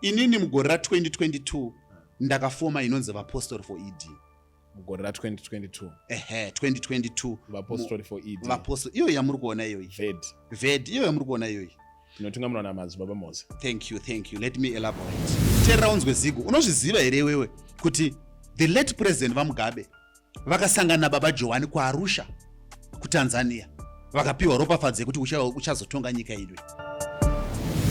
inini mugore ra2022 ndakafoma inonzi vapostori for ed mugore ra2022 2022 vapostori for ed vapostori iyo yamuri kuona iyoyi ved iyo yamuri kuona iyoyi inotungamirwa namadzibaba Mose. Thank you, let me elaborate. Terera unzwe zigu, unozviziva here wewe kuti the late president vaMugabe vakasangana nababa Jowani kuArusha kuTanzania vakapiwa ropafadzo yekuti uchazotonga nyika yedu.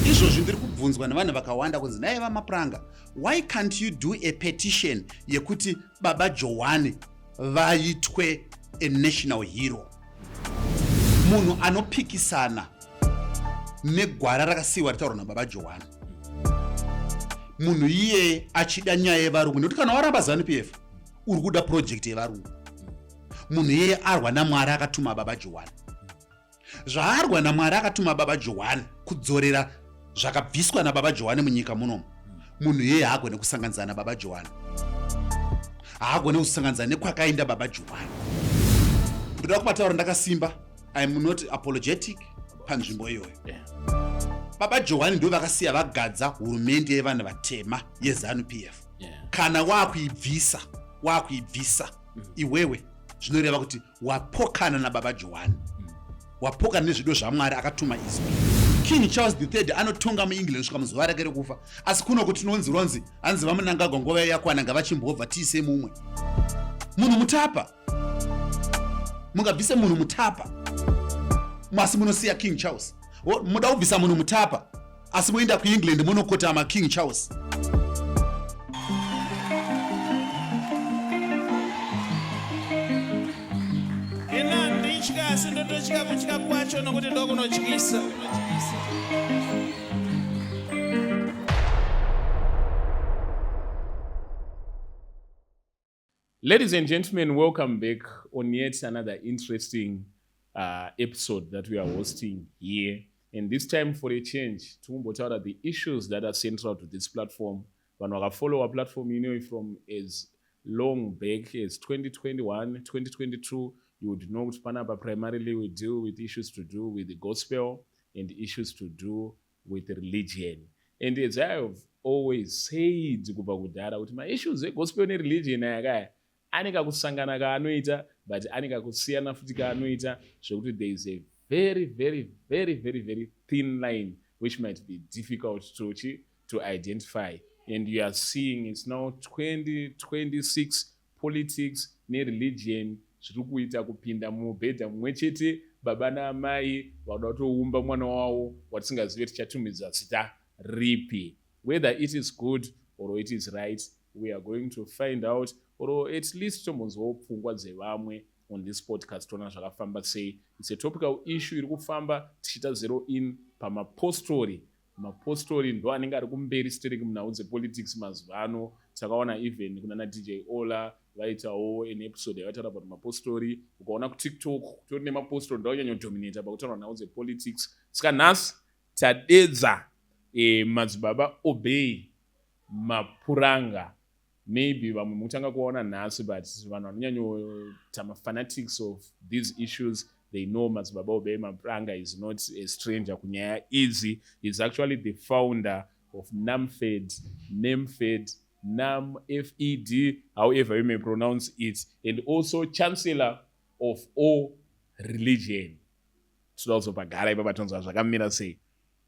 Izvozvi ndiri kubvunzwa nevanhu vakawanda kunzi naye vaMapranga, why can't you do a petition yekuti baba Jowani vaitwe a national hero, munhu anopikisana negwara rakasiyiwa ritaurwa nababa Jowani, munhu iye achida nyaya yevarungu, nekuti kana waramba ZANU-PF uri kuda project yevarungu. Munhu iye arwa naMwari akatuma baba Jowani, zvaarwa naMwari akatuma baba Jowani kudzorera zvakabviswa nababa Jowani munyika munomu. Munhu iye haagone kusanganidzana nababa Jowani, haagone kusanganidzana nekwakaenda baba Jowani. Ndoda kubataura ndakasimba, I am not apologetic panzvimbo iyoyo. Baba Jowani ndo vakasiya vagadza hurumende yevanhu vatema yeZANU-PF. Kana wakuibvisa iwewe zvinoreva kuti wapokana nababa Jowani, wapokana nezvido zvaMwari akatuma izvi. King Charles III anotonga muEngland kusvika muzuva rake rekufa, asi kuno kuti ronzi anzi vamunangagwa nguva yakwana ngavachimbobva tiise mumwe. Munhu mutapa, mungabvise munhu mutapa asi munosiya King Charles. Muda kubvisa munhu mutapa asi muenda kuEngland munokotama King Charles. Ina ndichika sindotochika kuchika kwacho nokuti ndokunochikisa. Ladies and gentlemen, welcome back on yet another interesting episode that we are hosting here. And this time for a change, tumbotaura the issues that are central to this platform. Vanhu vakafollow our platform, you know, from as long back as 2021, 2022, you would know that Panapa primarily we deal with issues to do with the gospel and issues to do with religion. And as I have always said, kubva kudhara kuti my issues gospel and religion ayakaya anika kusangana kaanoita, but anika kusiyana futi kaanoita, zvokuti there is a very thin line which might be difficult to identify. And you are seeing it's now 2026 politics ne religion zviri kuita kupinda mubhedha mumwe chete, baba naamai vada kutoumba mwana wavo watisingazive tichatumidza zita ripi. Whether it is good or it is right, we are going to find out, or at least tombonzwawo pfungwa dzevamwe on this podcast. Tona zvakafamba sei. It's a topical issue iri kufamba tichita zero in pamapostori. Mapostori ndo anenge ari kumberi stereki munhau dzepolitics mazuva ano. Takaona even kunana DJ Ola vaitawo an episode yavataura about mapostori. Ukaona kuTikTok kutori nemapostori ndo anyanya kudominata pakutaura nhau dzepolitics. Saka nhasi tadedza madzibaba Obey Mapuranga. Maybe vamwe mutanga kuona nhasi, but vanhu vanonyanyota mafanatics of these issues, they know madzibaba Obey Mapuranga is not a stranger kunyaya idzi. He's actually the founder of NAMFED, NAMFED, however you may pronounce it, and also chancellor of all religion. Tinozopagara ipapa tonzwa zvakamira sei.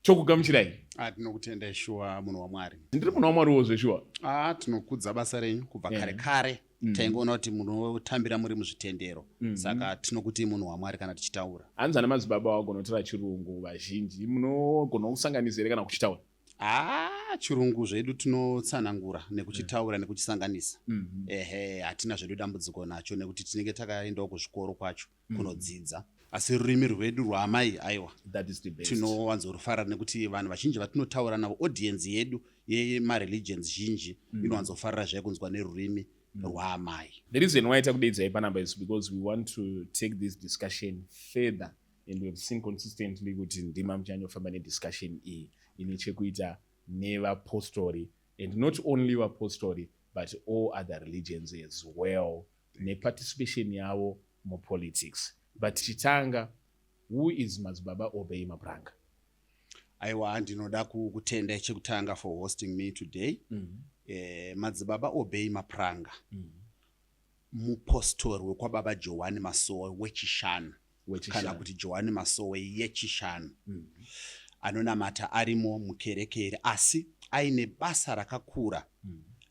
Chokugamuchirai Tinokutendai shuwa munhu waMwari. Ndiri munhu waMwari wozve shuwa. Tinokudza basa renyu kubva kare taingoona kuti munotambira muri muzvitendero, saka tinokuti munhu waMwari kana tichitaura. Hanzi ana madzibaba vagonotaura chirungu vazhinji, munogona kusanganisa here kana kuchitaura? Chirungu zvedu tinotsanangura nekuchitaura nekuchisanganisa. Hatina zvedu dambudziko nacho nekuti tinenge takaendawo kuzvikoro kwacho kunodzidza. Asi rurimi rwedu rwaamai aiwa, tinowanzorufara nekuti vanhu vazhinji vatinotaura navo, audience yedu yemareligions zhinji inowanzofarira zvai kunzwa nerurimi rwaamai. The reason why takudeidzai panapa is because we want to take this discussion further, and we have seen consistently kuti ndima muchanyofamba nediscussion iyi ine chekuita nevapostori, and not only vapostori but all other religions as well, neparticipation yavo mupolitics. But chitanga, who is Madzibaba Obey Mapuranga? aiwa ndinoda kutenda chekutanga for hosting me today. Madzibaba Obey Mapranga, mupostori wekwababa Joani Masowe wechishanu kana kuti Joani Masowe yechishanu, anonamata arimo mukerekere asi aine basa rakakura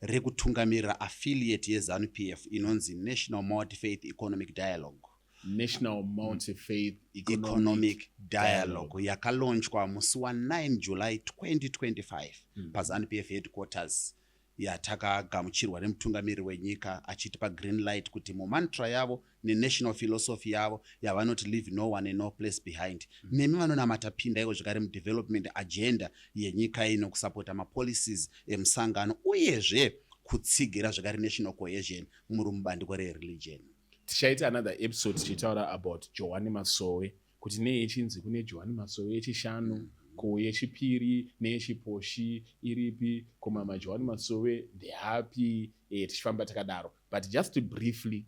rekutungamirira affiliate yeZANU-PF inonzi National Multi-Faith Economic Dialogue. National Multi-Faith Economic Dialogue yakalaunchwa musi wa9 July 2025 paZANU-PF headquarters, yatakagamuchirwa nemutungamiri wenyika achitipa green light kuti mumantra yavo nenational philosophy yavo yavanoti leave no one and no place behind, nemi vanonamata pinda ivo zvakare mudevelopment agenda yenyika ino, kusapota mapolicies emusangano uyezve kutsigira zvakare national cohesion muri mubandiko rereligion. Tichaita another episode tichitaura about Joani Masowe kuti neyechinzi kune Joani Masowe yechishanu, ko yechipiri neyechiposhi iripi, koma maJoani Masowe ndeapi, tichifamba takadaro. But just briefly,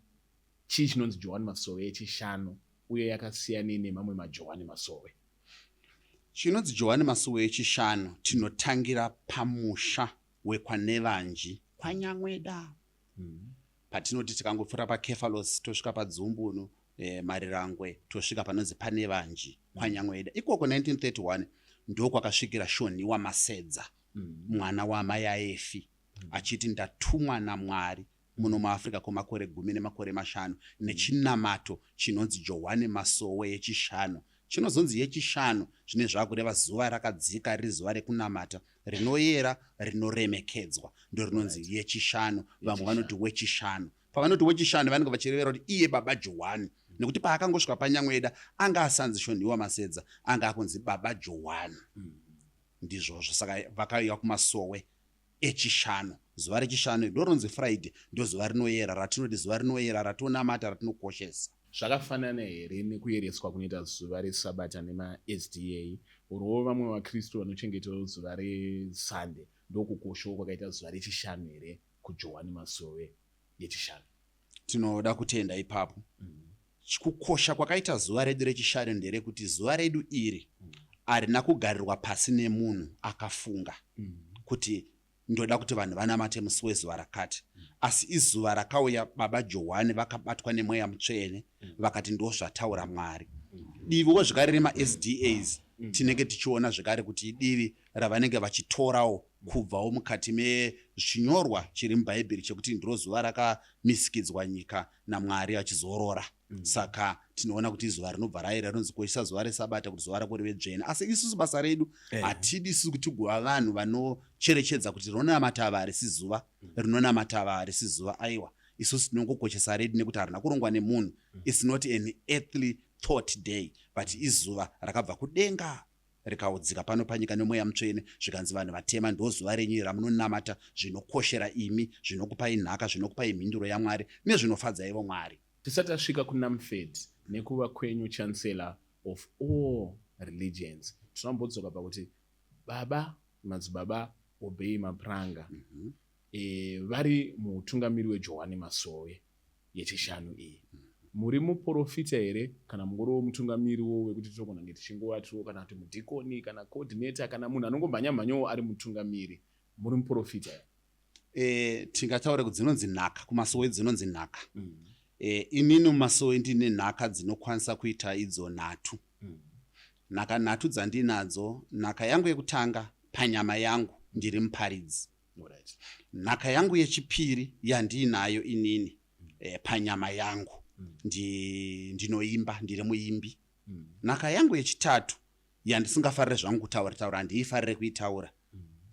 chii chinonzi Joani Masowe yechishanu uye yakasiyanei nemamwe maJoani Masowe? Chinonzi Joani Masowe yechishanu tinotangira pamusha wekwaNevanji kwaNyamweda. Patinoti tikangopfuura paKefalos tosvika paDzumbunu, Marirangwe tosvika panonzi paNevanji kwaNyamweda. Ikoko 1931 ndo kwakasvikira Shoniwa Masedza, mwana wamai aEfi, achiti ndatumwa naMwari muno muAfrica kwemakore 15 nechinamato chinonzi Joani Masowe yechishanu. Chinozonzi yechishanu zvine zvakureva zuva rakadzika, riri zuva rekunamata rinoyera rinoremekedzwa, ndo rinonzi yechishanu. Vamwe vanoti wechishanu. Pavanoti wechishanu vanenge vachirevera kuti iye baba Joani, nekuti paakangosvika paNyamweda anga asanzi Shoniwa Masedza, anga akunzi baba Joani. Ndizvozvo saka vakauya kuMasowe echishanu. Zuva rechishanu ndoronzi Friday, ndo zuva rinoyera ratinoti zuva rinoyera ratonamata ratinokoshesa. Zvakafanana here nekuyereswa kunoita zuva reSabata nemaSDA, uriwo vamwe vaKristu vanochengetawo zuva reSunday, ndokukoshawo kwakaita zuva rechishanu here kuJoani Masowe yechishanu? Tinoda kutenda ipapo. Kukosha kwakaita zuva redu rechishanu nderekuti zuva redu iri harina kugarirwa pasi nemunhu akafunga kuti ndoda kuti vanhu vanamate musi wezuva rakati, asi izuva rakauya baba Joani vakabatwa nemweya mutsvene vakati ndo zvataura Mwari. Diviwo zvakare remaSDAs tinenge tichiona zvakare kuti divi ravanenge vachitorawo kubvawo mukati mechinyorwa chiri muBhaibheri chekuti ndiro zuva rakamisikidzwa nyika naMwari achizorora. Saka tinoona kuti zuva rinobva raira rinonzi kuisa zuva reSabata kuti zuva rako rive dzvene, asi isusu basa redu hatidi isusu kuti tigova vanhu vanocherechedza kuti rinonamata ava harisi zuva, rinonamata ava harisi zuva. Aiwa, isusu tinongokoshesa redu nekuti harina kurongwa nemunhu. It's not an earthly thought day, but izuva rakabva kudenga rikaudzika pano panyika nemweya mutsvene zvikanzi vanhu vatema ndo zuva renyu ramunonamata, zvinokoshera imi, zvinokupai nhaka, zvinokupai mhinduro yaMwari nezvinofadza ivo Mwari. Tisati tasvika kuNamfed nekuva kwenyu chancellor of all religions, tinambodzoka pakuti baba madzibaba Obey Mapranga vari mutungamiri weJoani Masowe yechishanu iyi, muri muprofita here kana mungoriwo mutungamiriwo wekuti togona kunge tichingovatiwo kana kuti mudhikoni kana coordinator kana munhu anongomhanya-mhanyawo ari mutungamiri, muri muprofita here? Tingataure kuti dzinonzi nhaka kuMasowe, dzinonzi nhaka. Inini muMasowe ndine nhaka dzinokwanisa kuita idzo nhatu. Nhaka nhatu dzandinadzo, nhaka yangu yekutanga panyama yangu ndiri muparidzi. Nhaka yangu yechipiri yandinayo inini panyama yangu ndinoimba, ndiri muimbi. Nhaka yangu yechitatu yandisingafarire zvangu kutaura handiifarire kuitaura,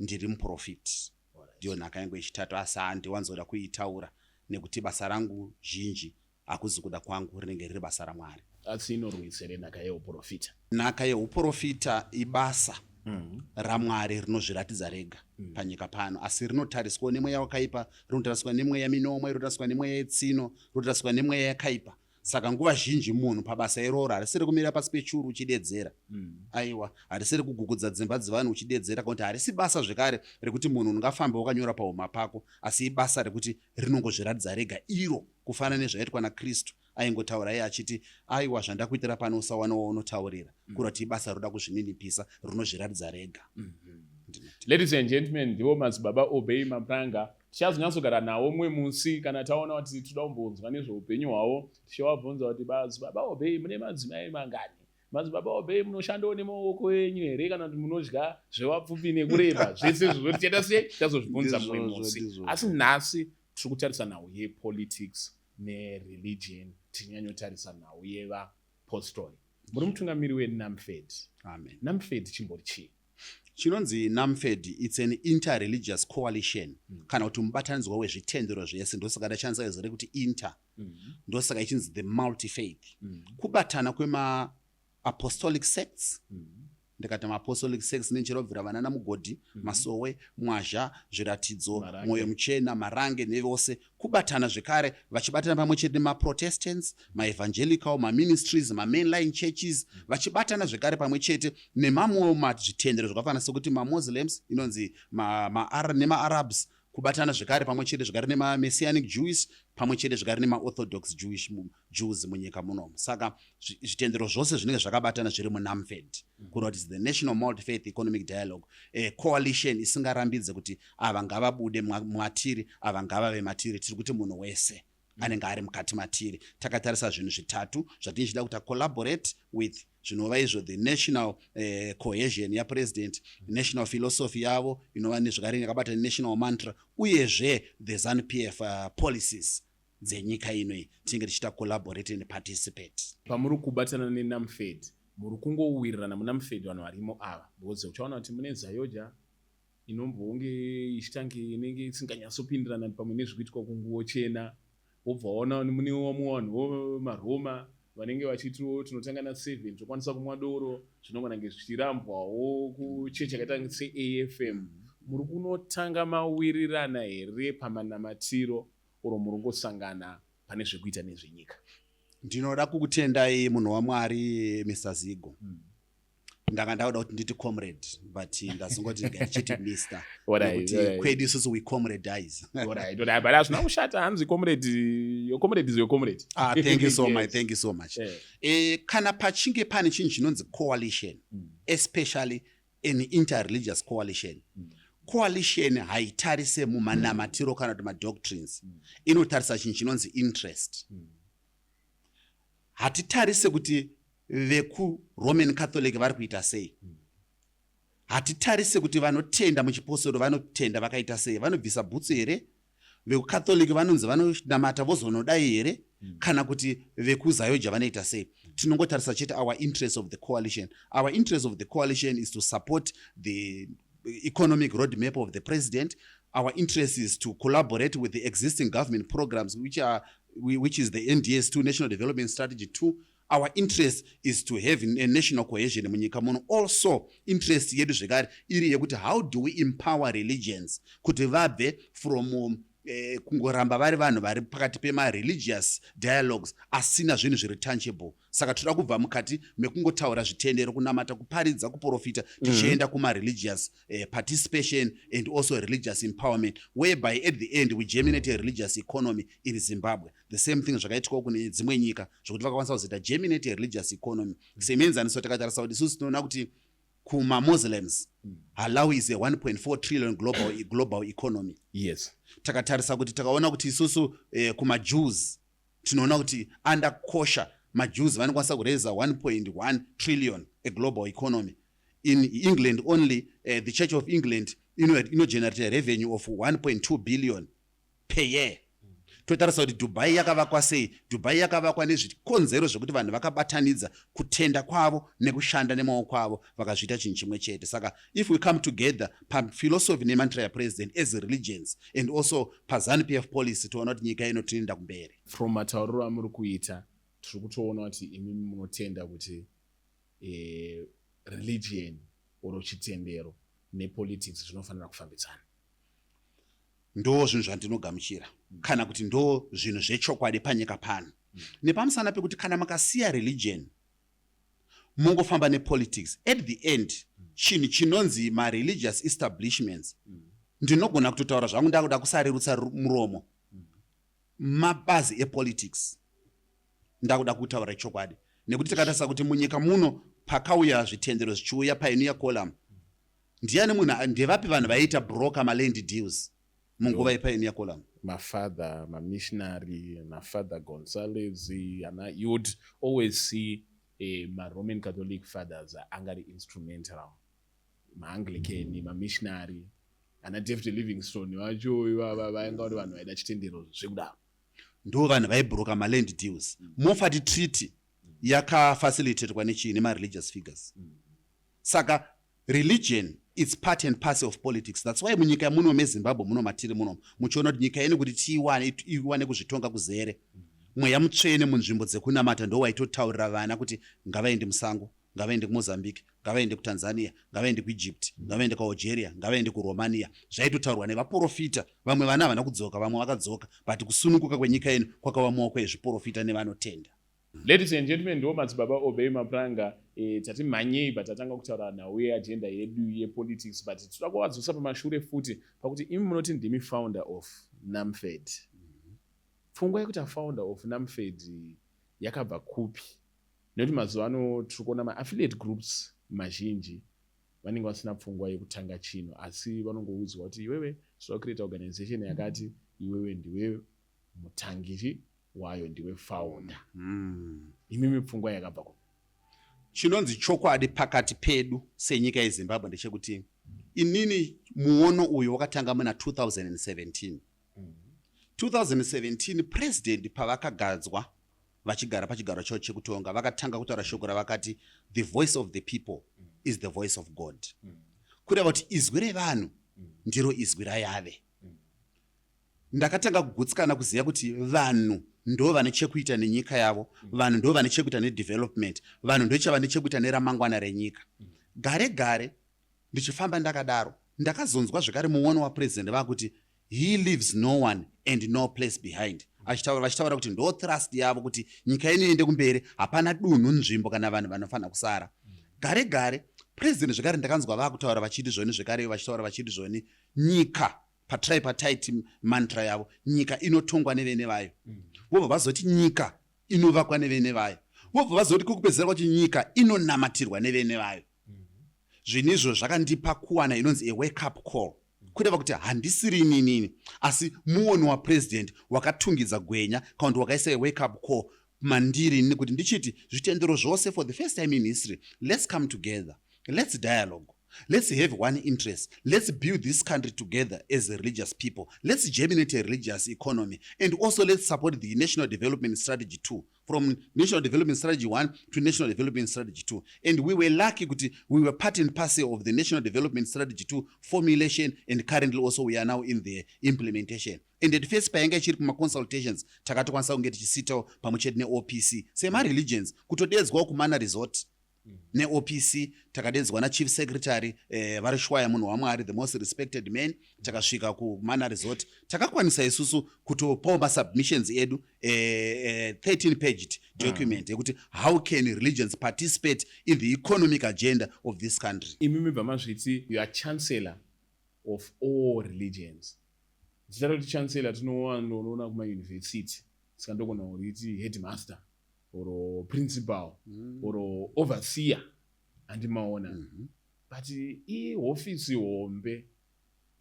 ndiri muprofiti. Ndiyo nhaka yangu yechitatu, asi handiwanzoda kuitaura nekuti basa rangu zhinji hakuzi kuda kwangu, rinenge riri basa raMwari. Asi inorwisere nhaka yeuprofita? Nhaka yeuprofita ibasa raMwari rinozviratidza rega panyika pano, asi rinotariswa nemweya wakaipa, rinotariswa nemweya minomwe, rinotariswa nemweya yetsino, rinotariswa nemweya yakaipa. Saka nguva zhinji munhu pabasa iroro harisiri kumira pasi pechuru uchidedzera. Aiwa, harisiri kugugudza dzimba dzevanhu uchidedzera, kuti harisi basa zvekare rekuti munhu ungafamba wakanyora pahuma pako, asi ibasa rekuti rinongozviratidza rega iro, kufanana nezvaitwa naKristu aingotaura iye achiti aiwa zvandakuitira pano usawana waunotaurira kureva kuti basa roda kuzvininipisa rinozviratidza rega. Ladies and gentlemen, ndiwo madzibaba Obey Mapuranga. Tichazonyatsogara nawo mumwe musi kana taona kuti toda kumbonzwa nezveupenyu hwavo, tichivabvunza kuti madzibaba Obey mune madzimai mangani? Madzibaba Obey munoshandawo nemaoko enyu here kana kuti munodya zvevapfupi nekureba? Zvese izvozvo tichaita sei? Tichazozvibvunza mumwe musi. Asi nhasi tiri kutarisa nhau yepolitics nereligion, tinyanyottarisa nhau yevapostori. Muri mutungamiri weNAMFED. Amen. NAMFED chimbori chii? Chinonzi NAMFED, it's an interreligious coalition. Kana kuti mubatanidzwa wezvitendero zvese, ndosaka ndachanisa zita rekuti inter. Ndosaka ichinzi the multi-faith. Kubatana kwema apostolic sects. Ndikati apostolic sects necherobvira vana namugodhi, masowe, mwazha, zviratidzo, mwoyo muchena, marange nevose. Kubatana zvekare vachibatana pamwe chete nemaprotestants, maevangelical, maministries, mainline churches, vachibatana zvekare pamwe chete nemamwewo zvitendero zvakafanana sekuti mamuslims, inonzi nemaarabs, kubatana zvekare pamwe chete zvekare nemamessianic Jews, pamwe chete zvekare nemaorthodox Jews munyika munomu. Saka zvitendero zvose zvinenge zvakabatana zviri muNAMFED. Kureva kuti the National Multi-Faith Economic Dialogue, coalition isingarambidze kuti ava ngavabude mwatiri, ava ngavave matiri, tiri kuti munhu wese anenge ari mukati matiri. Takatarisa zvinhu zvitatu zvatichida kuti collaborate with zvinova izvo the national cohesion yapresident, national philosophy yavo inova nezvekare yakabata national mantra, uyezve the ZANU-PF policies dzenyika inoi tinge tichita collaborate and participate. Pamuri kubatana neNAMFED, muri kungowirirana muNAMFED vanhu varimo ava, because uchaona kuti mune Zayoja inombonge ichitange inenge isinganyatsopindirana pamwe nezvikuitwa kunguwo chena, wobva waona mune vamwe vanhu vomaroma vanenge vachitiwo tinotanga na7 tokwanisa kumwa doro zvinongonange zvichirambwawo kuchechi yakaita seAFM. Muri kunotanga mawirirana here pamanamatiro oro muri ngosangana pane zvekuita nezvenyika? Ndinoda kukutendai munhu waMwari Mr. Zigo. Ndanga ndauda kuti nditi comrade, but ndazongoti ndichiti Mr. Kuti kwedu isusu we comradize. Alright, but hazvina kushata hanzi comrade, your comrade is your comrade. Thank you so much, thank you so much. Kana pachinge pane chinhu chinonzi coalition, especially an interreligious coalition. Coalition haitarise mumanamatiro kana kuti madoctrines. Inotarisa chinhu chinonzi interest. Hatitarise kuti veku-Roman Catholic vari kuita sei. Hatitarise kuti vanotenda muchiposoro vanotenda vakaita sei. Vanobvisa bhutsu here? Veku-Catholic vanonzi vanonamata vozonodai here? Kana kuti veku-Zayoja vanoita sei. Tinongotarisa chete our interest of the coalition. Our interest of the coalition is to support the economic roadmap of the president. Our interest is to collaborate with the existing government programs, which is the NDS2, National Development Strategy 2. Our interest is to have a national cohesion munyika muno. Also, interest yedu zvekare iri yekuti how do we empower religions kuti vabve from kungoramba vari vanhu vari pakati pema-religious dialogues asina zvinhu zviri tangible. Saka toda kubva mukati mekungotaura zvitendero, kunamata, kuparidza, kuprofita, tichienda kuma-religious participation and also religious empowerment, whereby at the end we germinate a religious economy in Zimbabwe. The same thing zvakaitwa kune dzimwe nyika zvokuti vakakwanisa kuzoita germinate a religious economy. Semenzaniso takatarisa kuti isusu tinoona kuti kuma-Muslims Malawi is a 1.4 trillion global economy. Yes. Takatarisa kuti takaona kuti isusu kuma-Jews tinoona kuti under kosher ma-Jews vanokwanisa kureza 1.1 trillion a global economy. In England only, the Church of England generate a revenue of 1.2 billion per year. Totarisa kuti Dubai yakavakwa sei? Dubai yakavakwa nezvikonzero zvekuti vanhu vakabatanidza kutenda kwavo nekushanda nemaoko avo vakazviita chinhu chimwe chete. Saka if we come together paphilosophy nemantra yapresident as religions and also paZANU-PF policy, toona kuti nyika ino tinoenda kumberi. From matauriro amuri kuita tiri kutoona kuti imi munotenda kuti religion oro chitendero nepolitics zvinofanira kufambidzana. Ndo zvinhu zvandinogamuchira kana kuti ndo zvinhu zvechokwadi panyika pano. Nepamusana pekuti kana makasiya religion mungofamba nepolitics, at the end chinhu chinonzi ma-religious establishments, ndinogona kutotaura zvangu ndakuda kusarerutsa muromo, mabazi epolitics ndakuda kutaura chokwadi nekuti takatarisa kuti munyika muno pakauya zvitendero zvichiuya pioneer column ndiani munhu ndevapi vanhu vaiita broker maland deals munguva yepioneer column? Mafather, missionary, Father Gonzalez, and you would always see my Roman Catholic fathers angari instrumental, my Anglican, my missionary, and David Livingstone. Ndo vanhu vaibroka maland deals. Moffat Treaty yakafacilitated nechii nema-religious figures. Saka religion is part and parcel of politics. That's why munyika muno meZimbabwe muno matiri muno muchiona kuti nyika ine kuti iwane kuzvitonga kuzere. Mweya mutsvene munzvimbo dzekunamata ndo waitotaurira vana kuti ngavaende musango, ngavaende kuMozambique, ngavaende kuTanzania, ngavaende kuEgypt, ngavaende kuAlgeria, ngavaende kuRomania. Zvaitotaurwa nevaprofita. Vamwe vana havana kudzoka, vamwe vakadzoka, but kusununguka kwenyika ino kwakawa maoko ezviprofita nevanotenda. Ladies and gentlemen, ndo madzibaba Obey Mapranga tati manyei but tatanga kutaura nawe agenda yedu yepolitics but toda kuwadzosa pamashure futi pakuti imi munoti ndimi founder of NAMFED. Pfungwa yekuti founder of NAMFED yakabva kupi? Nekuti mazuva ano tiri kuona ma-affiliate groups mazhinji vanenge vasina pfungwa yekutanga chino asi vanongoudzwa kuti iwewe toda kucreata organization yakati iwewe ndiwe mutangi wayo ndiwe founder. Imimi pfungwa yakabva kupi? Chinonzi chokwadi pakati pedu senyika yeZimbabwe ndechekuti inini muono uyu wakatanga muna 2017. 2017 president pavakagadzwa vachigara pachigaro chavo chekutonga vakatanga kutaura shoko ravakati the voice of the people is the voice of God. Kureva kuti izwi revanhu ndiro izwi raYahwe. Ndakatanga kugutsikana kuziva kuti vanhu ndo vane chekuita nenyika yavo, vanhu ndo vane chekuita nedevelopment, vanhu ndo vane chekuita neramangwana renyika. Gare gare ndichifamba ndakadaro ndakazonzwa zvakare muono wapresident vakuti he leaves no one and no place behind. Vachitaura kuti ndo trust yavo kuti nyika ino iende kumberi, hapana dunhu nzvimbo kana vanhu vanofanira kusara. Gare gare president zvakare ndakanzwa vakutaura vachiti zvoni zvakare vachitaura vachiti zvoni nyika patripartite mantra yavo nyika inotongwa nevene vayo. Vobva vazoti nyika inovakwa nevene vayo. Vobva vazoti kukupedzera kuti nyika inonamatirwa nevene vayo. Zvinizvo zvakandipa kuwana inonzi a wake up call. Kureva kuti handisiri inini asi muono wapresident wakatungidza gwenya kana wakaisa a wake up call mandiri nekuti ndichiti zvitendero zvose for the first time in history, let's come together, let's dialogue, let's have one interest, let's build this country together as a religious people, let's germinate a religious economy, and also let's support the National Development Strategy 2, from National Development Strategy 1 to National Development Strategy 2. And we were lucky that we were part and parcel of the National Development Strategy 2 formulation, and currently also we are now in the implementation. And at first payanga chiri kuma consultations takatokwanisa kunge tichisitawo pamwechete neOPC sema-religions kutodedzwawo kumana resort neOPC takadedzwa nachief secretary varishwaya munhu waMwari, the most respected man. Takasvika kumana resort takakwanisa isusu kutopawo masubmissions edu 13-paged document yekuti how can religions participate in the economic agenda of this country. Imimi bamazviti you are chancellor of all religions. Zita kuti chancellor tinoona kumayunivhesiti sikandogona kuti headmaster or principal or overseer andimaona. But ihofisi hombe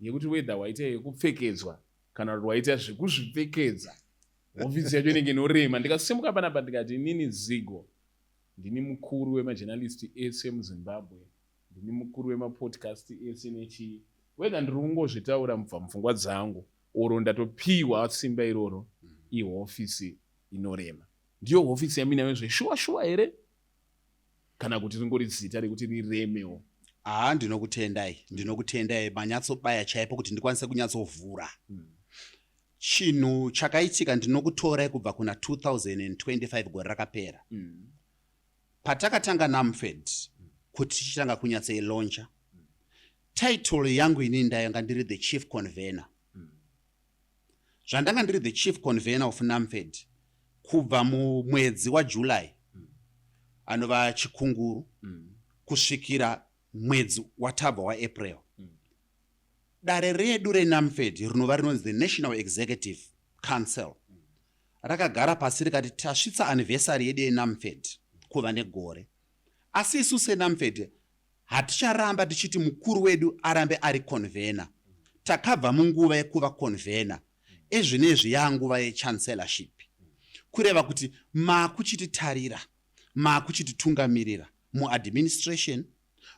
yekuti whether waita yekupfekedzwa kana kuti waita zvekuzvipfekedza ofisi yacho inenge inorema. Ndikasimuka panapa ndikati inini Zigo ndini mukuru wemajournalist ese muZimbabwe, ndini mukuru wemapodcast ese nechii, whether ndiri kungozvitaura mubva mupfungwa dzangu oro ndatopiwa simba iroro, ihofisi inorema. Ndiyo hofisi yaminayo zveshuwa here kana kuti ringori zita rekuti riremewo? Ndinokutendai manyatsobaya chaipo kuti ndikwanise kunyatsovhura. Chinhu chakaitika ndinokutorai kubva kuna 2025 gore rakapera. Patakatanga NAMFED kuti tichitanga kunyatsoiloncha, title yangu inini ndanga ndiri the chief convener. Zvandanga ndiri the chief convener of NAMFED kubva mumwedzi waJuly anova chikunguru kusvikira mwedzi watabva waApril. Dare redu reNAMFED rinova rinonzi the National Executive Council rakagara pasi rikati tasvitsa anniversary yedu yeNAMFED kuva negore, asi isu seNAMFED haticharamba tichiti mukuru wedu arambe ari convener. Takabva munguva yekuva convener, ezvinezvi yanguva yechancellorship, kureva kuti makuchititarira, makuchititungamirira muadministration,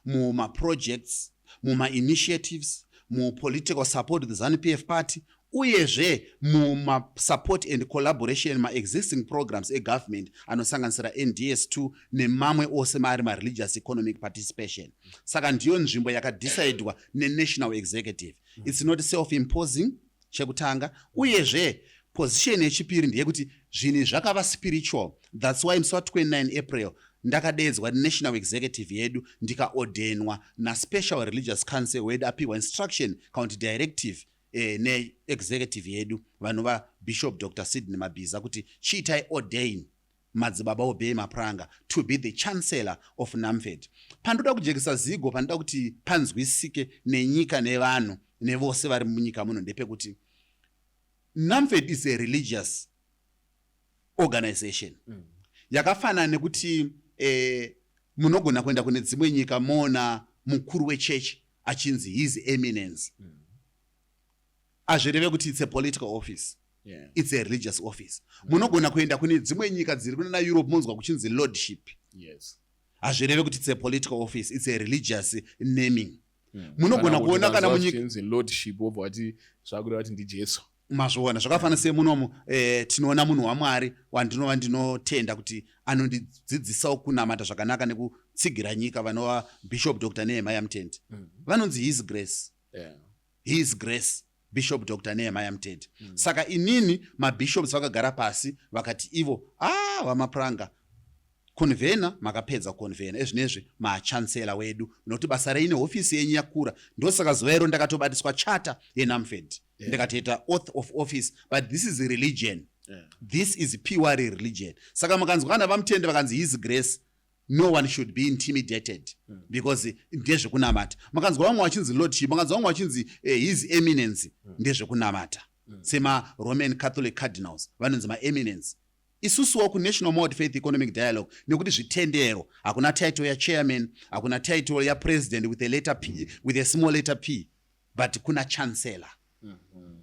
mumaprojects, mumainitiatives, mupolitical support to the ZANU-PF party, uyezve mumasupport and collaboration ma-existing programs egovernment anosanganisira NDS2 nemamwe ose maari ma-religious economic participation. Saka ndiyo nzvimbo yakadecidewa neNational Executive. It's not self-imposing, chekutanga. Uyezve position yechipiri ndeyekuti zvinhu zvakava spiritual. That's why musi wa29 April ndakadedzwa National Executive yedu ndikaordainwa naSpecial Religious Council wedu apiwa instruction county directive ne-executive yedu vanova Bishop Dr. Sidney Mabiza kuti chiitai ordain madzibaba Obey Mapranga to be the chancellor of NAMFED. Pandoda kujekesa zigo, pandoda kuti panzwisike nenyika nevanhu nevose vari munyika muno ndepekuti NAMFED is a religious organization. Yakafanana nekuti munogona kuenda kune dzimwe nyika mona mukuru wechechi achinzi His Eminence. Azvireve kuti it's a political office. Yeah. It's a religious office. Munogona kuenda kune dzimwe nyika dziri kuna Europe munzwa kuchinzi lordship. Yes. Azvireve kuti it's a political office, it's a religious naming. Munogona kuona kana munyika lordship obva kuti zvakureva kuti ndiJesu. Mazvoona zvakafanana semunomu tinoona munhu waMwari wandinova ndinotenda kuti anondidzidzisawo kunamata zvakanaka nekutsigira nyika vanova Bishop Dr. Nehemiah Mutende. Vanonzi His Grace. Yeah. His Grace Bishop Dr. Nehemiah Mutende. Saka inini mabishops vakagara pasi vakati ivo vamapranga convener makapedza convener ezvinezvi machancellor wedu nokuti basa reine ofisi yenyu yakura. Ndosaka zuva iro ndakatobatiswa charter yeNAMFED. Ndikatoita oath of office, but this is a religion. This is pure religion. Saka mukanzwa kana vaMutende vakanzi His Grace, no one should be intimidated because ndezvekunamata. Mukanzwa vamwe vachinzi lordship, mukanzwa vamwe vachinzi His Eminence, ndezvekunamata. Sema Roman Catholic cardinals vanonzi ma-eminence. Isusuwo kuNational Mode Faith Economic Dialogue nekuti zvitendero hakuna title ya chairman, hakuna title ya president with a letter P, with a small letter P, but kuna chancellor.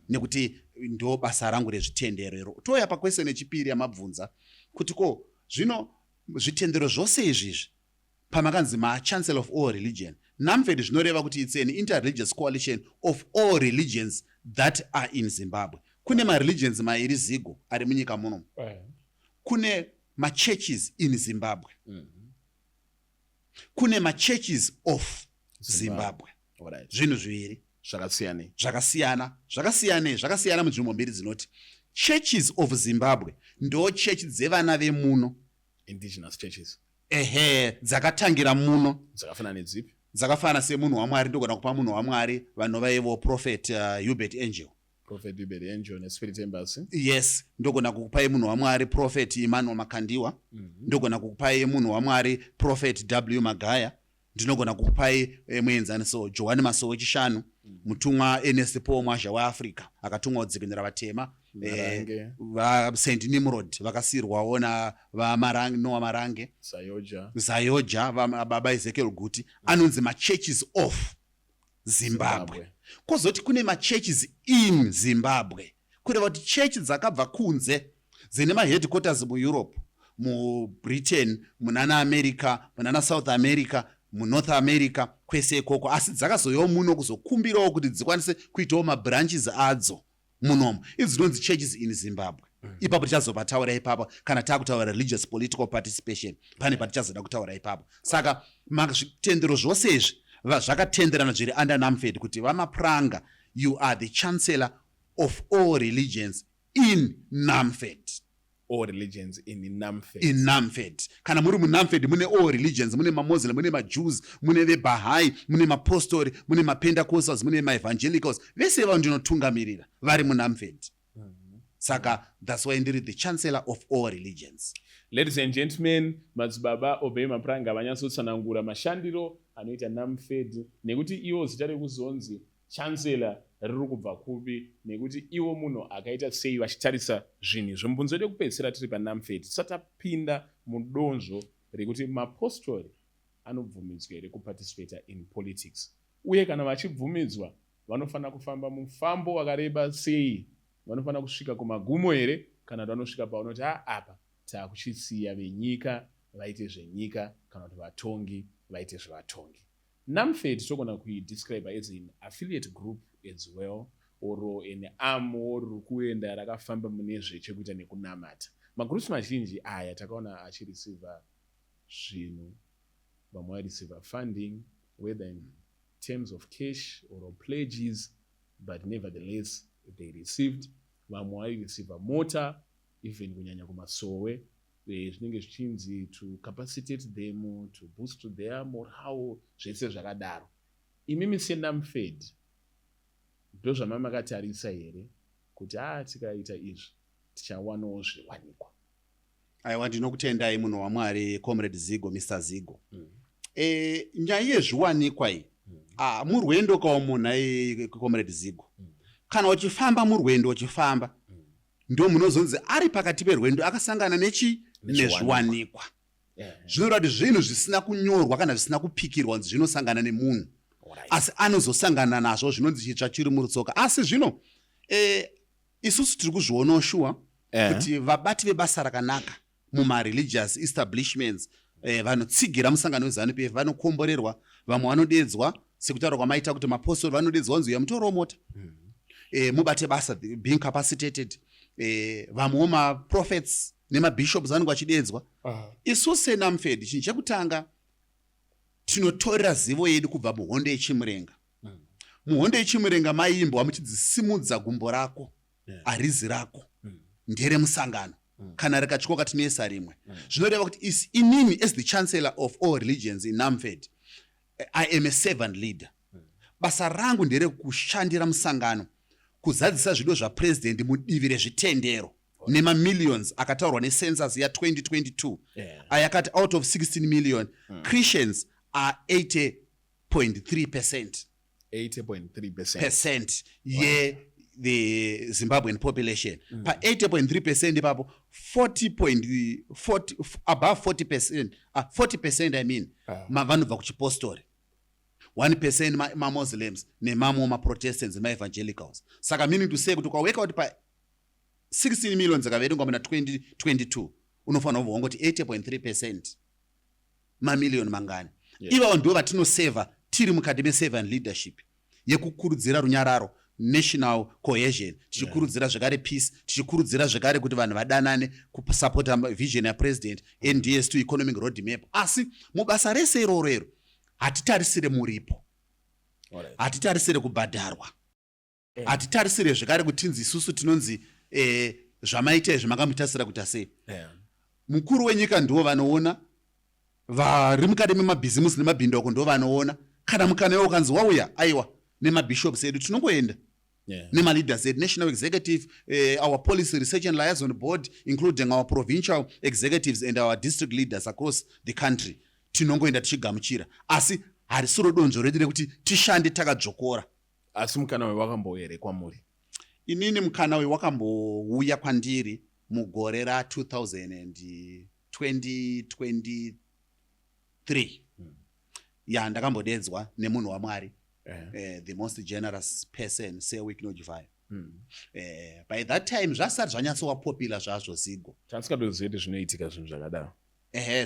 Nekuti ndo basa rangu rezvitendero iro. Toya pa question yechipiri yamabvunza kuti ko zvino zvitendero zvose izvizvi pamakanzi ma-chancellor of all religion, NAMFED zvinoreva kuti it's an interreligious coalition of all religions that are in Zimbabwe. Kune ma-religions mairi zigo ari munyika muno. Kune ma-churches in Zimbabwe. Kune ma-churches of Zimbabwe. Zvinhu zviviri zvakasiyana munzvimbo mbiri dzinoti churches of Zimbabwe ndo chechi dzevana vemuno, indigenous churches. Dzakatangira muno. Dzakafanana nedzipi? Dzakafanana semunhu waMwari, ndogona kupa munhu waMwari vanova ivo Prophet Hubert Angel. Prophet Hubert Angel neSpirit Embassy. Yes, ndogona kukupai munhu waMwari Prophet Emmanuel Makandiwa. Ndogona kukupai munhu waMwari Prophet W Magaya. Ndinogona kukupai muenzaniso Johani Masowe wechishanu, mutumwa Ernest Paul Mwazha weAfrica akatumwa kudzikinira vatema, Saint Nimrod vakasirwawo navamarange Noah Marange, Zayoja baba Ezekiel Guti, anonzi ma-churches of Zimbabwe. Kozoti kune ma-churches in Zimbabwe, kureva kuti chechi dzakabva kunze dzine ma-headquarters muEurope, muBritain, munana America, munana South America, muNorth America, kwese ikoko, asi dzakazoyawo muno kuzokumbirawo kuti dzikwanise kuitawo mabranches adzo munomo. Idzi dzinonzi churches in Zimbabwe. Ipapo tichazopataura ipapo kana takutaura religious political participation, pane patichazoda kutaura ipapo. Saka zvitendero zvose izvi zvakatenderana zviri under NAMFED kuti vamapranga, you are the chancellor of all religions in NAMFED. All religions in NAMFED. In NAMFED. Kana muri muNAMFED mune all religions, mune maMuslim, mune maJews, mune veBaha'i, mune maPostori, mune maPentecostals, mune maEvangelicals. Vese vanhu ndinotungamirira vari muNAMFED. Saka that's why ndiri the chancellor of all religions. Ladies and gentlemen, madzibaba Obey Mapranga vanyatsotsanangura mashandiro anoita NAMFED nekuti iwo zita rekuzonzi chancellor riri kubva kupi, nekuti iwo munhu akaita sei vachitarisa zvinhu zvemubvunzo wedu wekupedzisira tiri paNamfed. Tisati tapinda mudonzvo rekuti mapostori anobvumidzwa here kuparticipata in politics, uye kana vachibvumidzwa vanofanira kufamba mufambo wakareba sei, vanofanira kusvika kumagumo here, kana kuti vanosvika paunoti apa taakuchisiya venyika vaite zvenyika, kana kuti vatongi vaite zvevatongi. Namfed togona kuidescribe as an affiliate group as well, or an arm or kuenda rakafamba mune zvechekuita nekunamata. Magroups mazhinji aya takaona achireceiva zvinhu, vamwe vareceiva funding, whether in terms of cash or pledges, but nevertheless they received. Vamwe vareceiva mota, even kunyanya kumasowe, zvinenge zvichinzi to capacitate them, to boost their morale, zvese zvakadaro. Imimi seNamfed ndo zvamamakatarisa here kuti tikaita izvi tichawanawo zviwanikwa. Aiwa, ndinokutendai munhu waMwari Comrade Zigo, Mr. Zigo. Nyaya yezviwanikwa iyi murwendo kaumunhu Comrade Zigo, kana uchifamba murwendo uchifamba ndo munozonzi ari pakati perwendo akasangana nezviwanikwa. Zvinorati zvinhu zvisina kunyorwa kana zvisina kupikirwa zvinosangana nemunhu, asi anozosangana nazvo zvinonzi chitsva chiri murutsoka. Asi zvino isusu tiri kuzvionawo shuwa kuti vabati vebasa rakanaka muma-religious establishments vanotsigira musangano weZANU-PF vanokomborerwa, vamwe vanodedzwa sekutaura kwamaita kuti mapostori vanodedzwa kunzi mutorowo mota, mubate basa, being capacitated. Vamwewo maprophets nemabishops vanenge vachidedzwa. Isusu seNamfed chinhu chekutanga tinotorera zivo yedu kubva muhondo yechimurenga. Muhondo yechimurenga maimbwa muchidzisimudza gumbo rako, arizi rako ndere musangano, kana rikatyoka tinoisa rimwe. Zvinoreva kuti inini as the chancellor of all religions in Namfed, I am a servant leader. Basa rangu ndere kushandira musangano, kuzadzisa zvido zvapresident mudivi rezvitendero nema-millions akataurwa necensus ya 2022. Ayakati out of 16 million, Christians are 80.3%. 80.3% the Zimbabwean population. Pa 80.3% ipapo 40 above 40%, 40% I mean, vanobva kuchipostori. 1% ma-Muslims nemamwe ma-Protestants ma-evangelicals. Saka meaning to say kuti ukaweka kuti pa 16 million dzakaverengwa muna 2022 unofanira kubva kuti 80.3% mamiliyoni mangani. Ivavo ndo vatinoseva tiri mukati me-servant leadership yekukurudzira runyararo, national cohesion, tichikurudzira zvekare peace, tichikurudzira zvekare kuti vanhu vadanane, kusapota vision yapresident, NDS2 economic roadmap. Asi mubasa rese irorero hatitarisire muripo, hatitarisire kubhadharwa, hatitarisire zvekare kutinzi isusu tinonzi zvamaita izvi makamutasira kuti sei. Mukuru wenyika ndiwo vanoona, vari mukati memabhizimusi nemabhindauko ndo vanoona. Kana mukana iwo ukanzi wauya aiwa nemabishops edu tinongoenda, nema-leaders edu, national executive, our policy research and liaison board, including our provincial executives and our district leaders across the country, tinongoenda tichigamuchira. Asi harisiro donzvo redu rekuti tishande takadzokora. Asi mukana wewakambouya here kwamuri? Inini mukana wewakambouya kwandiri mugore ra2023. Ndakambodedzwa nemunhu waMwari, the most generous person, Sewick Nojivai. By that time zvasati zvanyatsowa popular zvazvo Zigo. Tasingadozivi kuti zvinoitika zvinhu zvakadaro.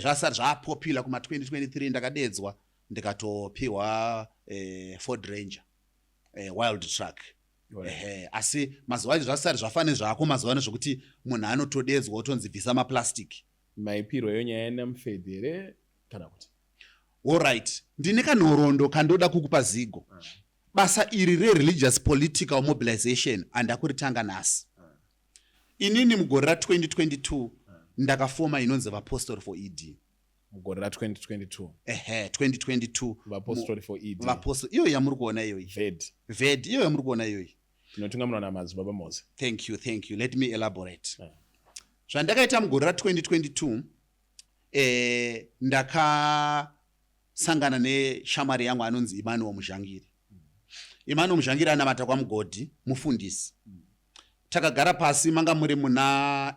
Zvasati zvapopular kuma 2023 ndakadedzwa ndikatopiwa Ford Ranger, wild truck. Asi mazuva acho zvasati zvafane zvako mazuva ano zvokuti munhu anotodedzwa otonzi bvisa maplastic. Maipiro yonyaya yeNamfed here kana kuti? Alright, ndine kanhoroondo kandoda kukupa Zigo. Basa iri re-religious political mobilization andakuritanga nhasi. Inini mugore ra2022 ndakafoma inonzi vapostori for ED. Mugore ra2022? 2022. Vapostori for ED. Vapostori, iyo yamuri kuona iyoyi. VED, iyo yamuri kuona iyoyi. Tinotungamirwa naMadzibaba Mose. Thank you. Let me elaborate. Zvandakaita mugore ra2022, ndakasangana neshamwari yangu anonzi Emmanuel Muzhangiri. Imano Muzhangira anamata kwaMugodhi mufundisi. Takagara pasi manga muri muna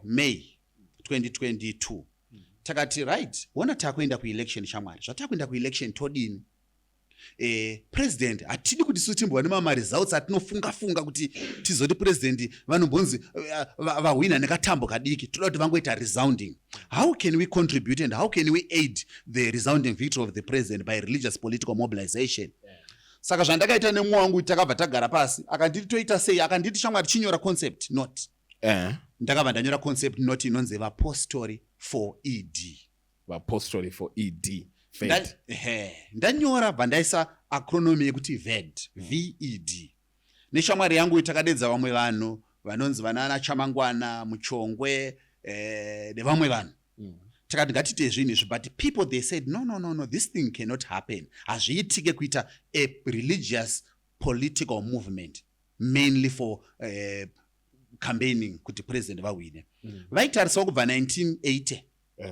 May 2022. Takati right, wona takuenda kuelection shamwari. Zvatakuenda kuelection todini. President atidi kuti sutimbowana mama results atinofunga kuti tizoti president vanombonzi vahwina nekatambo kadiki toda kuti vangoita resounding. How can we contribute and how can we aid the resounding victory of the president by religious political mobilization? Saka zvandakaita nemwoyo wangu takabva tagara pasi akanditi toita sei akanditi shamwari chinyora concept note. Ndakabva ndanyora concept note inonzi vapostori for ED. Vapostori for ED. Ndanyora bhandaisa acronym yekuti VED, VED. Neshamwari yangu itakadedza vamwe vanhu vanonzi vanana Chamangwana, Muchongwe, nevamwe vanhu. Takati ngatite zvinhu, but people they said no, this thing cannot happen. Hazviitike kuita a religious political movement mainly for campaigning kuti president vawine. Vaitarisawo kubva 1980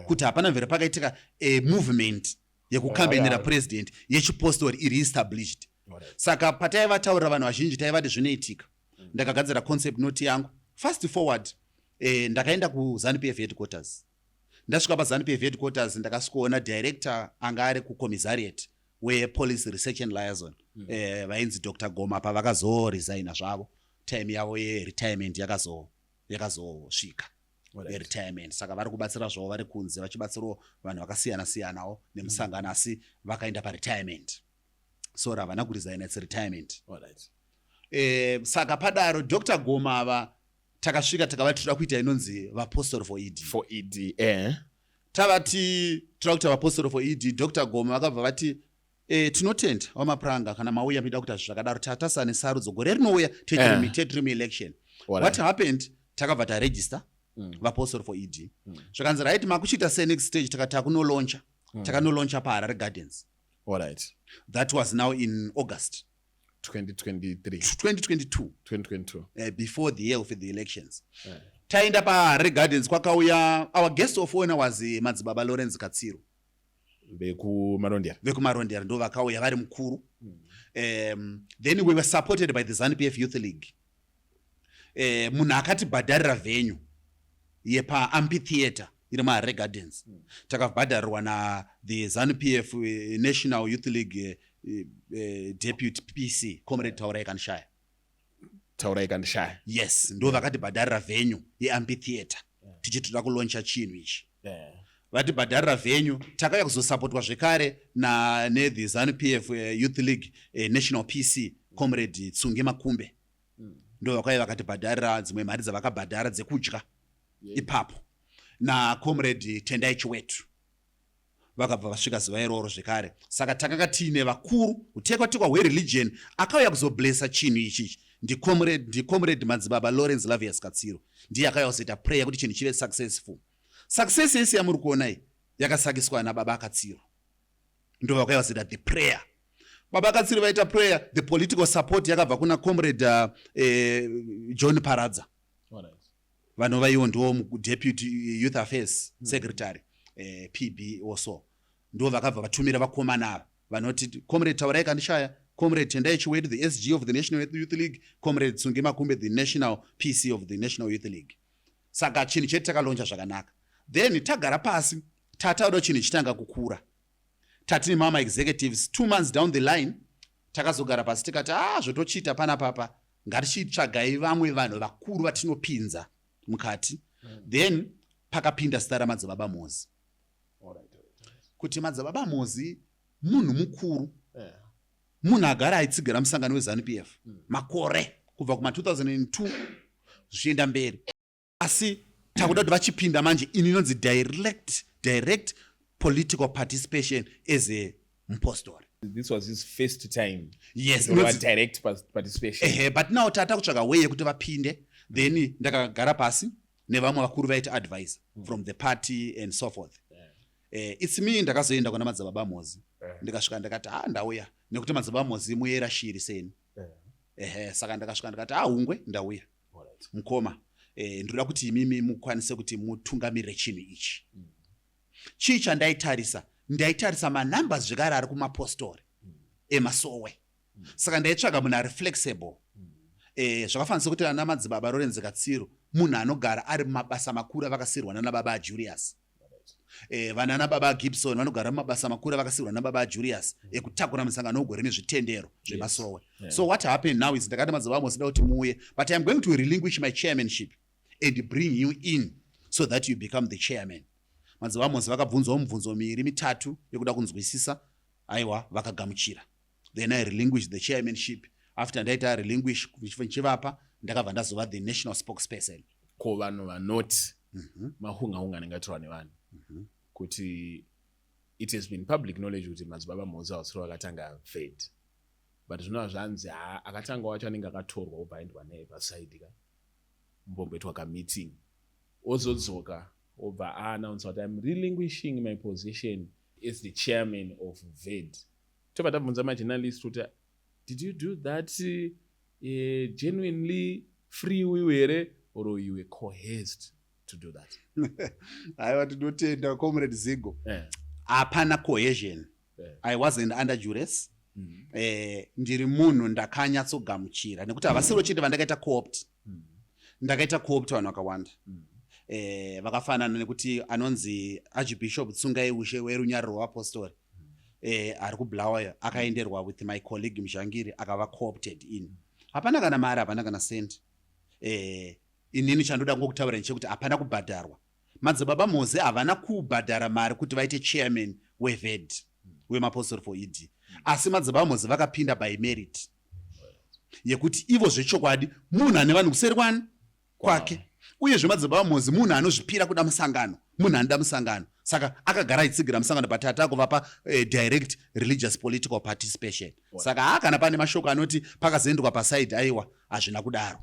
kuti hapana mvere pakaitika a movement yekukambenera president yechipostori iri established. Saka pataivataurira vanhu vazhinji taivati zvinoitika. Ndakagadzira concept note yangu. Fast forward, ndakaenda kuZANU-PF headquarters. Ndasvika paZANU-PF headquarters ndakasvikoona director anga ari kucommissariat wepolice research and liaison. Vainzi Dr. Goma pavakazoresigna zvavo. Time yavo yeretirement yakazosvika. Retirement. Saka vari kubatsira zvavo vari kunze vachibatsirawo vanhu vakasiyana-siyanawo nemusangano asi vakaenda paretirement. So ravana kuresigna its retirement. Saka padaro Dr. Goma ava takasvika takavati toda kuita inonzi vapostori for ED. For ED, Tavati toda kuita vapostori for ED. Dr. Goma vakabva vati tinotenda wamapuranga kana mauya mida kuita zvakadaro tatasane sarudzo gore rinouya term election. What happened? Takabva taregister vapostori for ED. Zvakanzi right makuchita say next stage takati takunoloncha. Takanoloncha paHarare Gardens. That was now in August 2022. Before the year of the elections. Taenda paHarare Gardens kwakauya our guest of honor was Madzibaba Lawrence Katsiro. Vekumarondera ndo vakauya vari mukuru. Then we were supported by the ZANU-PF Youth League. Munhu akatibhadharira venue yepa amphitheater iri muHarare Gardens. Takabhadharirwa na the ZANU-PF National Youth League Deputy PC Comrade Taurai Kanshaya. Yes, ndo vakatibhadharira venue yeamphitheater tichiti toda kuloncha chinhu ichi. Vatibhadharira venue takauya kuzosapotwa zvekare ne the ZANU-PF Youth League National PC Comrade Tsunge Makumbe. Ndo vakauya vakatibhadharira dzimwe mari dzavakabhadhara dzekudya ipapo na Comrade Tendai Chiwetu. Vakabva vasvika zuva iroro zvekare. Saka takanga tiine vakuru kutekwa hwereligion akauya kuzoblessa chinhu ichi. Ndi comrade Madzibaba Lawrence Lavius Katsiro. Ndiye akauya kuzoita prayer kuti chinhu chive successful. Success yese yamuri kuona iyi yakasakiswa naBaba Katsiro. Ndo vakauya kuzoita the prayer. Baba Katsiro vaita prayer, the political support yakabva kuna Comrade John Paradza. Vanhu vaiwo ndo deputy youth affairs secretary PB also. Ndo vakabva vatumira vakomana ava vanoti Comrade Taurai Kanshaya, Comrade Tendai Chiwetu, the SG of the National Youth League, Comrade Tsunge Makumbe, the National PC of the National Youth League. Saka chinhu chedu takalonja zvakanaka. Then tagara pasi tataura chinhu chitanga kukura. Tatini mama executives 2 months down the line takazogara pasi tikati zvotochita pana papa ngatichitsvagai vamwe vanhu vakuru vatinopinza mukati. Then pakapinda zita raMadzibaba Mozi. Kuti Madzibaba Mozi munhu mukuru. Munhu agara aitsigira musangano weZANU-PF makore kubva kuma 2002 zvichienda mberi. Asi takuda kuti vachipinda manje inonzi direct political participation as a mupostori. This was his first time. Yes, direct participation. But now tata kutsvaga way yekuti vapinde. Then ndakagara pasi nevamwe vakuru vaita advisor from the party and so forth. It's me ndakazoenda kuna Madzibaba Mozi. Ndikasvika ndakati ndauya nekuti Madzibaba Mozi muyera shiri seni. Saka ndakasvika ndakati hungwe ndauya. Mukoma. Ndoda kuti imimi mukwanise kuti mutungamirire chinhu ichi. Chii chandaitarisa? Ndaitarisa manumbers zvekare ari kumapostori emasowe. saka ndaitsvaga munhu ari flexible. Zvakafanisa kuti ana madzibaba Lawrence Katsiro munhu anogara ari mumabasa makuru avakasiyirwa nana baba Julius. Vanana baba Gibson vanogara mumabasa makuru avakasiyirwa nana baba Julius ekutakura musangano wogore nezvitendero zvemasowe. So what happened now is ndakati madzibaba mosida kuti muuye, but I am going to relinquish my chairmanship and bring you in so that you become the chairman. Madzibaba mose vakabvunzwa mibvunzo miviri mitatu yokuda kunzwisisa, aiwa vakagamuchira. Then I relinquished the chairmanship. After ndaita relinquish chivapa ndakabva ndazova the national spokesperson. Ko vanhu vanoti mahunga ndingatirwa nevanhu kuti it has been public knowledge kuti madzibaba Mose Hausiro akatanga Fed, but zvinova zvanzi akatanga wacho anenge akatorwa obva aendwa naye pasaidi ka mbombetwa kameeting ozodzoka obva announce kuti I'm relinquishing my position as the chairman of Fed. Tobva tabvunza majournalist kuti did you do that genuinely free will here or you were coerced to do that? Aiwa tinotenda comrade Zigo. Hapana coercion. I wasn't under duress. Ndiri munhu ndakanyatsogamuchira nekuti havasiro chete vandakaita co-opt. Ndakaita co-opt vanhu vakawanda. Vakafanana nekuti anonzi Archbishop Tsungai Ushe werunyararo rweapostori ari kuBulawayo akaenderwa with my colleague Mshangiri akava co-opted in. Hapana kana mari, hapana kana send. Inini chandoda ngokutaura nechekuti hapana kubhadharwa. Madzibaba Mose havana kubhadhara mari kuti vaite chairman weVED, weMapostori for ED. Asi madzibaba Mose vakapinda by merit yekuti ivo zvechokwadi munhu ane vanhu kuseri kwake. Uyezve madzibaba Mose munhu anozvipira kuda musangano, munhu anoda musangano. Saka akagara achitsigira musangano but atakuvapa direct religious political participation. Saka kana pane mashoko anoti pakazoendwa pasaidi aiwa hazvina kudaro.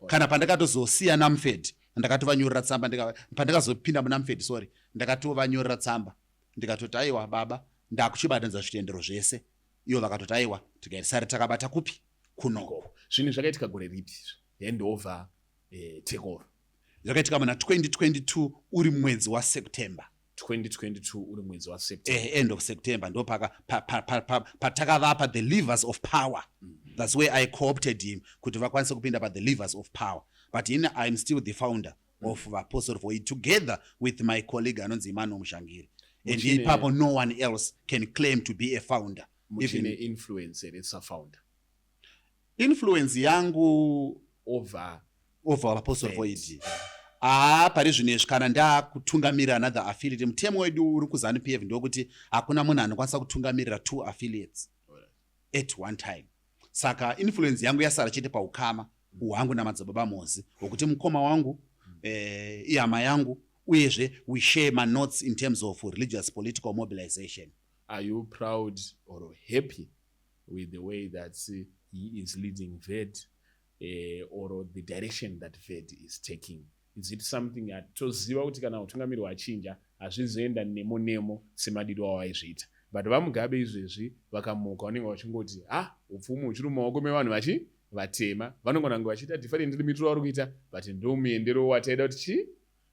Kana pandakatozosiya naMFED ndakatovanyorera tsamba, pandakazopinda munaMFED sorry ndakatovanyorera tsamba ndikatoti aiwa baba ndakuchibatanidza zvitendero zvese. Ivo vakatoti aiwa tikaisari takabata kupi kunoko. Zvinhu zvakaitika gore ripi handover takeover? Zvakaitika muna 2022 uri mwedzi waSeptember. 2022 uri mwedzi waSeptember. End of September ndo patakavapa the levers of power. That's where I co-opted him kuti vakwanise kupinda pa the levers of power. But I'm still the founder of Apostle for it together with my colleague anonzi Emmanuel Mshangiri. And ipapo no one else can claim to be a founder. Even influence as a founder. Influence yangu over Apostle for it. Pari zvinezvi kana ndakutungamirira another affiliate, mutemo wedu uri kuZANU-PF ndokuti hakuna munhu anokwanisa kutungamirira 2 affiliates at one time. Saka influence yangu yasara chete paukama hwangu namadzibaba Mose wokuti mukoma wangu ihama yangu uyezve we share my notes in terms of religious political mobilization. Are you proud or happy with the way that he is leading VED or the direction that VED is taking? Is it something atoziva kuti kana utungamiri hwachinja hazvizoenda nemo semadiro awaizviita? But vamugabe izvezvi vakamuka vanenge vachingoti upfumi huchiri mumaoko mevanhu vatema vanongona ngo vachiita different limit vari kuita, but ndo muendero wataida kuti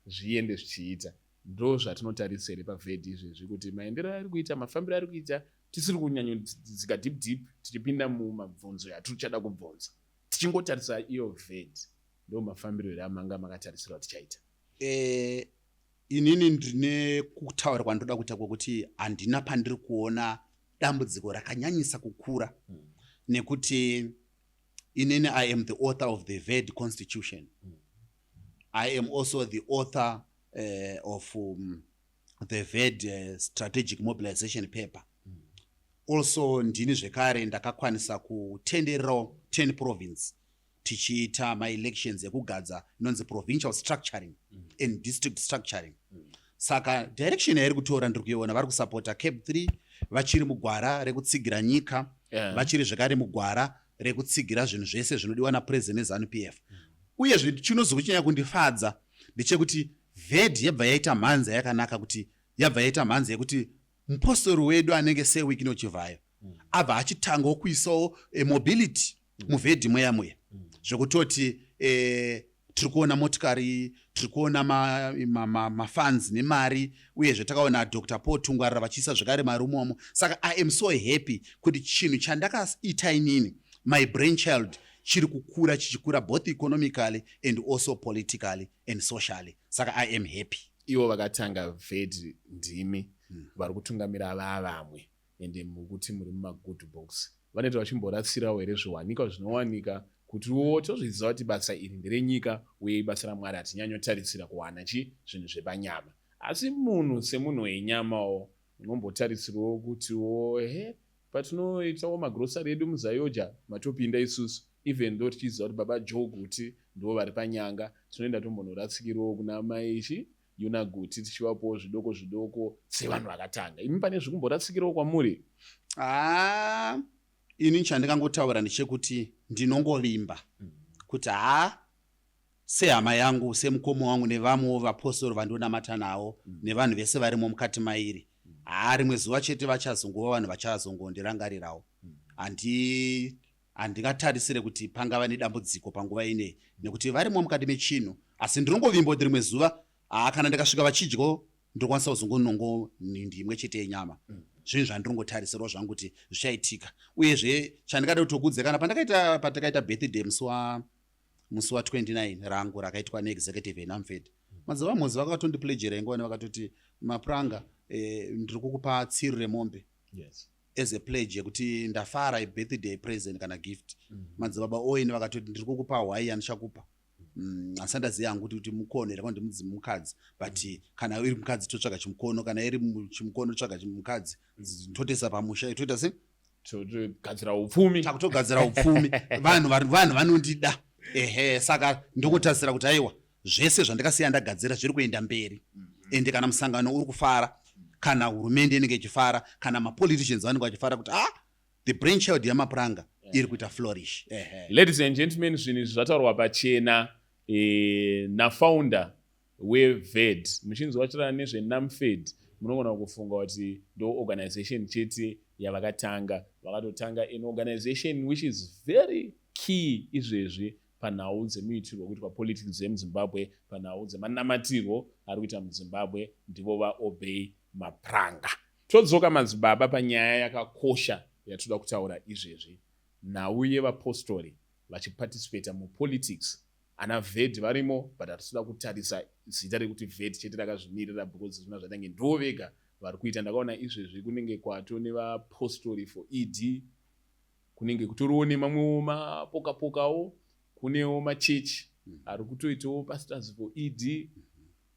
zviende zvichiita. Ndo zvatinotarisire paVED izvezvi kuti maendero ari kuita, mafambiro ari kuita, tisiri kunyanyadzika deep tichipinda mumabvunzo yatirichada kubvunza, tichingotarisa iyo VED ndo mafambiro ere amanga makatarisirwa tichaita. Inini ndine kutaura kwandoda kuita kwokuti handina pandiri kuona dambudziko rakanyanyisa kukura nekuti inini I am the author of the VED constitution. I am also the author of the VED strategic mobilization paper. Also ndini zvekare ndakakwanisa kutendererawo 10 province tichiita ma-elections ekugadza inonzi provincial structuring and district structuring. Saka direction yairi kutora ndiri kuiona vari kusapota Cape 3 vachiri mugwara rekutsigira nyika, vachiri zvekare mugwara rekutsigira zvinhu zvese zvinodiwa napresident weZANU-PF. Uyezve chinozokuchinya kundifadza ndechekuti VED yabva yaita mhanza yakanaka, kuti yabva yaita mhanza yekuti mupostori wedu anenge seWikino Chivhayo abva achitangawo kuisawo mobility muVED mweya zvekutoti tiri kuona motikari, tiri kuona mafunds nemari, uyezve takaona Dr. Paul Tungwarira vachiisa zvakare mari umomo. Saka I am so happy kuti chinhu chandakaita inini, my brainchild, chiri kukura chichikura both economically and also politically and socially. Saka I am happy. Ivo vakatanga VED ndimi vari kutungamira vamwe ende mukuti muri mumagood box vanoita vachimboratsirawo here zviwanikwa zvinowanika kutiwo tozviziva kuti basa iri nderenyika uye basa raMwari hatinyanyotarisira kuwana zvinhu zvepanyama. Asi munhu semunhu wenyamawo unombotarisirawo kutiwo patinoitawo magrosari edu muZayoja matopinda isusu, even though tichiziva kuti Baba Joe Guti ndo vari panyanga, tinoenda tombonoratsikirawo kuna mai Yuna Guti tichivapowo zvidoko sevanhu vakatanga. Imi pane zvikumboratsikirawo kwamuri? Ini chandikangotaura ndechekuti ndinongovimba kuti sehama yangu, semukoma wangu nevamwewo vapostori vandonamata nawo nevanhu vese varimo mukati mairi, rimwe zuva chete vachazongova vanhu vachazongondirangarirawo. Handingatarisire kuti pangava nedambudziko panguva ineyi nekuti varimo mukati mechinhu, asi ndinongovimba kuti rimwe zuva kana ndikasvika vachidyo ndokwanisa kuzongonongo ndimwe chete yenyama. Zvinhu zvandirongotarisirawo zvangu kuti zvichaitika. Uyezve chandingada kutokudza, kana patakaita birthday musi wa 29 rangu rakaitwa neexecutive eNamfed, madzibaba mozi vakatondipledgera ingoni vakatoti Mapranga, ndiri kukupa tsiru remombe as a pledge yekuti ndafara birthday present kana gift. Madzibaba oini vakatoti ndiri kukupa hwai yandichakupa. Asandaziva hangu kuti mukono here kana kuti mukadzi, but kana iri mukadzi totsvaga chimukono, kana iri chimukono totsvaga mukadzi, totesa pamusha toita sei? Togadzira upfumi. Takutogadzira upfumi. Vanhu vanondida. Saka ndokutasira kuti aiwa zvese zvandakasiya ndagadzira zviri kuenda mberi. Ende kana musangano uri kufara, kana hurumende inenge ichifara, kana mapoliticians vanenge vachifara kuti the brainchild yaMapranga iri kuita flourish. Ladies and gentlemen, zvinhu zvataurwa pachena nafounder weVED, muchinzwa taura nezveNamFed, munogona kufunga kuti ndo organization chete yavakatanga. Vakatotanga an organization which is very key izvezvi panhau dzemuitirwo kuitwa politics yemuZimbabwe, panhau dzemanamatirwo ari kuita muZimbabwe, ndivo vaObey Mapranga. Todzoka madzibaba panyaya yakakosha yatoda kutaura izvezvi. Nhau yevapostori vachiparticipata mupolitics, ana VED varimo, but hatitoda kutarisa zita rekuti VED chete rakazvimirira because zvina zvatange ndo vega vari kuita. Ndakaona izvezvi kunenge kwato nevapostori for ED, kunenge kutoriwo nemamwewo mapoka-pokawo, kunewo machechi ari kutoitawo pastors for ED.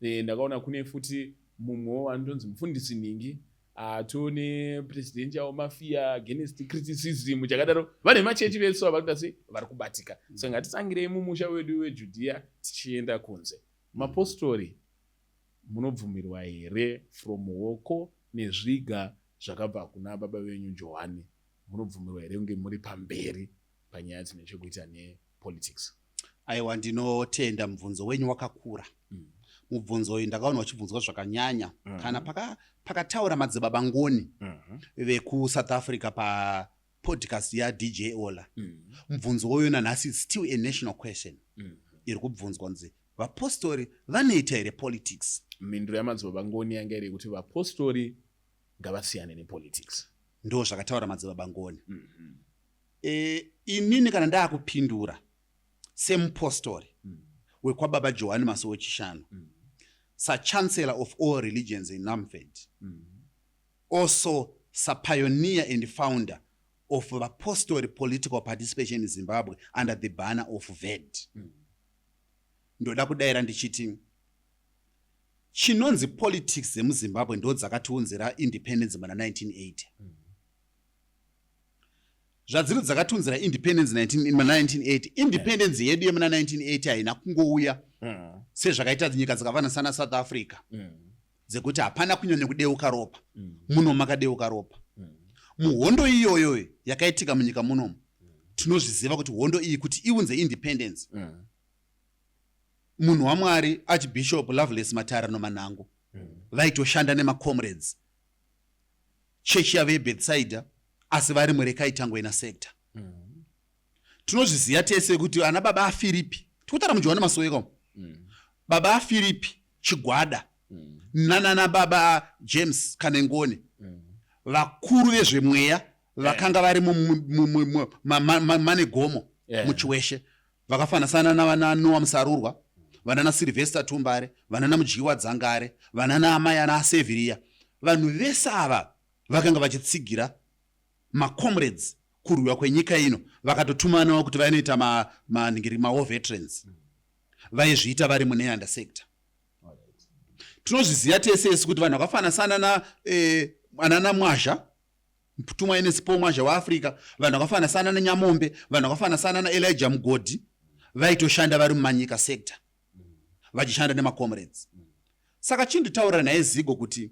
Ndakaona kune futi mumwewo anonzi mufundisi Ningi, atone presidential mafia against criticism chakadaro. Vane machechi vese vakuita sei vari kubatika. Saka ngatisangirei mumusha wedu weJudea tichienda kunze. Mapostori munobvumirwa here from muoko nezviga zvakabva kuna baba venyu Johani, munobvumirwa here kunge muri pamberi panyaya dzine chekuita nepolitics? Aiwa, ndinotenda mubvunzo wenyu wakakura. Mubvunzo uyu ndakaona uchibvunzwa zvakanyanya. Kana pakataura madzibaba ngoni vekuSouth Africa papodcast yaDJ Ola, mubvunzo uyu nanhasi still a national question iri kubvunzwa nzi vapostori vanoita here politics? Mhinduro yamadzibaba ngoni yanga iri kuti vapostori ngavasiyane nepolitics. Ndo zvakataura madzibaba ngoni. Inini kana ndaakupindura semupostori wekwababa Johani Masowe Chishanu, Chancellor of all religions in Namfed, also pioneer and founder of the apostolic political participation in Zimbabwe under the banner of VED. Ndoda kudaira ndichiti chinonzi politics zemuZimbabwe ndo dzakatiunzira independence muna 1980. Zvadziri dzakatiunzira independence muna 1980. Independence yedu yemuna 1980 haina kungouya sezvakaita nyika dzakafanana sana South Africa, dzekuti hapana kunyanya kudeuka ropa. Muno makadeuka ropa. Muhondo iyoyo yakaitika munyika munomu, tinozviziva kuti hondo iyi kuti iunze independence, munhu waMwari Archbishop Loveless Matarano Manango vaitoshanda nemacomrades chechi yavo yeBethsaida, asi vari muRekaitangwena sector. Tinozviziva tese kuti ana baba aFiripi tikutaura muJohani Masowe ikomo. Baba aPhilip Chigwada nana baba James Kanengoni vakuru vezvemweya vakanga vari manegomo muChiweshe vakafanana navana Noah Musarurwa, vanana Sylvester Tumbare, vanana Mujiwa Dzangare, vanana Amayana Aseviria. Vanhu vese ava vakanga vachitsigira macomrades kurwiwa kwenyika ino, vakatotumanawo kuti vainoita war veterans, vaizviita vari muNeanda sector. Tinozviziva tese kuti vanhu vakafanana na Mwazha, mutumwa Enespo Mwazha waAfrica, vanhu vakafanana naNyamombe, vanhu vakafanana naElijah Mugodi, vaitoshanda vari mumanyika sector, vachishanda nemacomrades. Saka chindotaura naye Zigo kuti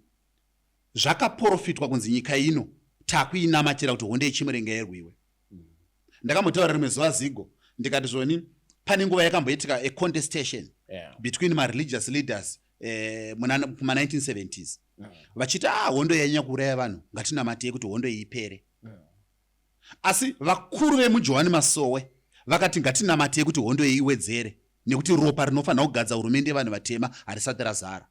zvakaprofitwa kunzi nyika ino takuinamatira kuti hondo yeChimurenga yerwiwe. Ndakamutaura rimwe zuva Zigo ndikati zvoni pane nguva yakamboitika a contestation between my religious leaders kuma 1970s. Vachiti hondo yanyanya kuuraya vanhu, ngatinamatei kuti hondo iyi ipere. Asi vakuru vemuJohani Masowe vakati ngatinamatei kuti hondo iyi iwedzere, nekuti ropa rinofanira kugadza hurumende yevanhu vatema harisati razara.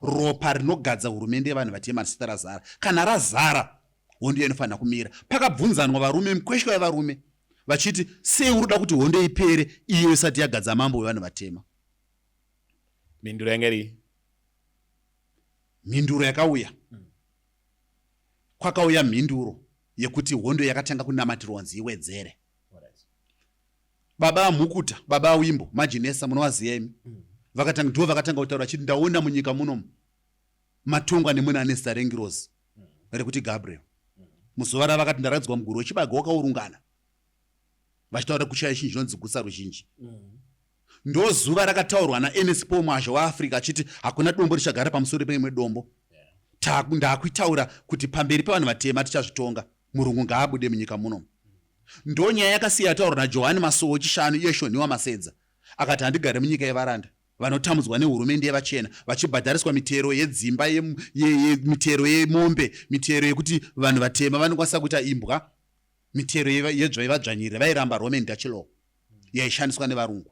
Ropa rinogadza hurumende yevanhu vatema harisati razara. Kana razara, hondo inofanira kumira. Pakabvunzanwa varume, mukwesha wevarume vachiti sei uruda kuti hondo ipere iyo isati yagadza mambo wevanhu vatema. Mhinduro yangeri mhinduro yakauya. Kwakauya mhinduro yekuti hondo yakatanga kunamatirwa nzi iwedzere. Baba Mukuta, Baba Wimbo, Majinesa munowaziva imi. Vakatanga kutaura chiti ndaona munyika muno matongwa nemuna Nesta Rengirosi rekuti Gabriel. Muzuva ravakati ndaradzwa muguru wechibaga wakaurungana. Vachitaura kushaya chinhu chinonzi gusa ruzhinji. Ndo zuva rakataurwa naEnespo Mwazha waAfrica achiti hakuna dombo richagara pamusoro peimwe dombo. Ndakuitaura kuti pamberi pevanhu vatema tichazvitonga, Murungu ngaabude munyika muno. Ndo nyaya yakasiya taurwa naJohani Masowe chishanu iye Shoniwa Masedza. Akati handigare munyika yevaranda vanotambudzwa nehurumende yevachena, vachibhadhariswa mitero yedzimba, mitero yemombe, mitero yekuti vanhu vatema vanokwanisa kuita imbwa, mitero yedzva yevadzvanyirira vairamba Roman Dutch law yaishandiswa nevarungu.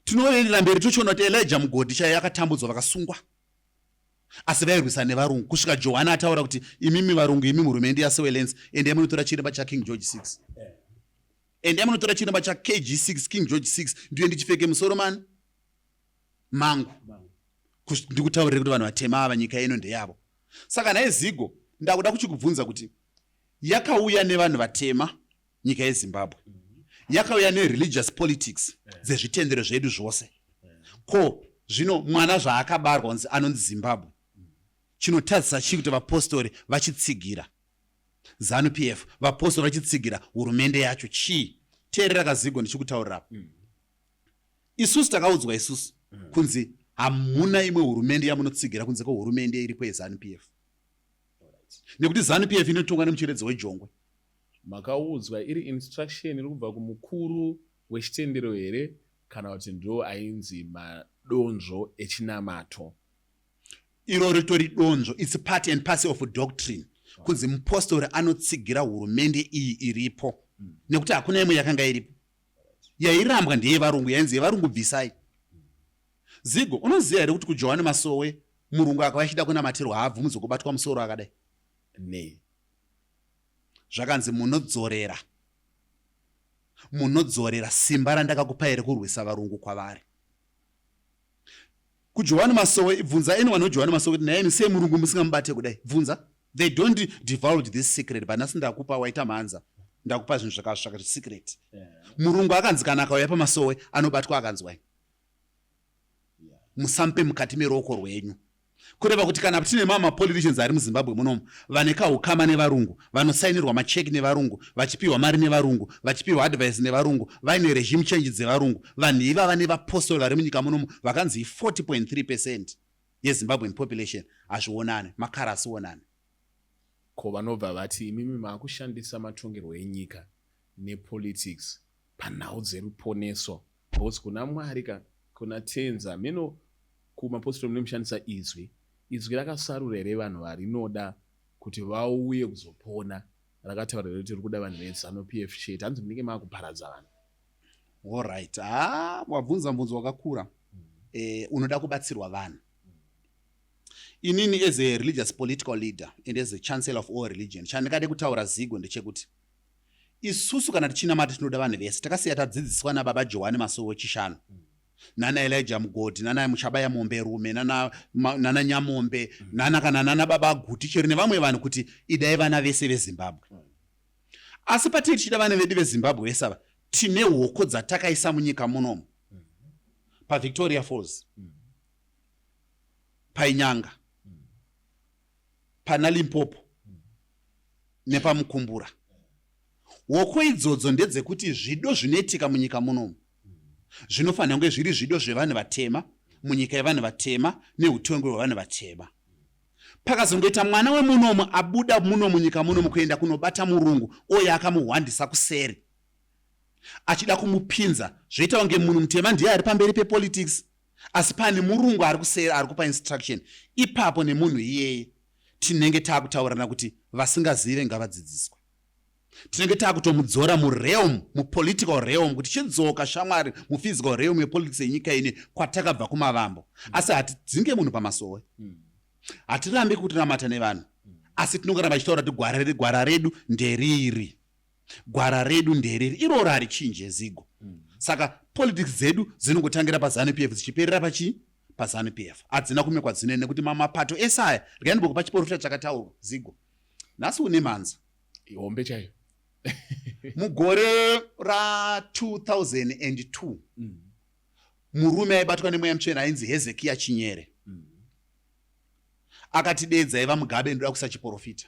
Tinoenderera mberi tochiona kuti Elijah Mugodi chaiye akatambudzwa vakasungwa, asi vairwisana nevarungu kusvika Johani ataura kuti imimi varungu, imi hurumende yaSewelensi, endai munotora chiremba chaKing George 6. Endai munotora chiremba chaKG6 King George 6 ndiye ndichipfeke musoro mangu ndikutaurire kuti vanhu vatema ava nyika ino ndeyavo. Saka naye Zigo ndakuda kuchikubvunza kuti yakauya nevanhu vatema nyika yeZimbabwe, yakauya nereligious politics dzezvitendero zvedu zvose. Ko zvino mwana zvaakabarwa anonzi Zimbabwe chinotadzisa chii kuti vapostori vachitsigira ZANU-PF, vapostori vachitsigira hurumende yacho chii? Teerera kaZigo ndichikutaurira. Isusu takaudzwa isusu kunzi hamuna imwe hurumende yamunotsigira kunze kwehurumende iripo yeZANU-PF. Nekuti ZANU-PF inotongwa nemucheredzi weJongwe. Makaudzwa iri instruction iri kubva kumukuru wechitendero here kana kuti ndo ainzi madonzvo echinamato? Iro ritori donzvo, it's part and parcel of doctrine. Kunzi mupostori anotsigira hurumende iyi iripo. Nekuti hakuna imwe yakanga iripo. Yairambwa ndeye varungu, yainzi yevarungu bvisai. Zigo, unoziva here kuti kuJohani Masowe Murungu akavachida kunamatirwa haabvumidzi kubatwa musoro akadai? Ne. Zvakanzi munodzorera simba randakakupa here kurwisa varungu kwavari. kuJohani Masowe, bvunza anyone noJohani Masowe kuti naye sei Murungu musingamubate kudai? Bvunza. They don't divulge this secret, but nasi ndakupa waita manza. Ndakupa zvinhu zvakati secret. Murungu akanzi kana akauya paMasowe anobatwa akanzwai. Musampe mukati meruoko rwenyu. Kureva kuti kana tine politicians ari muZimbabwe munomu vane kahukama nevarungu, vanosainirwa macheki nevarungu, vachipiwa mari nevarungu, vachipiwa advice nevarungu, vaine regime change dzevarungu, vanhu iva vane vapostori vari munyika munomu vakanzi 40.3% yeZimbabwean population azvionane, makara asionane. Ko vanobva vati imimi maakushandisa matongerwo enyika nepolitics panhau dzeruponeso, because kuna Mwari kuna tenza mino kumapostori munomushandisa izwi rakasarura here vanhu varinoda kuti vauye kuzopona rakataura kuti riri kuda vanhu veZANU-PF chete, hanzi munenge maakuparadza vanhu. Alright. Wabvunza mubvunzo wakakura. Unoda kubatsirwa vanhu. Inini as a religious political leader and as a chancellor of all religion, chandingade kutaura Zigo ndechekuti isusu kana tichinamata tinoda vanhu vese. Takasiya tadzidziswa naBaba Johani Masowe wechishanu, nana Elijah Mugodi, nana Muchabaya Mombe Rume, nana Nyamombe, nana Baba Guti, chero nevamwe vanhu kuti idai vana vese veZimbabwe. Asi patiri tichida vana vedu veZimbabwe vese ava, tine hoko dzatakaisa munyika munomu. PaVictoria Falls, paInyanga, pana Limpopo, nepaMukumbura. Hoko idzodzo ndedzekuti zvido zvinoitika munyika munomu zvinofanira kunge zviri zvido zvevanhu vatema, munyika yevanhu vatema, neutongo hwevanhu vatema. Pakazongoita mwana wemunomu abuda muno munyika munomu kuenda kunobata murungu, oyo akamuhwandisa kuseri, achida kumupinza, zvoita kunge munhu mutema ndiye ari pamberi pepolitics, asi pane murungu ari kuseri ari kupa instruction. Ipapo nemunhu iyeye tinenge taakutaurana kuti vasingazive ngavadzidziswe. Tinenge taakutomudzora murealm, mupolitical realm, kuti chidzoka shamwari muphysical realm yepolitics yenyika ine kwatakabva kumavambo. Asi hatidzinge munhu paMasowe. Hatirambi kutinamata nevanhu. Asi tinongoramba tichitaura kuti gwara redu nderiri. Gwara redu nderiri. Iroro harichinje Zigo. Saka politics dzedu dzinongotangira paZANU-PF dzichiperera paZANU-PF. Hadzina kumwe kwadzinoenda nekuti mamapato esaya rikandiboko pachiporofita chakataurwa Zigo. Nhasi une manza. Hombe chaiyo. Mugore ra2002 murume aibatwa nemweya mutsvene ainzi Hezekia Chinyere akatidedza aiva Mugabe ndoda kusa chiporofita.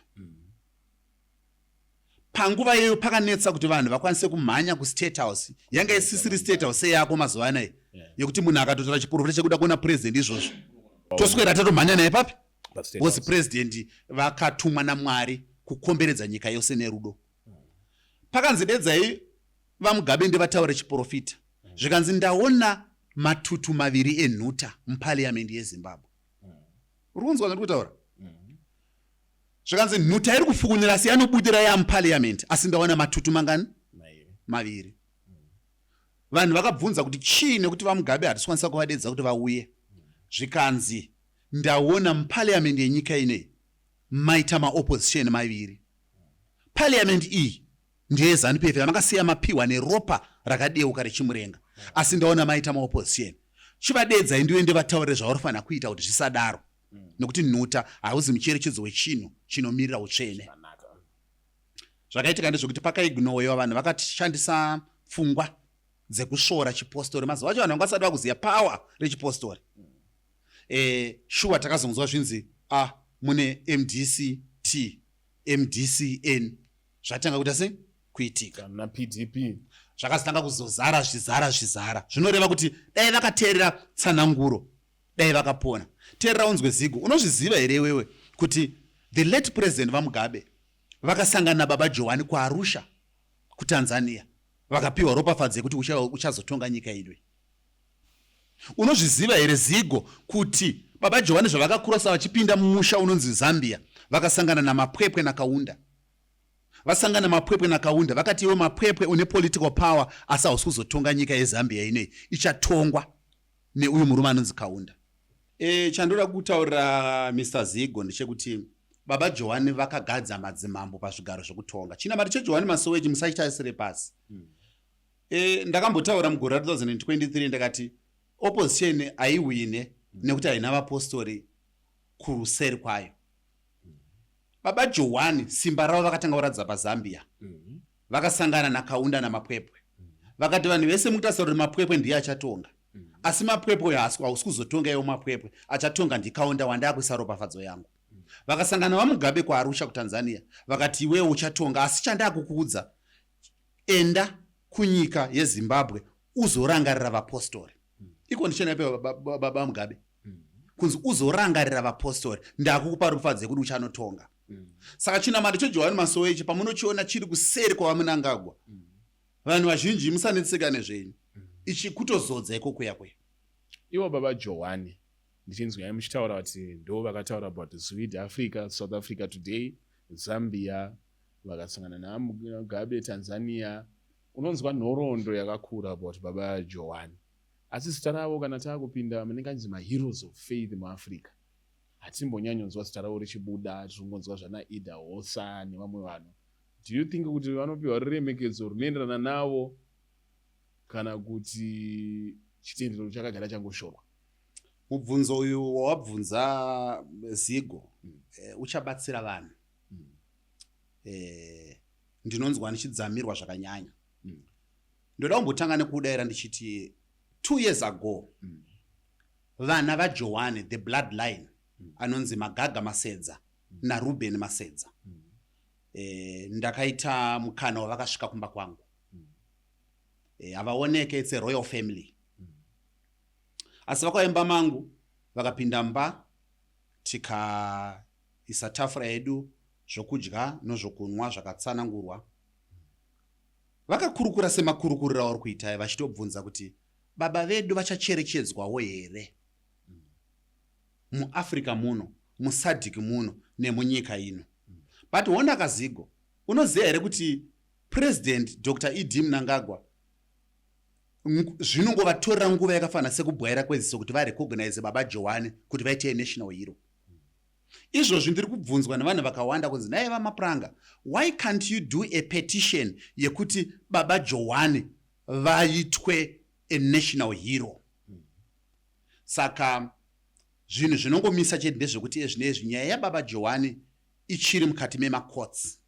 Panguva iyoyo pakanetsa kuti vanhu vakwanise kumhanya kuState House. Yanga isisiri State House yako mazuva anaya yekuti munhu akatotora chiporofita chekuda kuona president izvozvo toswera tatomhanya naye papi because president vakatumwa naMwari kukomberedza nyika yose nerudo. Pakanzi dedzai vaMugabe ndevataure chiporofita, zvikanzi ndaona matutu maviri enhuta muparliamendi yeZimbabwe. Uri kunzwa ndiri kutaura? Zvikanzi nhuta iri kufukunyira asi anobudira yamuparliamendi, asi ndaona matutu mangani? Maviri. Vanhu vakabvunza kuti chii nekuti vaMugabe hatikwanisa kuvadedza kuti vauye. Zvikanzi ndaona muparliamendi yenyika ineyi maita maopposition maviri. Parliament iyi ndiye ZANU-PF yamakasiya mapiwa neropa rakadeuka rechimurenga, asi ndaona maita maopposition. Chivadedza ndiwe ndevataure zvaurifanira kuita kuti zvisadaro, nekuti nhuta hauzi mucherechedzo wechinhu chinomirira utsvene. Zvakaitika ndezvokuti pakaignowewa vanhu vakashandisa pfungwa dzekusvora chipostori. Mazuva acho vanhu vanga vasati vakuziva power rechipostori. Shuwa takazonzwa zvinzi mune MDCT, MDCN, zvatanga kuita sei kuitika na PDP, zvakazotanga kuzozara zvizara. Zvinoreva kuti dai vakateerera tsananguro dai vakapona. Teerera unzwe Zigo, unozviziva here iwewe kuti the late president vaMugabe vakasangana naBaba Johani kuArusha kuTanzania, vakapiwa ropafadzo yekuti uchazotonga nyika iwe. Unozviziva here Zigo kuti Baba Johani zvavakakurosa vachipinda mumusha unonzi Zambia vakasangana naMapwepwe naKaunda. Vasangana Mapwepwe naKaunda vakati iwe Mapwepwe une political power, asi hausi kuzotonga nyika yeZambia ineyi, ichatongwa neuyu murume anonzi Kaunda. Chandoda kutaura Mr. Zigo ndechekuti Baba Johani vakagadza madzimambo pazvigaro zvokutonga. Chinamati cheJohani Masowe musachitarisire pasi. Ndakambotaura mugore ra2023 ndakati opposition aiwine nekuti haina vapostori kuruseri kwayo. Baba Johani simba ravo vakatanga kuratidza paZambia. Vakasangana naKaunda naMapwepwe. Vakati vanhu vese mukutarisira kuti Mapwepwe ndiye achatonga. Asi Mapwepwe hausi kuzotonga iwo Mapwepwe, achatonga ndiKaunda wandakuisa ropafadzo yangu. Vakasangana vaMugabe kuArusha kuTanzania. Vakati iwewe uchatonga, asi chandakukuudza enda kunyika yeZimbabwe uzorangarira vapostori. Iko ndichena Baba Mugabe. Kunzi uzorangarira vapostori, ndakukupa ropafadzo yekuti uchanotonga. Saka chinamati cheJohani Masowe ichi pamunochiona chiri kuseri kwavamunangagwa. Vanhu vazhinji musanetseka nezvenyu. Ichi kutozodza iko kuyakwe. Iwo Baba Johani ndichinzwa muchitaura kuti ndo vakataura about Sweden Africa, South Africa Today, Zambia, vakasangana naMugabe Tanzania. Unonzwa nhoroondo yakakura about Baba Joan. Asi zita ravo kana taakupinda munenge anzi maheroes of faith muAfrica. Hatimbonyanyonzwa zita ravo richibuda, tiringonzwa zvana Ida Hosa nevamwe vanhu. Do you think kuti vanopiwa ruremekedzo runoenderana navo kana kuti chitendero chakagara changoshorwa? Mubvunzo uyu wawabvunza Zigo uchabatsira vanhu. Ndinonzwa ndichidzamirwa zvakanyanya. Ndoda kumbotanga nekudayira ndichiti 2 years ago vana vaJohani the bloodline anonzi Magaga Masedza naRuben Masedza ndakaita mukana wavakasvika kumba kwangu. Havaoneke, it's a royal family. Asi vakaemba mangu vakapinda mba tikaisa tafura yedu zvokudya nozvokunwa zvakatsanangurwa. Vakakurukura semakurukurira vari kuita vachitobvunza kuti baba vedu vachacherechedzwawo here muAfrica muno, muSADC muno nemunyika ino. But wona Kazigo, unoziva here kuti President Dr. Idi Mnangagwa zvinongovatorera nguva yakafanana sekubwaira kweziso kuti varecognize Baba Joan kuti vaite national hero. Izvozvi ndiri kubvunzwa nevanhu vakawanda kunzi naiva Mapranga, why can't you do a petition yekuti Baba Joan vaitwe a national hero? Saka zvinhu zvinongomisa chete ndezvekuti zvinezvi nyaya yaBaba Joan ichiri mukati memacourts.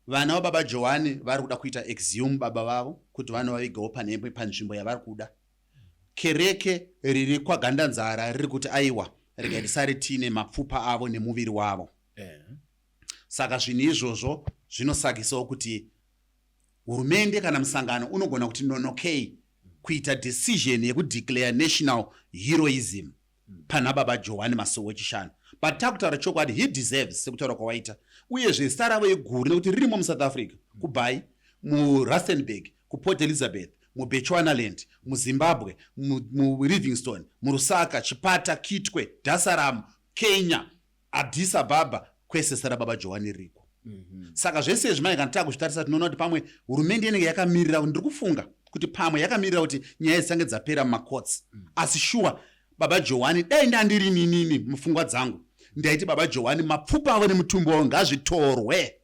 Vana vaBaba Joan vari kuda kuita exhume baba vavo kuti vanovavigawo panzvimbo yavari kuda. Kereke riri kwaGandanzara riri kuti aiwa regai tisare tiine mapfupa avo nemuviri wavo. Saka zvinhu izvozvo zvinosakisawo kuti hurumende kana musangano unogona kuti nonokei kuita decision yekudeclare national heroism pana Baba Joan Masowe Chishanu. But takutaura chokwadi he deserves sekutaura kwawaita. Uyezve zita ravo iguru nekuti ririmo muSouth Africa, kuBhayi, muRustenburg, kuPort Elizabeth, muBechuanaland, muZimbabwe, muLivingstone, muRusaka, Chipata, Kitwe, Dar es Salaam, Kenya, Addis Ababa, kwese zita raBaba Joan ririko. Saka zvese izvi mai kana takuzvitarisa tinoona kuti pamwe hurumende inenge yakamirira, ndiri kufunga kuti pamwe yakamirira kuti nyaya dzange dzapera mumacourts. Asi sure Baba Joan dai ndandiri nini mufungwa dzangu ndaiti Baba Joan mapfupa avo nemutumbi wavo ngazvitorwe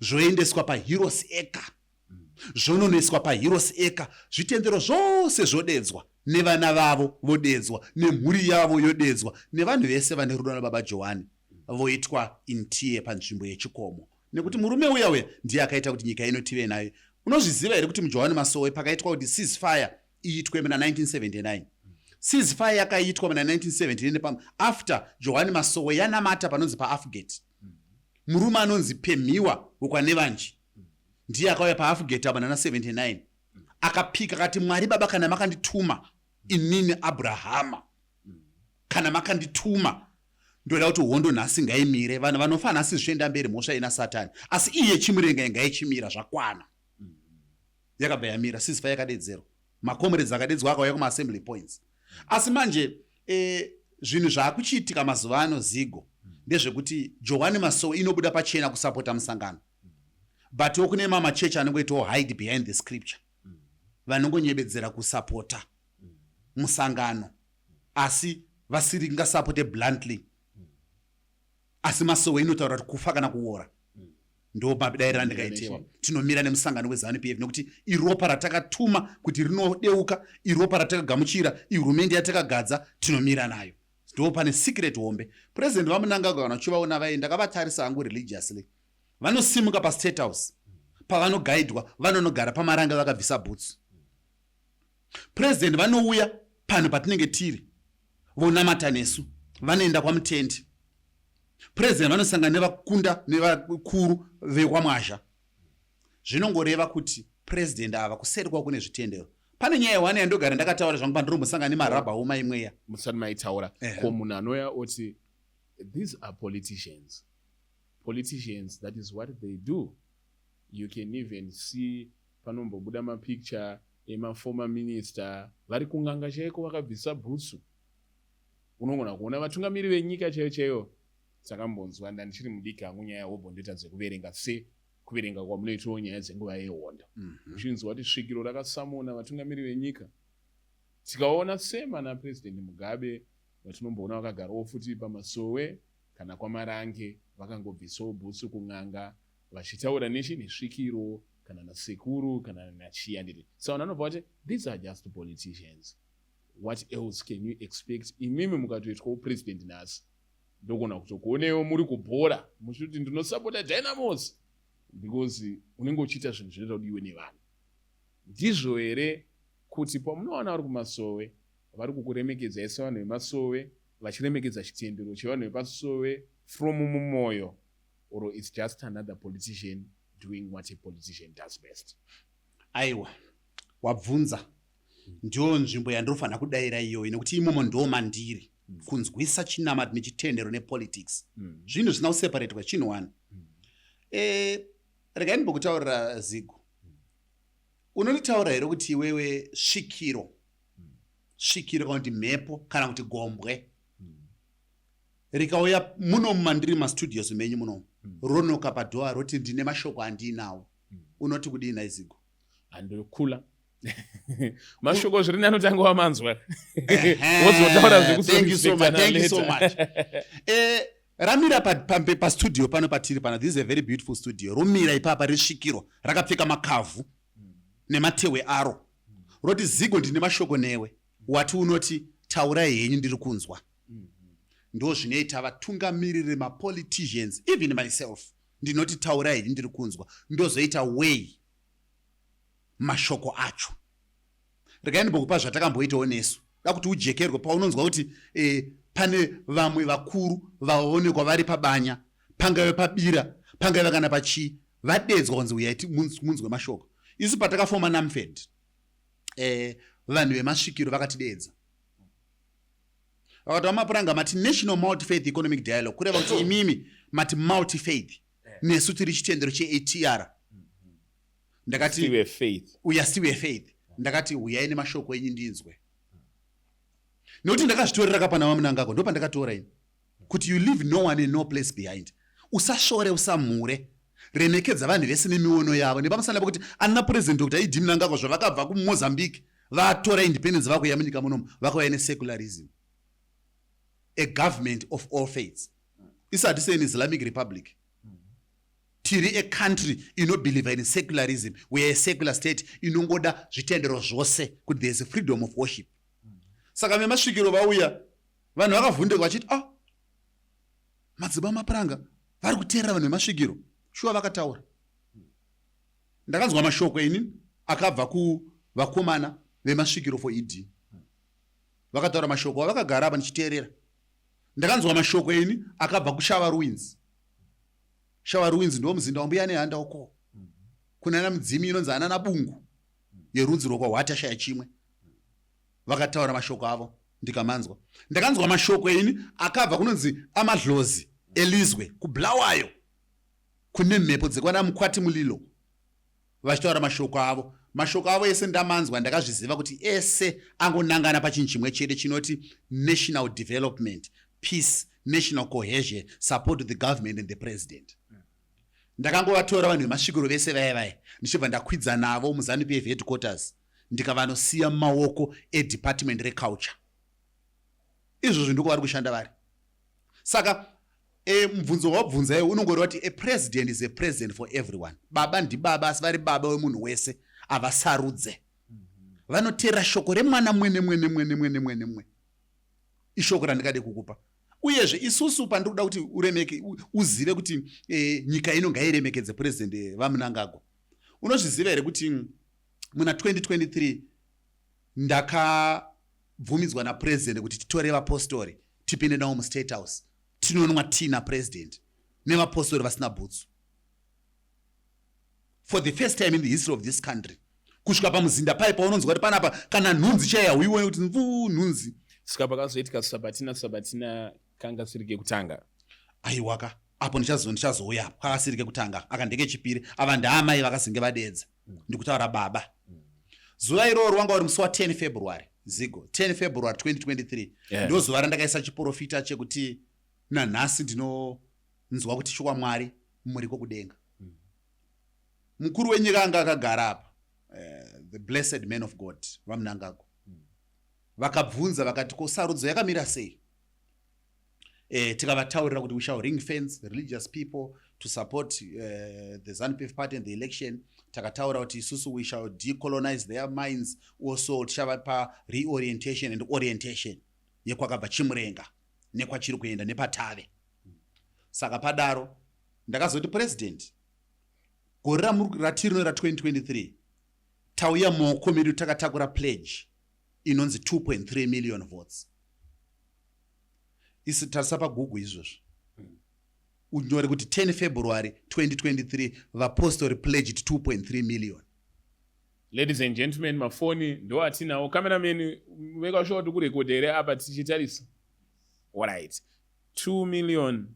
zvoendeswa paHeroes Acre, zvononoiswa paHeroes Acre, zvitendero zvose zvodedzwa, nevana vavo vodedzwa, nemhuri yavo yodedzwa, nevanhu vese vane rudo naBaba Joan voitwa intiye panzvimbo yechikomo. Nekuti murume uya ndiye akaita kuti nyika ino tive nayo. Unozviziva here kuti muJohani Masowe pakaitwa kuti ceasefire iitwe muna 1979. Ceasefire yakaitwa muna 1979 after Johani Masowe yanamata panonzi paAfgate. Murume anonzi Pemiwa Ukwanevanji ndiye akauya paAfgate muna 79 akapika akati Mwari Baba kana makandituma inini Abrahama kana makandituma ndoda kuti hondo nhasi ngaimire, vanhu vanofa nhasi zvienda mberi mhosva ina Satani, asi iye chimurenga ngaichimira zvakwana. Yakabva yamira, ceasefire yakadedzerwa, makomrades akadedzwa akauya kuma-assembly points. Asi manje zvinhu zvaakuchiitika mazuva ano Zigo ndezvekuti Johani Masowe inobuda pachena kusapota musangano, but okune mamachechi anongoitawo hide behind the scripture, vanongonyebedzera kusapota musangano asi vasiri ngasapote bluntly. Asi Masowe inotaura kuti kufa kana kuora ndo mabidaira ndikaitewa. Tinomira nemusangano weZANU-PF nekuti iropa ratakatuma kuti rinodeuka, iropa ratakagamuchira, ihurumende yatakagadza tinomira nayo. Ndo pane secret hombe. President vaMnangagwa kana chivaona vaenda ndakavatarisa hangu religiously. Vanosimuka paState House, pavanogaidwa vanonogara pamaranga vakabvisa boots. President vanouya pano patinenge tiri vonamata nesu, vanoenda kwaMutende. President vanosangana nevakunda nevakuru vekwamwazha. Zvinongoreva kuti president ava kuseri kwavo kune zvitendero. Pane nyaya yawana yandogara ndakataura zvangu pandirombosangana nemarabha oma imweya. Musati maitaura ko munhu anouya oti these are politicians. Politicians, that is what they do. You can even see panombobuda mapicture ema-former minister vari kunganga chaiko vakabvisa bhutsu. Unogona kuona vatungamiri venyika chaiyo chaiyo takambonzwa ndichiri mudiki hangu nyaya yehobho ndoita dzekuverenga kuverenga kwamunoitawo nyaya dzenguva yehondo uchinzwa kuti svikiro rakasamona vatungamiri venyika tikaona semana president Mugabe vatinomboona vakagarawo futi pamasowe kana kwamarange vakangobvisawo bhutsu kun'anga vachitaura nesvikiro kana nasekuru kana nachiyandiri so vanobva kuti these are just politicians. What else can you expect? Imimi mukatoitwawo president nhasi ndogona kutokuonewo muri kubhora muchiti ndinosapota Dynamos because unenge uchiita zvinhu zvinoita kuti iwe nevanhu. Ndizvo here kuti pamunowana vari kumasowe vari kukuremekedzai sevanhu vemasowe vachiremekedza chitendero chevanhu vepasowe from mumwoyo, or it's just another politician doing what a politician does best? Aiwa, wabvunza. Ndio nzvimbo yandinofanira kudayira iyoyo nekuti imomo ndo mandiri kunzwisa chinamati nechitendero nepolitics. Zvinhu zvina kuseparatwa chinhu one. Regai ndimbokutaurira Zigu. Unonitaura here kuti wewe svikiro kana kuti mhepo kana kuti gombwe rikauya muno mandiri mastudios menyu muno ronoka padhoa roti ndine mashoko andinawo unoti kudini Zigu? Andokula mashoko zviri nani utanga wamanzwa wozotaura zvekususpecta. Thank you so much. Ramira pastudio pano patiri pana, this is a very beautiful studio. Romira ipapa risvikiro rakapfeka makavhu nematewe aro roti Zigo ndine mashoko newe, wati unoti taurai henyu ndiri kunzwa. Ndo zvinoita vatungamiriri mapoliticians, even myself ndinoti taurai henyu ndiri kunzwa, ndozoita way mashoko acho. Regai ndimbokupa zvatakamboitawo nesu dakuti ujekerwe paunonzwa kuti pane vamwe vakuru vaonekwa vari pabanya, pangave pabira, pangave kana pachii, vadedzwa kunzi uyai munzwe mashoko. Isu patakafoma Namfed vanhu vemasvikiro vakatidedza vakati vamapuranga mati National Multi-Faith Economic Dialogue, kureva kuti imimi mati multi-faith nesu tiri chitendero che-ATR. Ndakati uya stiwe faith. Ndakati uyai nemashoko enyu ndinzwe. Nekuti ndakazvitorera kapana vamunangako ndo pandakatora ini kuti you leave no one and no place behind. Usashore, usamhure, remekedza vanhu vese nemiono yavo. Nepamusana pekuti ana president Dr. Idi Mnangagwa zvavakabva kuMozambique vatora independence vakuya munyika munomu vakauya nesecularism, a government of all faiths. Isati sei Islamic Republic. Tiri a country inobelieve in secularism. We are a secular state inongoda zvitendero zvose kuti there is a freedom of worship. Saka vemasvikiro vauya vanhu vakavhundeka vachiti madzibaba mapuranga vari kuteerera vanhu vemasvikiro. Shuwa vakataura. Ndakanzwa mashoko ini akabva kuvakomana vemasvikiro for ED. Vakataura mashoko avakagara apa ndichiteerera. Ndakanzwa mashoko ini akabva kuShava Ruins. Shava Ruins ndo muzinda wambuya nehanda uko. Kuna mudzimi inonzi Anana Bungu yerudzi rwakahwata shaya chimwe. Vakataura mashoko avo ndikamanzwa. Ndakanzwa mashoko ini akabva kunonzi amadlozi elizwe kuBulawayo kune mhepo dzekwana Mukwati Mulilo vachitaura mashoko avo. Mashoko avo ese ndamanzwa, ndakazviziva kuti ese angonangana pachinhu chimwe chete chinoti national development, peace, national cohesion, support to the government and the president. Ndakangovatora vanhu vemasvikiro vese vaya ndichibva ndakwidza navo muZANU-PF headquarters ndikavanosiya mumaoko edepartment reculture. Izvozvo ndiko vari kushanda vari. Saka mubvunzo wabvunza iwe unongori kuti a president is a president for everyone. Baba ndibaba asi vari baba wemunhu wese, avasarudze. Vanoteera shoko remwana mwene. Ishoko randikade kukupa. Uyezve isusu pandiri kuda kuti uremeke uzive kuti nyika ino ngairemekedze president vaMnangagwa. Unozviziva here kuti muna 2023 ndakabvumidzwa napresident kuti titore vapostori tipinde navo muState House tinonwa tina president nevapostori vasina bhutsu. For the first time in the history of this country. Kusvika pamuzinda pai paunonzwa kuti panapa kana nhunzi chaiyawiwe kuti nhunzi. Saka pakazoitika sabatina kanga sirike kutanga. Aiwaka apo ndichazouya kwakasirike kutanga akandeke chipiri ava ndaamai vakazinge vadedza ndikutaura baba. Zuva iroro wanga uri musi wa 10 February Zigo 10 February 2023 ndo zuva randakaisa chiprofita chekuti nanhasi ndinonzwa kuti chokwamwari muriko kudenga. Mukuru wenyika anga akagara apa, the blessed man of God vaMnangagwa, vakabvunza vakati ko sarudzo yakamira sei? Tikavataurira kuti we shall ring fence the religious people to support the ZANU-PF party in the election. Takataura kuti isusu we shall decolonize their minds, also tichavapa reorientation and orientation yekwakabva Chimurenga nekwachiri kuenda nepatave. Saka padaro ndakazoti president, gore ratiri ra 2023 tauya maoko medu takatakura pledge inonzi 2.3 million votes. Isi tarisa paGoogle izvozvo unyore kuti 10 February 2023 vapostori pledged 2.3 million. Ladies and gentlemen, mafoni ndo atinawo. Cameraman weka sure kuti kurecord here apa tichitarisa. Alright. 2 million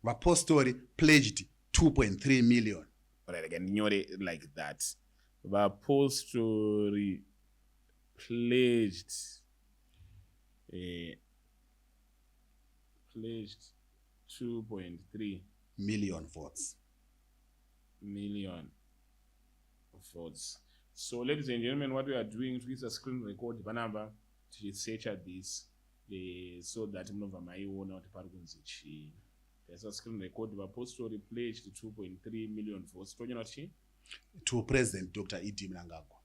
vapostori pledged 2.3 million. Alright, again nyore like that. Vapostori pledged pledged 2.3 million votes. Million votes. So, ladies and gentlemen, what we are doing is a screen record panamba to search at this so that munova maiona kuti pari kunzi chii. There's a screen record vapostori pledged 2.3 million votes. Tonyora chi? To President Dr. E.D. Mnangagwa.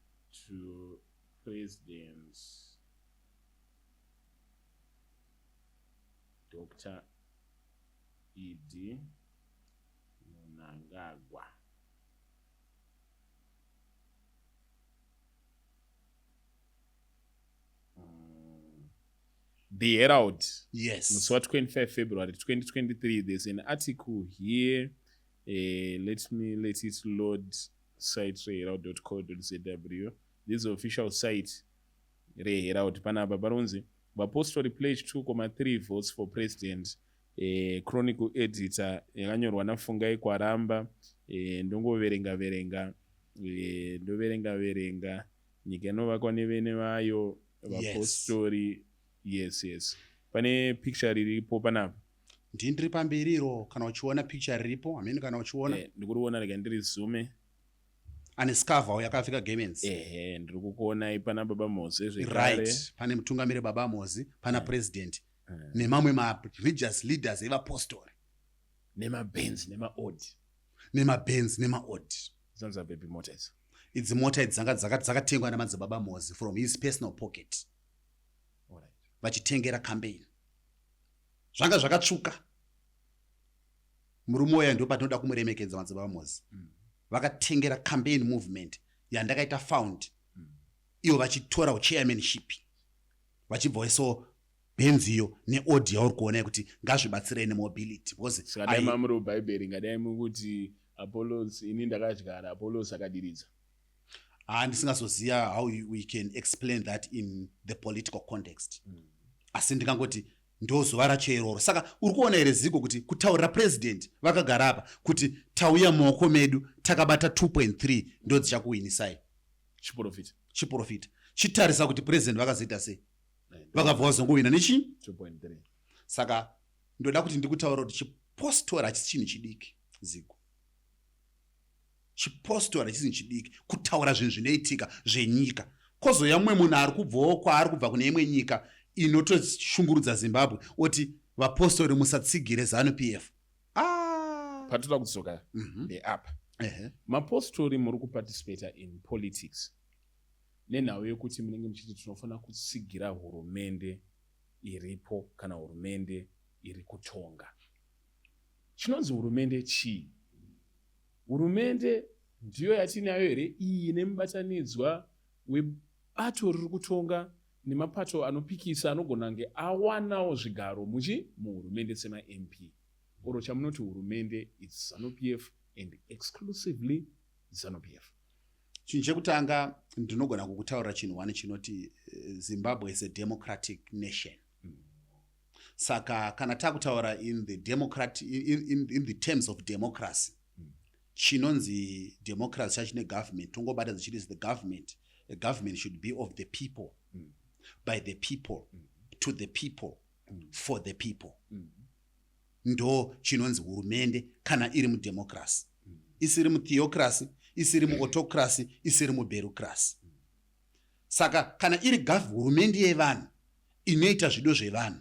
To President Dr. E.D. Mnangagwa. The Herald. Yes. So 25 February 2023, there's an article here. Let it load site herald.co.zw. This is the official site. Herald panapa baronzi. Vapostori pledged 2.3 votes for president. Chronicle editor yakanyorwa naFungai Kwaramba. Ndongoverenga nyika inovakwa nevene vayo vapostori. Yes. Pane picture riripo panapa. Ndiri pambiriro kana uchiona picture riripo, ameni kana uchiona. Ndikuona rega ndiri zoom. Ane scarf yakapfeka garments. Ndiri kukuona pana Baba Mozi zvekare. Right. Pane mutungamiri Baba Mozi, pana president. Nemamwe ma religious leaders evapostori. Nemabenz nemaod. Nemabenz nemaod. Zanza baby motors. Idzi mota dzakatengwa namadzibaba Mozi from his personal pocket. Vachitengera campaign. Zvanga zvakatsvuka. Murume uya ndo patinoda kumuremekedza madzibaba Mozi. Vakatengera campaign movement yandakaita found. Ivo vachitora chairmanship. Vachibvoiso benziyo neaudio yauri kuona kuti ngazvibatsirei nemobility. Because sakadai mamuri muBhaibheri ngadai mukuti Apollos ini ndakadyara Apollos akadiridza. Ndisingazoziva how we can explain that in the political context. Asi ndikangoti ndozuva racho iroro. Saka uri kuona here ziko kuti kutaurira president vakagara apa kuti tauya maoko medu takabata 2.3 ndo dzichakuwinisai. Chiprofita. Chitarisa kuti president vakazoita sei. Vakabva vazongowina nechi 2.3. Saka ndoda kuti ndikutaura kuti chipostora hachisi chinhu chidiki ziko. Chipostora hachisi chinhu chidiki kutaura zvinhu zvinoitika zvenyika. Kozoya mumwe munhu ari kubvawo kwaari kubva kune imwe nyika inotoshungurudza Zimbabwe oti vapostori musatsigire ZANU-PF. Patoda kudzoka apa. Mapostori muri kuparticipate in politics. Nenhau yekuti munenge muchiti tinofanira kutsigira hurumende iripo kana hurumende iri kutonga. Chinonzi hurumende chii? Hurumende ndiyo yatinayo here iyi nemubatanidzwa webato riri kutonga nemapato anopikisa anogona kunge awanawo zvigaro muhurumende sema MP. Oro chamunoti hurumende is ZANU-PF and exclusively ZANU-PF. Chinhu chekutanga ndinogona kukutaurira chinhu wani chinoti Zimbabwe is a democratic nation. Saka kana takutaura in the terms of democracy. Chinonzi democracy chachine government tongobata zichiti is the government. A government should be of the people, by the people, to the people, for the people. ndo chinonzi hurumende kana iri mudemocracy. Isiri mutheocracy, isiri muautocracy, isiri mubureaucracy. Saka kana iri hurumende yevanhu inoita zvido zvevanhu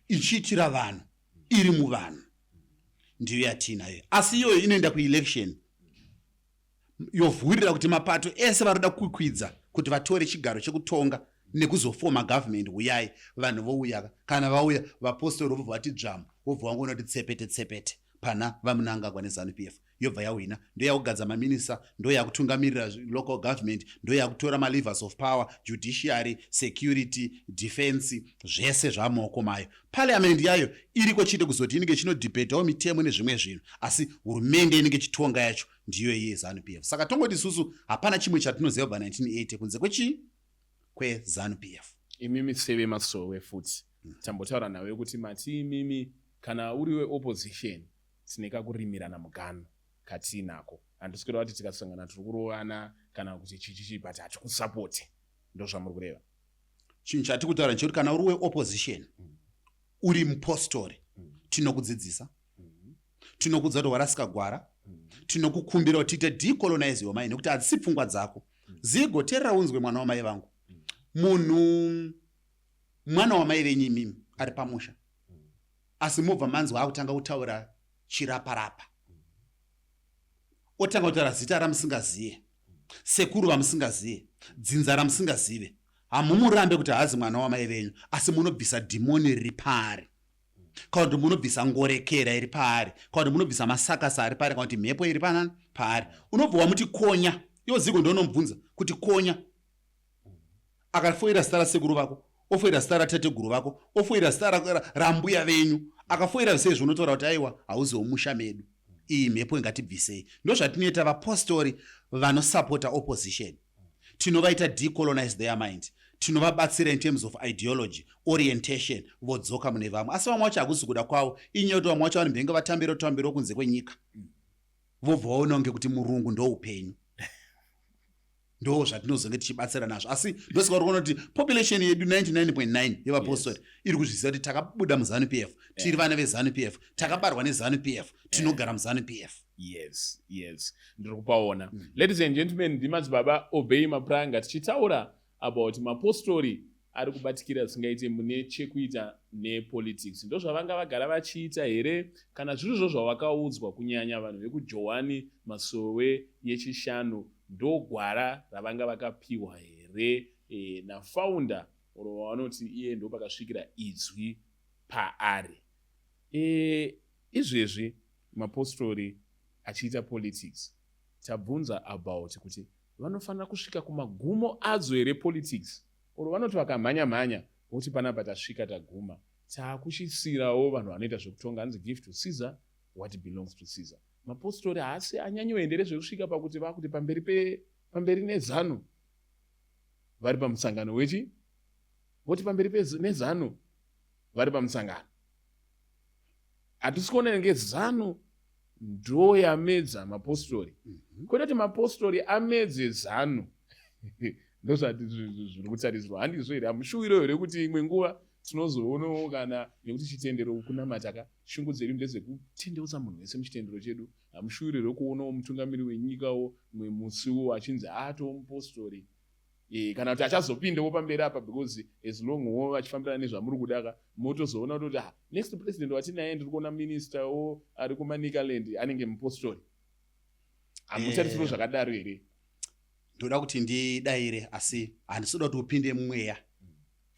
ichiitira vanhu iri muvanhu ndiyo yatinayo. Asi iyoyo inoenda kuelection yovhurira kuti mapato ese varoda kukwidza kuti vatore chigaro chekutonga nekuzofoma government, uyai vanhu vouya. Kana vauya vapostori vobva vati dzvamu, vobva vangona kuti tsepete pana vamunangagwa neZANU-PF. Yobva yawina, ndo yakugadza maminista, ndo yakutungamirira local government, ndo yakutora malevers of power, judiciary, security, defense, zvese zvamaoko mayo. Parliament yayo iriko chete kuzoti inenge chinodebatawo mitemo nezvimwe zvinhu, asi hurumende inenge chitonga yacho ndiyo yeZANU-PF. Saka tongoti isusu hapana chimwe chatinoziva kubva 1980 kunze kweZANU-PF. Imimi seve masowe futi tambotaura nawe kuti mati imimi kana uri weopposition tineka kurimirana mugano katinako. Handiswera kuti tikasangana tiri kurovana kana kuti chichichi but hatikusapoti. Ndo zvamuri kureva. Chinhu chati kutaura nchekuti kana uri weopposition uri mupostori tinokudzidzisa, tinokudza kuti warasika gwara, tinokukumbira kuti tiite decolonize your mind nekuti hadzisi pfungwa dzako. Zigo, teerera unzwe mwana wamai vangu. Munhu mwana wamai venyu imimi ari pamusha, asi mobva manzi waakutanga kutaura chiraparapa, otanga kutaura zita ramusingazive, sekuru vamusingazive, dzinza ramusingazive. Hamumurambe kuti haazi mwana wamai venyu, asi munobvisa dhimoni riri paari, kana kuti munobvisa ngorekera iri paari, kana kuti munobvisa masakasa ari paari, kana kuti mhepo iri panani paari. Unobva wamuti konya. Iwo Zigo ndonomubvunza kuti konya akafoira zita rasekuru vako, ofoira zita ratateguru vako, ofoira zita rambuya venyu, akafoira zvese zvonotaura kuti aiwa hauzi womusha medu, iyi mhepo ingatibvisei. Ndo zvatinoita vapostori vanosapota opposition. Tinovaita decolonize their mind, tinovabatsira in terms of ideology, orientation, vodzoka mune vamwe. Asi vamwe vacho hakusi kuda kwavo, inyoti vamwe vacho vanobvenge vatambiro kunze kwenyika, vobva vaona kunge kuti murungu ndo upenyu. Ndo zvatinozonge tichibatsira nazvo. Asi ndosika kuona kuti population yedu 99.9 yevapostori iri kuzviziva kuti takabuda muZANU-PF, tiri vana veZANU-PF, takabarwa neZANU-PF, tinogara muZANU-PF. Yes. Ndiri kupaona. Ladies and gentlemen, ndimadzibaba Obey Mapranga tichitaura about mapostori ari kubatikira singaite mune chekuita nepolitics. Ndo zvavanga vagara vachiita here kana zviri zvavakaudzwa kunyanya vanhu vekuJohani Masowe yechishanu ndo gwara ravanga vakapiwa here nafounder vanoti iye ndo pakasvikira idzwi paari. Izvezvi mapostori achiita politics tabvunza about kuti vanofanira kusvika kumagumo adzo here politics, oro vanoti vakamhanya kuti panapa tasvika taguma taakuchisirawo vanhu vanoita zvekutonga, hanzi give to Caesar what belongs to Caesar. Mapostori haasi anyanyoendere zvekusvika pakuti vakuti pamberi neZANU vari pamusangano wechi, voti pamberi neZANU vari pamusangano. Hatisi kuona nge ZANU ndo yamedza mapostori, kwete kuti mapostori amedze ZANU. Ndo zvati zviri kutariswa. Handizvo here, hamushuwiro here kuti imwe nguva tinozoonawo kana nekuti chitendero kunamata shungu dzedu ndedzekutendeutsa munhu wese muchitendero chedu. Hamushuwiro here kuonawo mutungamiri wenyikawo mwe musiwo achinzi aatoo mupostori. Kana kuti achazopindewo pamberi apa because as long wo vachifambirana nezvamuri kudaka motozoona kuti next president watinaye ndiri kuona minister wo ari kuManicaland anenge mupostori. Hamucharisiro zvakadaro here. Ndoda kuti ndidayire asi handisida kuti upinde mumweya,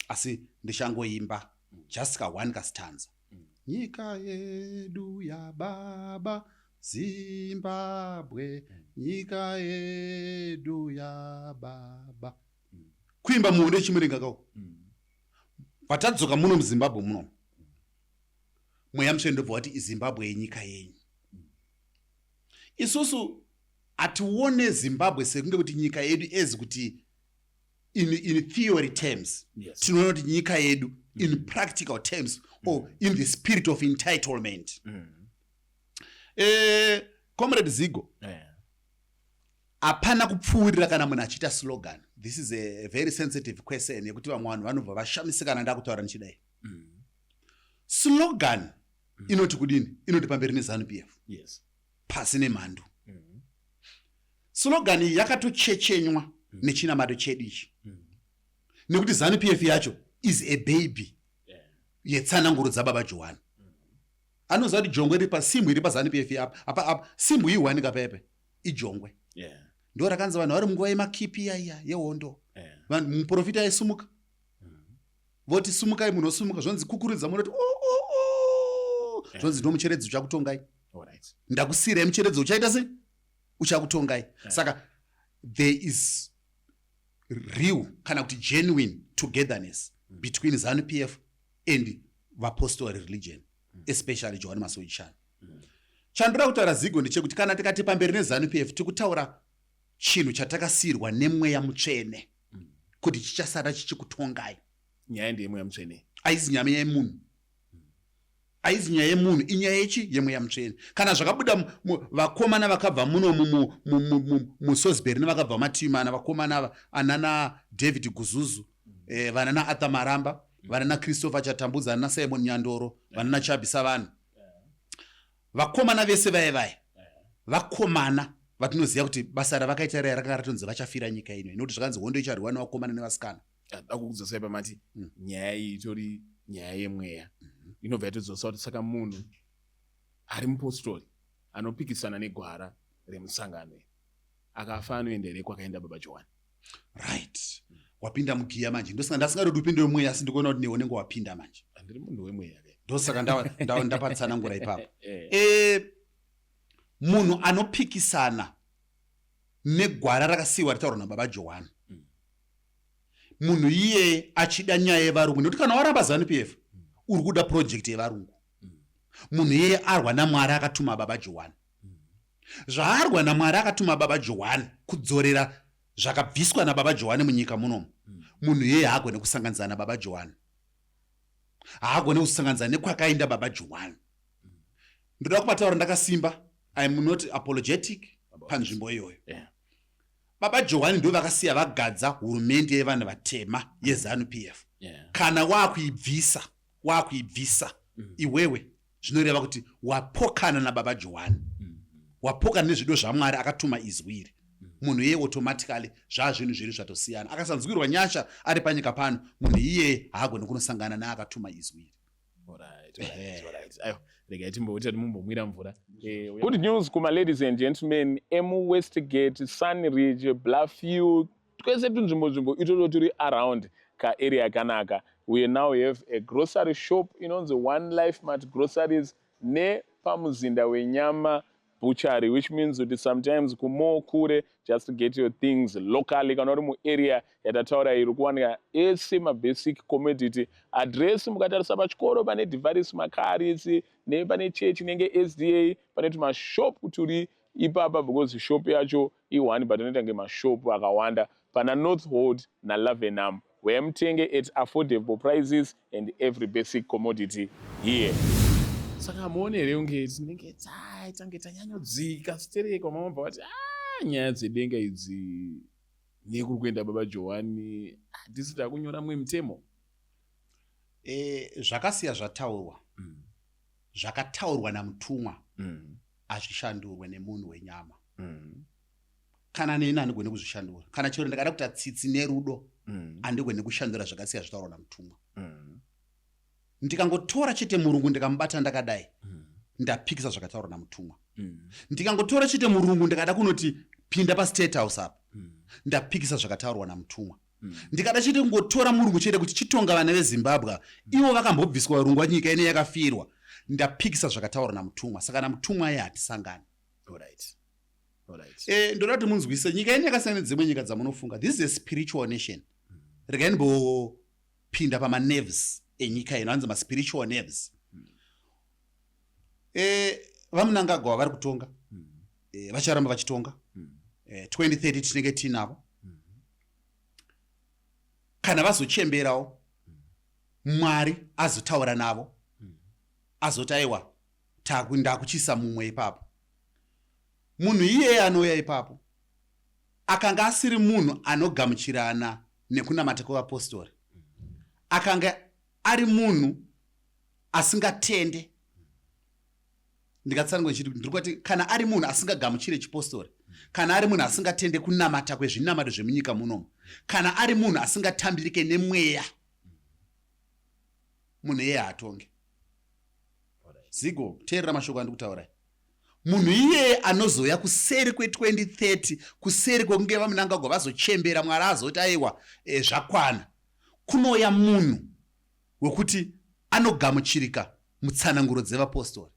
asi ndichangoimba just ka1 kastanza. Nyika yedu ya baba Zimbabwe, nyika yedu ya baba. Kuimba muone chimurenga kawo. Vatadzoka muno muZimbabwe muno. Mweya muchendobva wati iZimbabwe yenyika yenyu. Isusu atione Zimbabwe sekunge kuti nyika yedu ezi kuti in theory terms. Yes. Tinoona kuti nyika yedu in practical terms or in the spirit of entitlement. Comrade Zigo. Apana kupfuurira kana munhu achiita slogan. This is a very sensitive question yekuti vamwe vanhu vanobva vashamisika ndakutaura nichidai. Slogan inoti kudini, inoti pamberi neZANU-PF. Yes. Pasi nemhando. Slogan iyi yakatochechenywa nechinamato chedu ichi. Nekuti ZANU-PF yacho is a baby yetsananguro dzababa Joan. Anoziva kuti jongwe riri pasimbu iri paZANU-PF apa simbu iyi wanika pepe ijongwe. Ndo rakanzi vanhu vari munguva yemakipi iya yehondo. Vanhu muprofita aisumuka. Voti sumukai munhu osumuka zvonzi kukuridza munoti zvonzi ndomucheredzi uchakutongai. Ndakusiyirai mucheredzi uchaita sei? Uchakutongai. Saka there is real kana kuti genuine togetherness between ZANU-PF and vapostori religion, especially Joan Masoichana. Chandira kutaura Zigo ndechekuti kana tikati pamberi neZANU-PF tikutaura chinhu chatakasiyirwa nemweya mutsvene kuti chichasara chichikutongai. Nyaya ndeyemweya mutsvene. Aizi nyaya yemunhu. Aizi nyaya yemunhu, inyaya yechi yemweya mutsvene. Kana zvakabuda vakomana vakabva muno muSosbury nevakabva Matimana, vakomana ava anana David Guzuzu, vanana Arthur Maramba, vanana Christopher Chatambudza, vanana Simon Nyandoro, vanana Chabisa vanhu. Vakomana vese vaye vakomana vatinoziva kuti basa ravakaita rakanga ratonzi vachafira nyika ino, nokuti zvakanzi hondo icharwiwa nevakomana nevasikana. Akukudzosai pamati nyaya iyi itori nyaya yemweya. Inobva yatodzosa kuti saka munhu ari mupostori anopikisana negwara remusangano akafa anoenderei kwakaenda baba Joan. Right. Wapinda mugiya manje. Ndasingarodi upinde wemweya asi ndikuona kuti newe unenge wapinda manje. Andiri munhu wemweya ke. Ndosaka ndapatsana ngura ipapo. Munhu anopikisana negwara rakasiyiwa ritaurwa nababa Joan. Munhu iye achida nyaya yevarungu, nekuti kana waramba ZANU-PF uri kuda project yevarungu. Munhu iye arwa naMwari akatuma baba Joan. Zvaarwa naMwari akatuma baba Joan kudzorera zvakabviswa nababa Joan munyika munomu. Munhu iye haagone kusanganisa nababa Joan. Haagone kusanganisa nekwakaenda baba Joan. Ndoda kupataura ndakasimba. I am not apologetic panzvimbo iyoyo. Baba Joan ndo vakasiya vagadza hurumende yevanhu vatema yeZANU-PF. Kana wakuibvisa iwewe zvinoreva kuti wapokana nababa Joan. Wapokana nezvido zvaMwari akatuma izwi iri. Munhu iye automatically zvinhu zviri zvatosiyana. Akasanzwirwa nyasha ari panyika pano, munhu iye haagone kunosangana naakatuma izwi iri. Alright. Good news kuma ladies and gentlemen, emu Westgate, Sunridge, Bluffview, twese tunzvimbo itoro turi around ka area kanaka. We now have a grocery shop inonzi One Life Mart Groceries ne pamuzinda wenyama butchery, which means that sometimes kumo kure just to get your things locally kana uri mu area yatataura iri kuwanika ese ma basic commodity. Address mukatarisa pachikoro pane Divaris Makaris ne pane church inenge SDA, pane tuma shop turi ipapa because shop yacho i1 but anoita nge mashop akawanda pana Northwood na Lavenham where mtenge at affordable prices and every basic commodity here. Saka muonere unge tinenge tange tanyanyodzika stereko mamabva vati nyaya dzedenga idzi nekuri kuenda baba Joan hatisi takunyora mumwe mutemo. Zvakasiya zvataurwa zvakataurwa namutumwa azvishandurwe nemunhu wenyama. Kana neni handigoni kuzvishandura, kana chero ndakada kuita tsitsi nerudo handigoni kushandura zvakasiya zvataurwa namutumwa. Ndikangotora chete murungu ndikamubata ndakadai ndapikisa zvakataurwa namutumwa. Ndikangotora chete murungu ndikada kunoti pinda paState House apa ndapikisa zvakataurwa namutumwa. Ndikada chete kungotora murungu chete kuti chitonga vana veZimbabwe ivo vakambobviswa rungwa nyika ine yakafirwa ndapikisa zvakataurwa namutumwa. Saka namutumwa iye hatisangani. Alright. Ndoda kuti munzwise nyika ine yakasiyana nedzimwe nyika dzamunofunga. This is a spiritual nation. Regai ndimbopinda pama nerves enyika ino anzi ma spiritual nerves. Vamunangagwa vari kutonga. Vacharamba vachitonga. 2030 tinenge tinavo. Kana vazochemberawo Mwari azotaura navo. Azoti aiwa ndakuchisa mumwe ipapo. Munhu iyeye anouya ipapo akanga asiri munhu anogamuchirana nekunamata kwevapostori. Akanga ari munhu asingatende ndikatsanangura chiti ndiri kuti kana ari munhu asingagamuchire chipostori, kana ari munhu asingatende kunamata kwezvinamato zvemunyika munomu, kana ari munhu asingatambirike nemweya, munhu iyeye hatonge. Zigo, teerera mashoko andikutaurai. Munhu iyeye anozoya kuseri kwe2030, kuseri kwekunge vamunangagwa vazochembera Mwari azoti aiwa zvakwana, kunoya munhu wekuti anogamuchirika mutsananguro dzevapostori,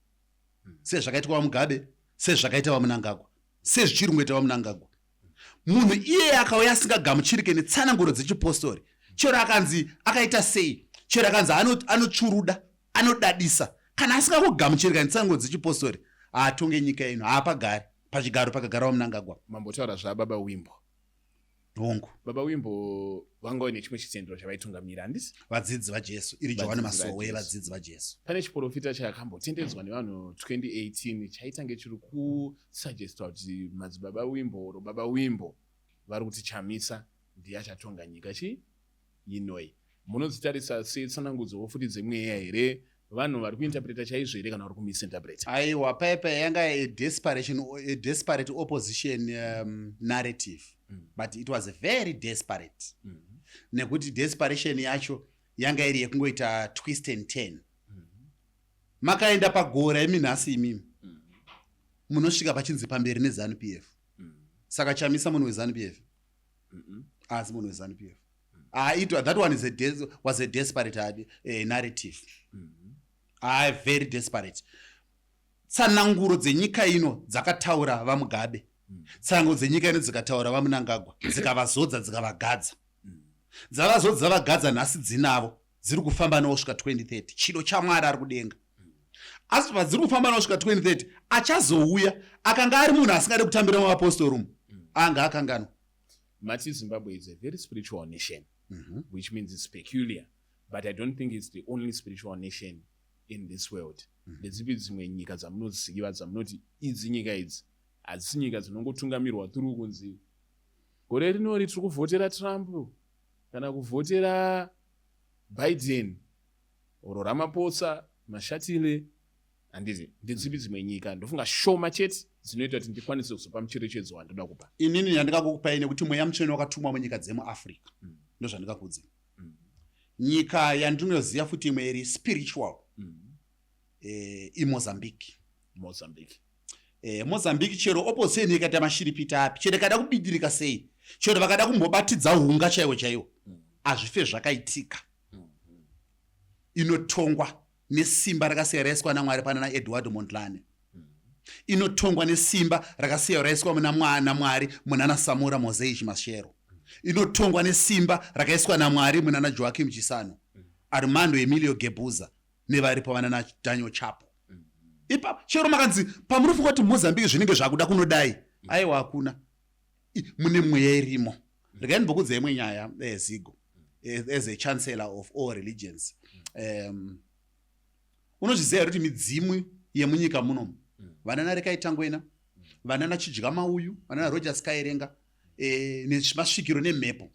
sezvakaitwa vaMugabe, sezvakaita vamunangagwa, sezvichiri kungoita vamunangagwa. Munhu iyeye akauya asingagamuchirike netsananguro dzechipostori, chero akanzi akaita sei, chero akanzi anochuruda, anodadisa, kana asingakugamuchirika netsananguro dzechipostori, haatonge nyika ino, haapagari pachigaro pakagara vamunangagwa. Mambotaura zvaBaba Wimbo. Hongu. Baba Wimbo vanga ine chimwe chitendero chavaitungamira, handisi? Vadzidzi vaJesu, iri Johani Masowe vadzidzi vaJesu. Pane chiprofita chakambotendedzwa nevanhu 2018 chaitange chiri kusuggesta kuti madzibaba Wimbo oro Baba Wimbo vari kutichamisa ndiye achatonga nyika inoi. Munodzitarisa setsanangudzo wofuti dzemweya here? Vanhu vari kuinterpreta chaizvo here kana vari kumisinterpreta? Aiwa, paipa yanga a desperate opposition narrative. But it was a very desperate. Nekuti desperation yacho yanga iri yekungoita twist and turn. Makaenda pagora eminhasi imimi. Munosvika pachinzi pamberi neZANU-PF. Saka chamisa munhu weZANU-PF. Asi munhu weZANU-PF. That one was a desperate narrative. Very desperate. Tsananguro dzenyika ino dzakataura vaMugabe. Tsananguro dzenyika ino dzikataura vaMunangagwa, dzikavazodza dzikavagadza. Dzavazodza vagadza nhasi dzinavo, dziri kufamba nawo kusvika 2030. Chido chaMwari ari kudenga. Asi padziri kufamba nawo kusvika 2030, achazouya akanga ari munhu asingade kutambira muvapostori anga akanganwa. Mati Zimbabwe is a very spiritual nation, which means it's peculiar. But I don't think it's the only spiritual nation in this world. Ndedzipi dzimwe nyika dzamunoziva dzamunoti idzi nyika idzi hadzisi nyika dzinongotungamirwa turi kunzi gore rinori tiri kuvhotera Trump kana kuvhotera Biden oro Ramaphosa Mashatile. Handiti ndedzipi dzimwe nyika ndofunga shoma chete dzinoita kuti ndikwanise kuzopa mucherechedzo wandoda kupa. Inini yandikakupai nekuti mweya mutsvene wakatumwa munyika dzemuAfrica. Ndozvandikakuudza. Nyika yandinoziva futi imwe iri spiritual iMozambique. Mozambique chero opposition ikaita mashiripita api, chero kada kubidirika sei, chero vakada kumbobatidza hunga chaiwo hazvife zvakaitika. Inotongwa nesimba rakasiya raiswa naMwari pana naEdward Mondlane. Inotongwa nesimba rakasiya raiswa muna Mwari munana Samora Mosaic Machero. Inotongwa nesimba rakaiswa naMwari munana Joaquim Chissano, Armando Emilio Gebuza nevaripo vanana Daniel Chapo. Ipa chero makanzi pamunofunga kuti Mozambique zvinenge zvakuda kunodai, aiwa hakuna. Mune mweya irimo. Regai ndimbokudza imwe nyaya Zigo, as a chancellor of all religions. Unozviziva kuti midzimu yemunyika munomu, vanana Rekaitangwena, vanana Chidya Mauyu, vanana Rogers Kairenga, nemasvikiro nemhepo.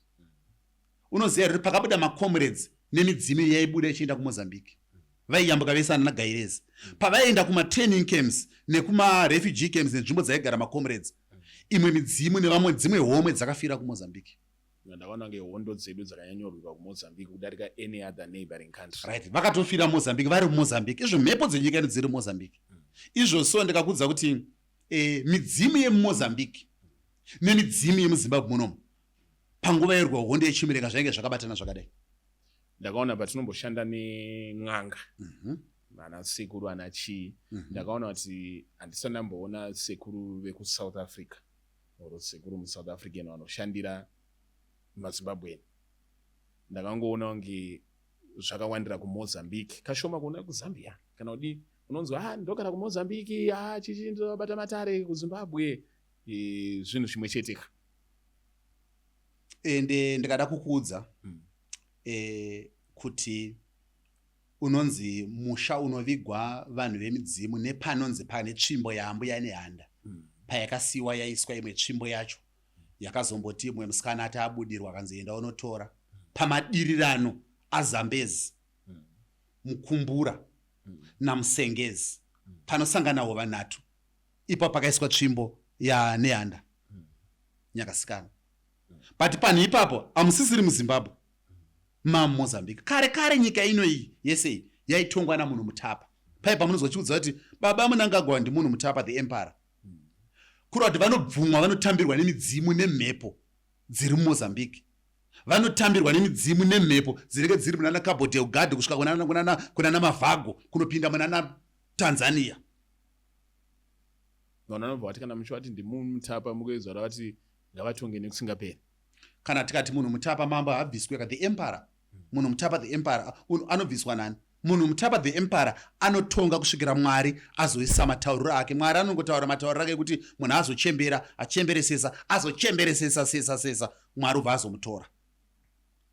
Unoziva kuti pakabuda macomrades nemidzimu yaibuda ichienda kuMozambique. Vaiyambuka vesana naGairezi. Pavaienda kuma-training camps nekuma-refugee camps nenzvimbo dzaigara macomrades, imwe midzimu nevamwe dzimwe homwe dzakafira kuMozambique. Ndakaona ngehondo dzedu dzakanyanyorwa kuMozambique kudarika any other neighboring country. Right, vakatofira Mozambique vari kuMozambique. Izvo mhepo dzenyika ino dziri Mozambique. Izvo so ndikakudza kuti midzimu yemuMozambique nemidzimu yemuZimbabwe munomu panguva yerwa hondo yechimereka zvainge zvakabatana zvakadai. Ndakaona patinomboshanda nen'anga vana sekuru ana chii, ndakaona kuti handisandamboona sekuru vekuSouth Africa oro sekuru muSouth African vanoshandira maZimbabwe. Ndakangoona kunge zvakawandira kuMozambique, kashoma kuona kuZambia kana kudi unonzi ndokana kuMozambique chichi ndobata matare kuZimbabwe, zvinhu zvimwe cheteka. Ende ndikada kukuudza kuti unonzi musha unovigwa vanhu vemidzimu nepanonzi pane tsvimbo yaambuya nehanda. Payakasiwa yaiswa imwe tsvimbo yacho yakazomboti imwe musikana ati abudirwa akanzi enda unotora pamadirirano aZambezi, Mukumbura naMusengezi panosanganawo vanhatu, ipo pakaiswa tsvimbo yaNeanda Nyakasikana. But panhu ipapo hamusisiri muZimbabwe, maMozambique. Kare nyika ino iyi yese yaitongwa namunhu Mutapa. Paipa munozvochiudza kuti baba Mnangagwa ndimunhu Mutapa, the emperor. Kuri kuti vanobvumwa, vanotambirwa nemidzimu nemhepo dziri muMozambique. Vanotambirwa nemidzimu nemhepo dzinenge dziri munana Cabo Delgado kusvika kunana Mavago kunopinda munana Tanzania. Vanhu vanobva vati kana muchivati ndimunhu Mutapa mukuedzwa vati ngavatonge nekusingaperi. Kana tikati munhu Mutapa mambo abviswe ka the emperor. Munhu Mutapa the emperor anobviswa nani? Munhu Mutapa the emperor anotonga kusvikira Mwari azoisa matauriro ake. Mwari anongotaura matauriro ake kuti munhu azochembera, achemberesesa, azochemberesesa, Mwari ubva azomutora.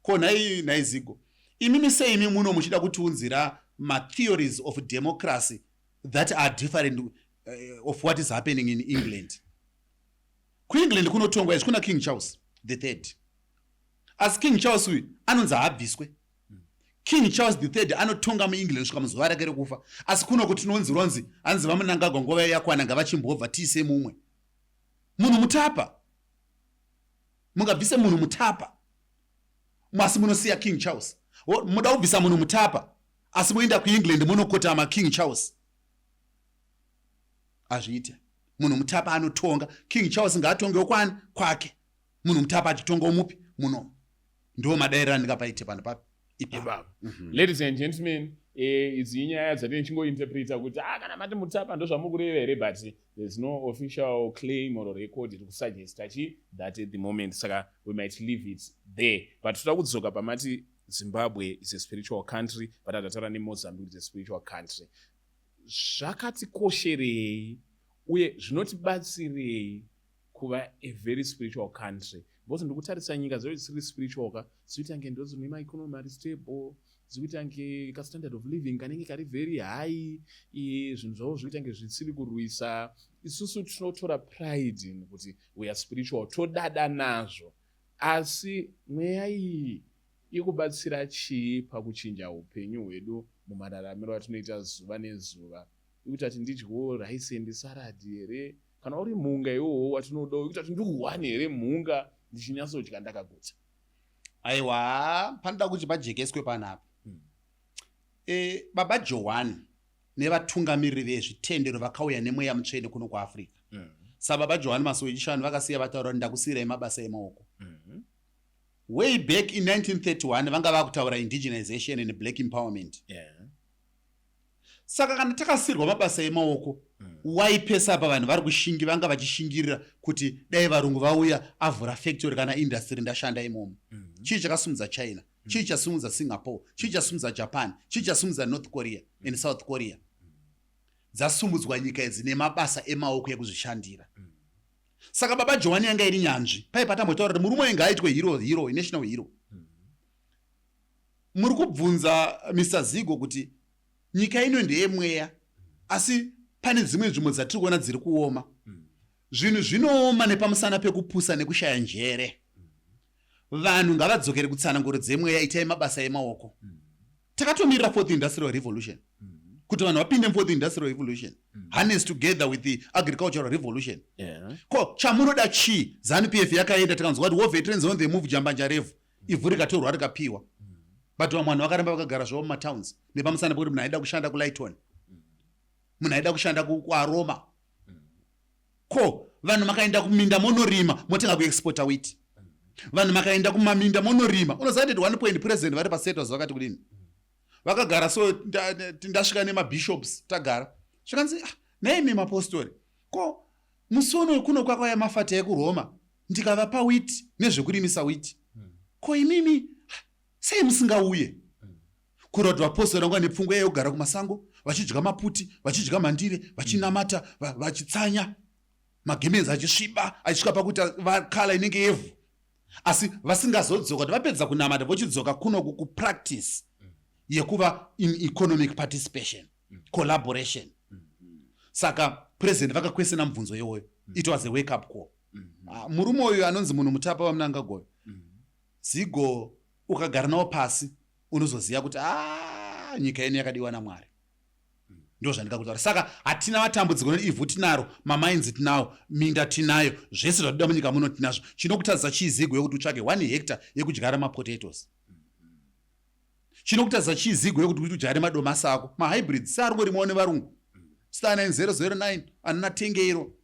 Ko nhai Zigo, imimi seimi muno muchida kutiunzira ma-theories of democracy that are different of what is happening in England. KuEngland kunotongwa izvi kuna King Charles III. As King Charles uyu anonzi abviswe. King Charles III anotonga muEngland kusvika muzuva rake rekufa. Asi kuno kuti tinonzi anzi vaMnangagwa nguva yakwana ngavachimbobva tiise mumwe. Munhu Mutapa. Mungabvise munhu Mutapa. Masi munosiya King Charles. Muda kubvisa munhu Mutapa. Asi muenda kuEngland munokotama King Charles. Azviite. Munhu Mutapa anotonga. King Charles ngaatongewo kwake. Munhu Mutapa achitonga mupi muno. Ndo madairani ndikapaite pano papi. Ladies and gentlemen, idzi inyaya dzatini chingointerpreta kuti kana mati Mutapa ndo zvamukureva here, but there's no official claim or record to suggest that at the moment, saka we might leave it there. But toda kudzoka pamati Zimbabwe is a spiritual country, but adataura neMozambique is a spiritual country. Zvakatikosherei uye zvinotibatsirei kuva a very spiritual country? Because ndikutarisa nyika zvedu dzisiri spiritual ka zviita nge ndo dzine maeconomy ari stable, zviita nge ka standard of living kanenge kari very high, zvinhu zvavo zviita nge zvisiri kurwisa. Isusu tinotora pride kuti we are spiritual, todada nazvo. Asi mweya iyi ikubatsira chii pakuchinja upenyu hwedu mumararamiro atinoita zuva nezuva? Ikuti ati ndidyewo rice and salad here, kana uri mhunga iwowo watinodawo, ikuti ati ndikuhwani here mhunga ndichinyatsodya ndakaguta. Aiwa, panoda kuti pajekeswe panapa. Baba Johani nevatungamiriri vezvitendero vakauya nemweya mutsvene kuno kuAfrica. Sababa Johani Masowe vakasiya vataura ndakusiyirai mabasa emaoko. Way back in 1931 vanga vakutaura indigenization and black empowerment. Saka kana takasirwa mabasa emaoko, waipesa apa vanhu vari kushingi vanga vachishingirira kuti dai varungu vauya avhura factory kana industry ndashanda imomo. Chii chakasumudza China, chii chasumudza Singapore, chii chasumudza Japan, chii chasumudza North Korea and South Korea. Dzasumudzwa nyika idzi nemabasa emaoko ekuzvishandira. Saka baba Johani yanga iri nyanzvi. Paipa tambotaura kuti murume wenga aitwe hero, national hero. Muri kubvunza Mr. Zigo kuti nyika ino ndeyemweya, asi pane dzimwe nzvimbo dzatiri kuona dziri kuoma. Zvinhu zvinooma nepamusana pekupusa nekushaya njere. Vanhu ngavadzokere kutsananguro dzemweya, itai mabasa emaoko. Takatomirira fourth industrial revolution. Kuti vanhu vapinde fourth industrial revolution, harness together with the agricultural revolution. Ko chamunoda chii? ZANU-PF yakaenda takanzwa kuti war veterans on the move jambanja revu ivhu rikatorwa rikapiwa. But vanhu vakaramba vakagara zvavo mumatowns nepamusana pekuti munhu aida kushanda kuLighton, munhu aida kushanda kuAroma. Ko vanhu makaenda kuminda monorima motenga kuexporta wheat. Vanhu makaenda kumaminda monorima, unoziva kuti 1 point president vari paState vakati kudini? Vakagara so ndasvika nemabishops tagara. Zvikanzi naimi mapostori. Ko musono kuno kwakauya mafata ekuRoma ndikavapa wheat nezvekurimisa wheat. Ko imimi sei musingauye? Kuri kuti vapostori vanga nepfungwa yekugara kumasango vachidya maputi, vachidya mandire, vachinamata, vachitsanya, magemenzi achisviba, achisvika pakuti vakala inenge yevhu. Asi vasingazodzoka kuti vapedza kunamata vochidzoka kuno kupractice yekuva in economic participation, collaboration. Saka president vakakwesena mubvunzo iwoyo. It was a wake up call. Murume uyu anonzi munhu Mutapa waMnangagwa, Zigo ukagara nawo pasi unozoziva kuti nyika ino yakadiwa naMwari. ndo zvandika kutaura. Saka hatina matambudziko ivhu tinaro, mamainzi tinawo, minda tinayo, zvese zvatoda munyika muno tinazvo. Chinokutadzisa chizigo yekuti utsvake 1 hectare yekudyara mapotatoes. Chinokutadzisa chizigo yekuti udyare madomasi ako. Mahybrids saarungorimawo nevarungu. Star 9009 anana tengeiro.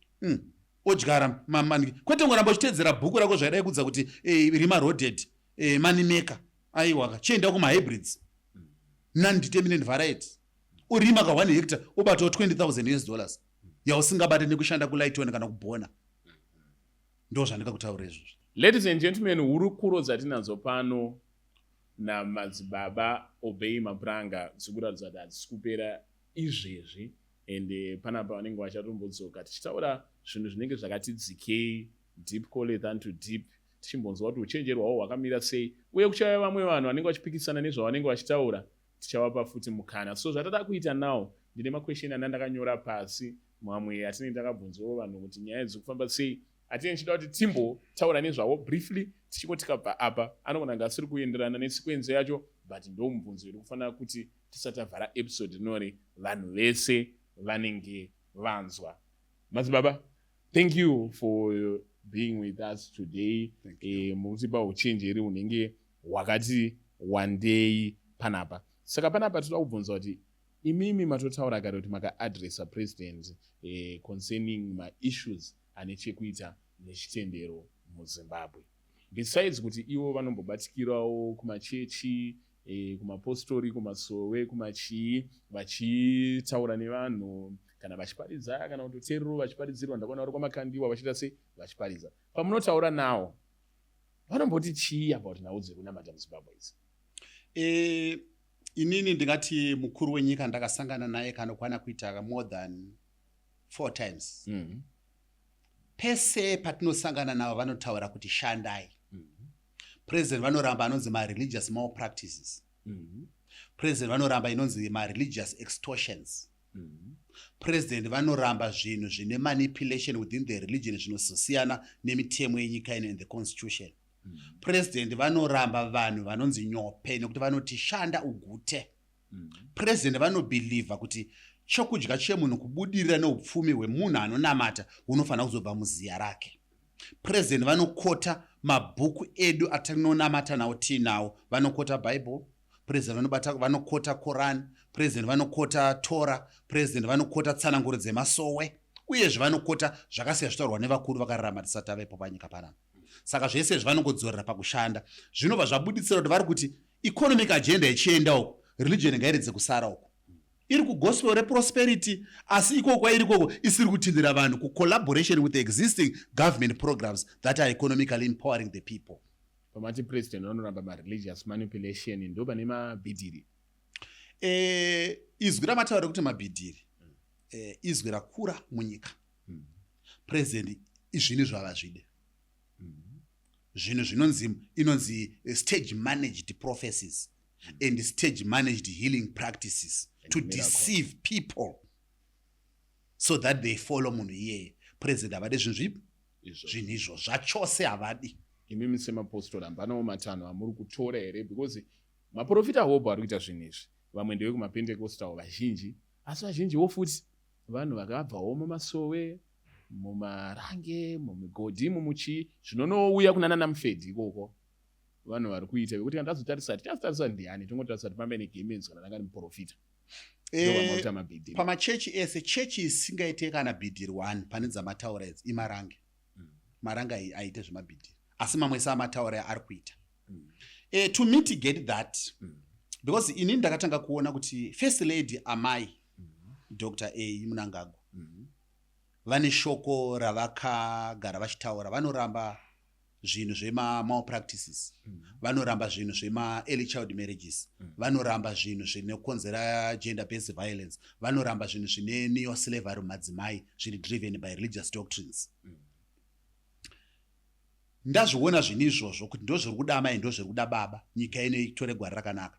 Odyara mamani. Kwete ngoramba uchitedzera bhuku rako zvaidai kudza kuti rima roaded, money maker. Aiwa, chienda kumahybrids. Non-determinate variety. Urima ka 1 hectare ubatawo $20,000 yausingabate nekushanda kuLighton kana kubhona. Ndo zvandika kutaura izvozvo. Ladies and gentlemen, hurukuro dzatinadzo pano namadzibaba Obey Mapranga dzikuratidza kuti hadzisi kupera izvezvi, ende panapa vanenge vachatombodzoka tichitaura zvinhu zvinenge zvakati dzikei, deep call than to deep, tichimbonzwa kuti uchenjeri hwavo hwakamira sei, uye kuchauya vamwe vanhu vanenge vachipikisana nezvavanenge vachitaura, tichavapa futi mukana. So zvatada kuita nawo, ndine makwesheni andakanyora pasi, mamwe atinenge takabvunzawo vanhu kuti nyaya dzikufamba sei. Atinenge tichida kuti timbotaura nezvavo briefly, tichiko tikabva apa anogona ngasiri kuenderana nesikwenzi yacho, but ndo mubvunzo iri kufanira kuti tisati tabvara episode inori vanhu vese vanenge vanzwa. Madzibaba, thank you for being with us today. Mutipa uchenjeri unenge wakati one day panapa. Saka panapa toda kubvunza kuti imimi matotaura kare kuti maka-addressa president concerning ma-issues ane chekuita nechitendero muZimbabwe. Besides kuti ivo vanombobatikirawo kumachechi, kumapostori, kumasowe, kumachii, vachitaura nevanhu, kana vachiparidza, kana kutoteerero vachiparidzirwa, ndakaona vari kwamakandiwa vachiita sei vachiparidza. Pamunotaura nawo, vanomboti chii about nhau dziri kunamata muZimbabwe idzi? Inini ndingati mukuru wenyika ndakasangana naye kanokwana kuita more than 4 times. Pese patinosangana navo vanotaura kuti shandai. President vanoramba anonzi ma-religious malpractices. President vanoramba inonzi ma-religious extortions. President vanoramba zvinhu zvine manipulation within the religion zvinosiyana nemitemo yenyika ino in the constitution. President vanoramba vanhu vanonzi nyope nekuti vanoti shanda ugute. President vanobhilivha kuti chokudya chemunhu kubudirira neupfumi hwemunhu anonamata hunofanira kuzobva muziya rake. President vanokota mabhuku edu atinonamata nawo tinawo. Vanokota Bible. President vanokota Quran. President vanokota Torah. President vanokota tsananguro dzemasowe. Uyezve vanokota zvakasiya zvitaurwa nevakuru vakararama tisati tavapo panyika panapa. Saka zvese zvanongodzorera pakushanda. Zvinobva zvabuditsira kuti vari kuti economic agenda ichienda uko, religion ngairidze kusara uko. Iri kugospel reprosperity, asi ikoko iri koko isiri kutindira vanhu ku-collaboration with the existing government programs that are economically empowering the people. Pamati president vanoramba ma-religious manipulation ndo pane mabhidhiri. Izwi ramataura kuti mabhidhiri. Izwi rakura munyika. President izvini zvava zvide. Zvinhu inonzi stage managed prophecies and stage managed healing practices to deceive people so that they follow munhu iyeye. President havadi zvinhu zvipi? Zvinhu izvo zvachose havadi. Imimi semapostori hambanawo matanho amuri kutora here, because maprofita hope ari kuita zvinhu izvi. Vamwe ndewe kumapentekostawo vazhinji, asi vazhinjiwo futi vanhu vakabvawo mumasowe, mumarange, mumigodhi, mumuchi, zvinonouya kunana namufedhi ikoko. Vanhu vari kuita vekuti kana tazotarisa ndiani, tongotarisa kuti pambe negemenzi kana ndanga muprofita. Pamachechi ese, chechi isingaite kana bhidhiri 1 pane dzamataura idzi imarange. Marange aite zvemabhidhiri. Asi mamwe samataura ari kuita. To mitigate that, because inini ndakatanga kuona kuti First Lady Amai, Dr. A. Mnangagwa, vane shoko ravakagara vachitaura. Vanoramba zvinhu zvema-malpractices. Vanoramba zvinhu zvema-early child marriages. Vanoramba zvinhu zvinokonzera gender-based violence. Vanoramba zvinhu zvine neo-slavery madzimai, zviri driven by religious doctrines. Ndazviona zvinhu izvozvo kuti ndo zviri kuda mai, ndo zviri kuda baba, nyika ino itore gwara rakanaka.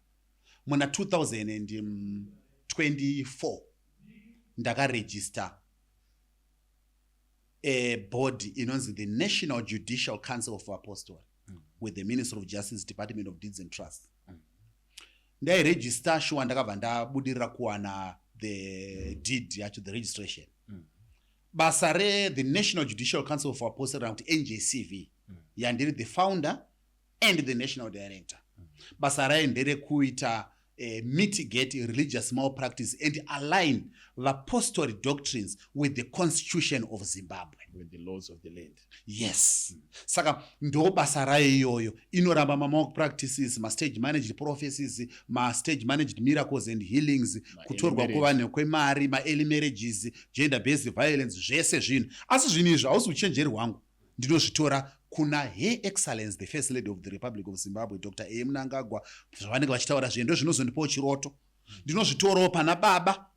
Muna 2024 ndakaregister a body inonzi the National Judicial Council of Apostles with the Ministry of Justice, Department of Deeds and Trusts. Ndairegister shuwa ndakabva ndabudirira kuwana the deed yacho, the registration. Basa the National Judicial Council for Apostle around NJCV yandiri the founder and the national director. Basa ndere kuita mitigate religious malpractice and align the apostolic doctrines with the constitution of Zimbabwe, with the laws of the land. Yes. Saka ndo basa rayo iyoyo inoramba malpractices, stage managed prophecies, stage managed miracles and healings, kutorwa kuvanhu kwemari, early marriages, gender based violence, zvese zvinhu. Asi zvinhu izvi hausi uchenjeri hwangu. Ndinozvitora kuna Her Excellence the First Lady of the Republic of Zimbabwe, Dr. A. Mnangagwa, zvavanenge vachitaura zvendo zvinozondipawo chiroto. Ndinozvitorawo pana baba.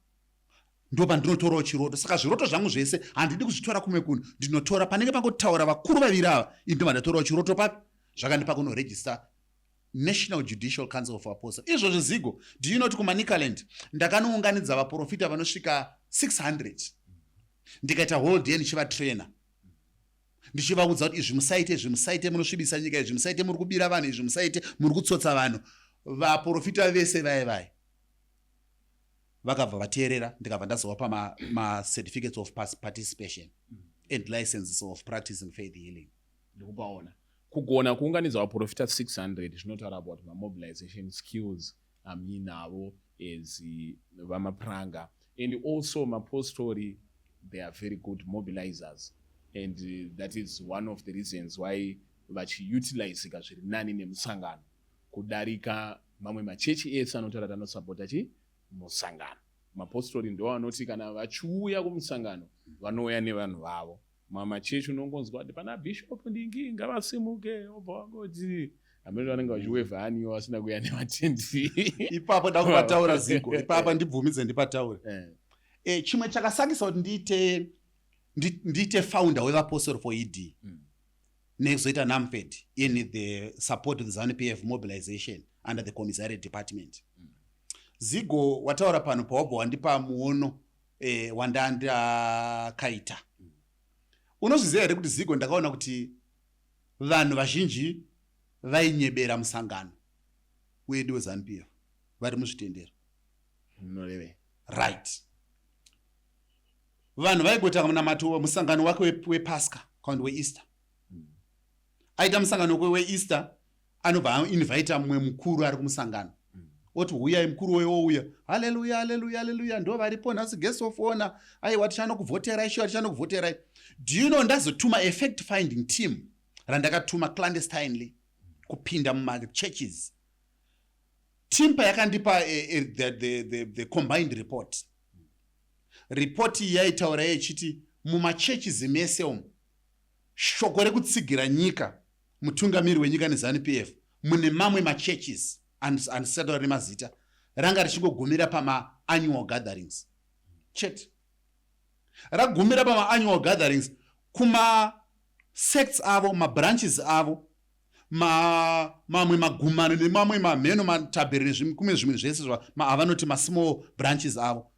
Ndo pandinotorawo chiroto. Saka zviroto zvangu zvese handidi kuzvitora kumwe kuno. Ndinotora panenge pangotaura vakuru vaviri ava. Indi mandatorawo chiroto papi? Zvakandipa kunoregister National Judicial Council for Apostles. Izvozvo zigo. Do you know kuti kuManicaland ndakanounganidza vaprofita vanosvika 600. Ndikaita whole day ndichivatrainer. Ndichivaudza kuti izvi musaite munosvibisa nyika, izvi musaite muri kubira vanhu, izvi musaite muri kutsotsa vanhu. Vaprofita vese vai vakabva vateerera, ndikabva ndazovapa certificates of participation and licenses of practicing faith healing. Ndikupaona kugona kuunganidza vaprofita 600 zvinotaura about mobilization skills aminavo as vamapranga, and also mapostori, they are very good mobilizers. And that is one of the reasons why vachiutilizika zviri nani nemusangano kudarika mamwe machechi ese anotaura anosapota musangano. Mapostori ndo anoti kana vachiuya kumusangano vanouya nevanhu vavo. Machechi unongonzwa kuti pana bishop ndingi ngavasimuke, obva wangoti amene vanenge vachiwevha haniwo vasina kuya nematendi. Ipapo ndakupataura zigo, ipapo ndibvumidze ndipataure. Chimwe chakasangisa kuti ndiite founder wevapostori for ED. Nezoita NAMFED in the support of the ZANU-PF mobilization under the commissariat department. Zigo wataura pano pawabva wandipa muono wandandakaita. Unozviziva here kuti Zigo ndakaona kuti vanhu vazhinji vainyebera musangano wedu weZANU-PF vari muzvitendero. Right. Vanhu vaigota munamato musangano wake wePascha kana weEaster. Aita musangano weEaster anobva invite mumwe mukuru ari kumusangano. Oti huyai mukuru weuya. Hallelujah, hallelujah, hallelujah. Ndo varipo nhasi guest of honor. Aiwa tichanokuvoterai, sure tichanokuvoterai. Do you know ndazotuma effect finding team randakatuma clandestinely kupinda mumachurches. Team payakandipa the combined report. Report yaitaura yechiti mumachurches mese umu shoko rekutsigira nyika mutungamiri wenyika neZANU-PF mune mamwe machurches andisataura nemazita ranga richingogumira pama-annual gatherings chete. Ragumira pama-annual gatherings kuma-sects avo, ma-branches avo, mamwe magumano nemamwe mamheno matabheri kumwe zvimwe zvese avanoti ma-small branches avo.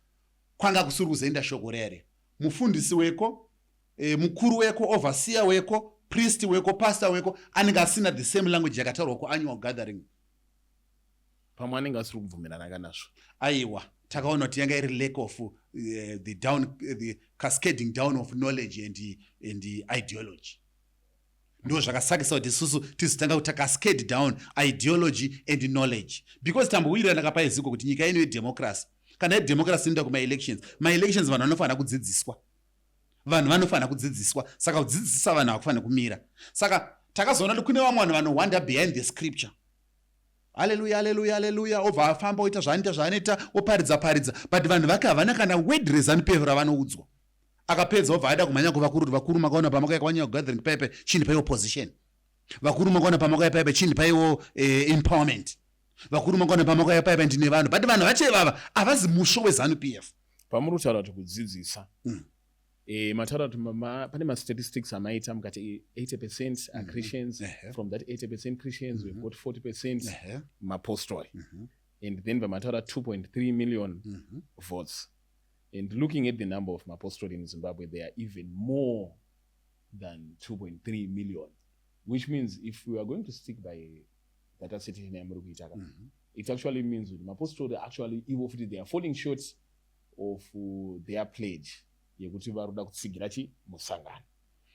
Kwanga kusiri kuzoenda shoko rere. Mufundisi weko, mukuru weko, overseer weko, priest weko, pastor weko, anenge asina the same language yakataurwa ku-annual gathering. Pamwe anenge asiri kubvumirana nazvo. Aiwa, takaona kuti yanga iri lack of the cascading down of knowledge and ideology. Ndo zvakasakisa kuti isusu tizotanga kuti cascade down ideology and knowledge. Because tambowira ndakapa Ziko kuti nyika ino yedemocracy. Kana yedemocracy inoenda kuma-elections. Ma-elections vanhu vanofanira kudzidziswa. Saka kudzidzisa vanhu hakufanira kumira. Saka takazoona kuti kune vamwe vanhu vanowanda behind the scripture. Hallelujah, hallelujah, hallelujah. Obva afamba oita zvaanoita oparidza. But vanhu vake havana kana word reZANU-PF ravanoudzwa. Akapedza obva aida kumhanya kuvakuru makaona pamakauya kwa-annual gathering paipe chini paiwo opposition. Vakuru makaona pamakauya paipe chini paiwo empowerment. Vakuru makaona pamakauya paipe ndine vanhu. But vanhu vache vava havazi musho weZANU-PF. Pamuri kutaura kuti kudzidzisa. Mataura kuti pane ma-statistics amaita mukati 80% are Christians. From that 80% Christians we've got 40% mapostori. And then vamataura 2.3 million votes. And looking at the number of mapostori in Zimbabwe, they are even more than 2.3 million. Which means if we are going to stick by data set it actually means with mapostori actually they are falling short of their pledge yekuti vari kuda kutsigira musangano.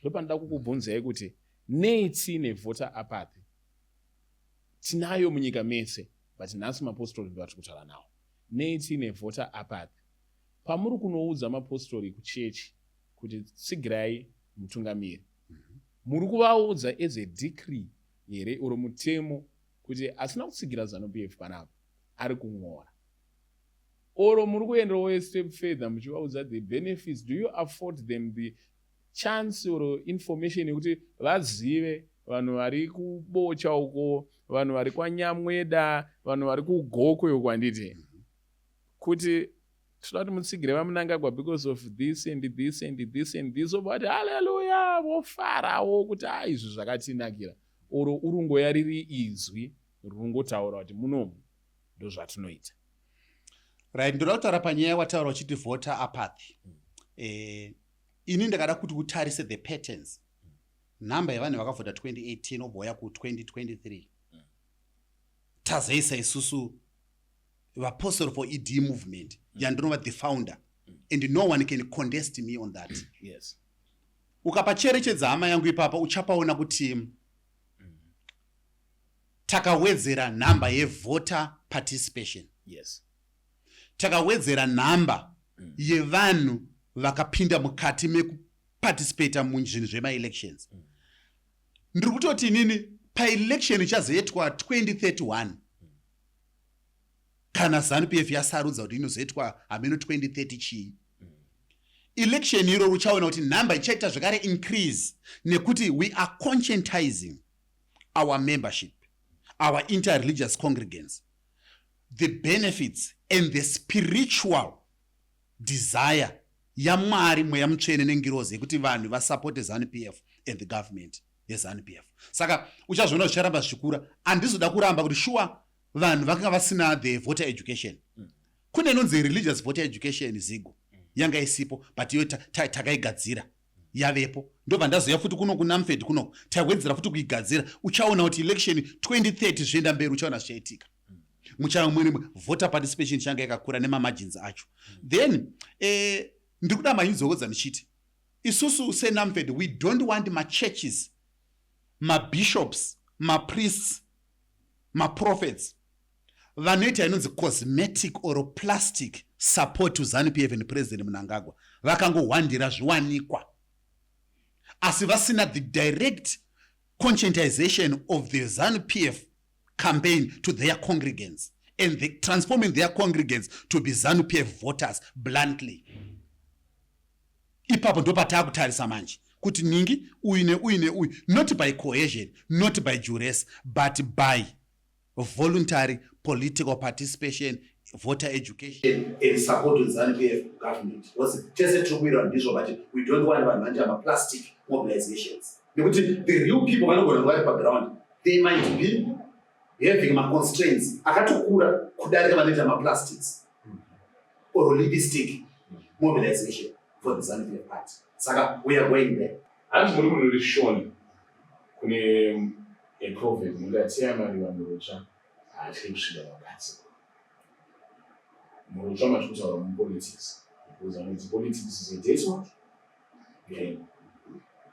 Ndopanoda kukubvunzai kuti nei tine voter apathy tinayo munyika mese, but nhasi mapostori ndivatiri kutaura nawo. Nei tine voter apathy? Pamuri kunoudza mapostori kuchechi kuti tsigirai mutungamiri, muri kuvaudza as a decree here uri mutemo kuti asina kutsigira ZANU-PF panapa ari kung'ora, oro muri kuendawo a step further muchivaudza the benefits. Do you afford them the chance or information yekuti vazive vanhu vari kubocha uko, vanhu vari kwaNyamweda, vanhu vari kugoko uko kwanditi, kuti toda kuti mutsigire vaMunangagwa because of this and this and this and this, obati haleluya vofarawo kuti izvi zvakatinakira, oro urungoya riri izwi rungotaura kuti munomu ndo zvatinoita. Right, ndoda kutaura panyaya wataura uchiti voter apathy. Ini ndakada kuti utarise the patterns. Namba yevanhu vakavhota 2018 obva ku 2023. Tazaisa isusu vapostori for ED movement yandinova the founder, and no one can contest me on that. Yes. Ukapacherechedza hama yangu ipapa uchapaona kuti takawedzera namba yevoter participation. Yes. Takawedzera namba yevanhu vakapinda mukati mekuparticipata munzvinhu zvema-elections. Ndiri kutoti inini pa-election ichazoitwa 2031 kana ZANU-PF yasarudza kuti inozoitwa hameno 2030 chii, election iro uchaona kuti namba ichaita zvakare increase, nekuti we are conscientizing our membership, our interreligious congregants, the benefits and the spiritual desire yaMwari mweya mutsvene nengirozi yekuti vanhu vasupport ZANU-PF and the government yeZANU-PF. Saka uchazviona zvicharamba zvichikura. Handizoda kuramba kuti sure vanhu vakanga vasina the voter education. Kune inonzi religious voter education zigo yanga isipo, but iyo takaigadzira yavepo. Ndobva ndazoya futi kuno kuNamfed kuno tawedzera futi kuigadzira. Uchaona kuti election 2030 zvienda mberi uchaona zvichaitika. Muchaona mwene voter participation changa yakakura nemamargins acho. Then ndiri kuda mainzokodza ndichiti isusu seNamfed we don't want ma-churches, ma-bishops, ma-priests, ma-prophets vanoita inonzi cosmetic or plastic support to ZANU-PF and President Mnangagwa vakangohwandira zviwanikwa asi vasina the direct conscientization of the ZANU-PF campaign to their congregants and the transforming their congregants to be ZANU-PF voters bluntly. Ipapo ndo pataakutarisa manje kuti ningi uyu not by cohesion, not by duress, but by voluntary political participation, voter education and support to ZANU-PF government. What's just a true ndizvo, but we don't want vanhu plastic mobilizations. Because the real people vanogona kuva paground, they might be having ma-constraints akatokura kudarika vanoita ma-plastics or holistic mobilization for the ZANU-PF party. Saka we are going there. Hanzi muri munhu rishoni kune prophet mungati amari vanhu rotsva hatyi kusvika vakadzi. Murotsva matiri kutaura mupolitics, because anoti politics is a dead game.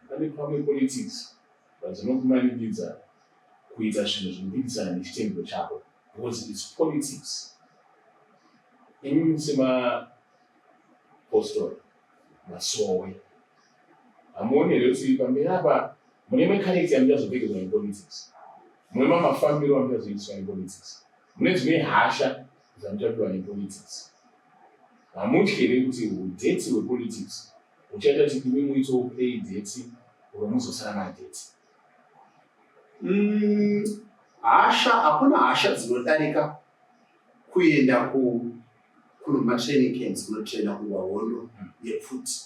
Pane pamwe politics vadzinokumanikidza kuita zvinhu zvinopikisana nechitendero chako, because it's politics. Imi semapostori masowe hamuoni here kuti pamberi apa mune mekanikisi yamuchazopfekedzwa nepolitics, mune mamafambiro amuchazoitiswa nepolitics, mune dzimwe hasha dzamuchapiwa nepolitics. Hamutyi here kuti udheti hwepolitics uchaita kuti imi muitewo play dheti oro muzosara madheti? Hasha, hakuna hasha dzinodarika kuenda kuno matraining camps kunotraina kuwahondo yepfuti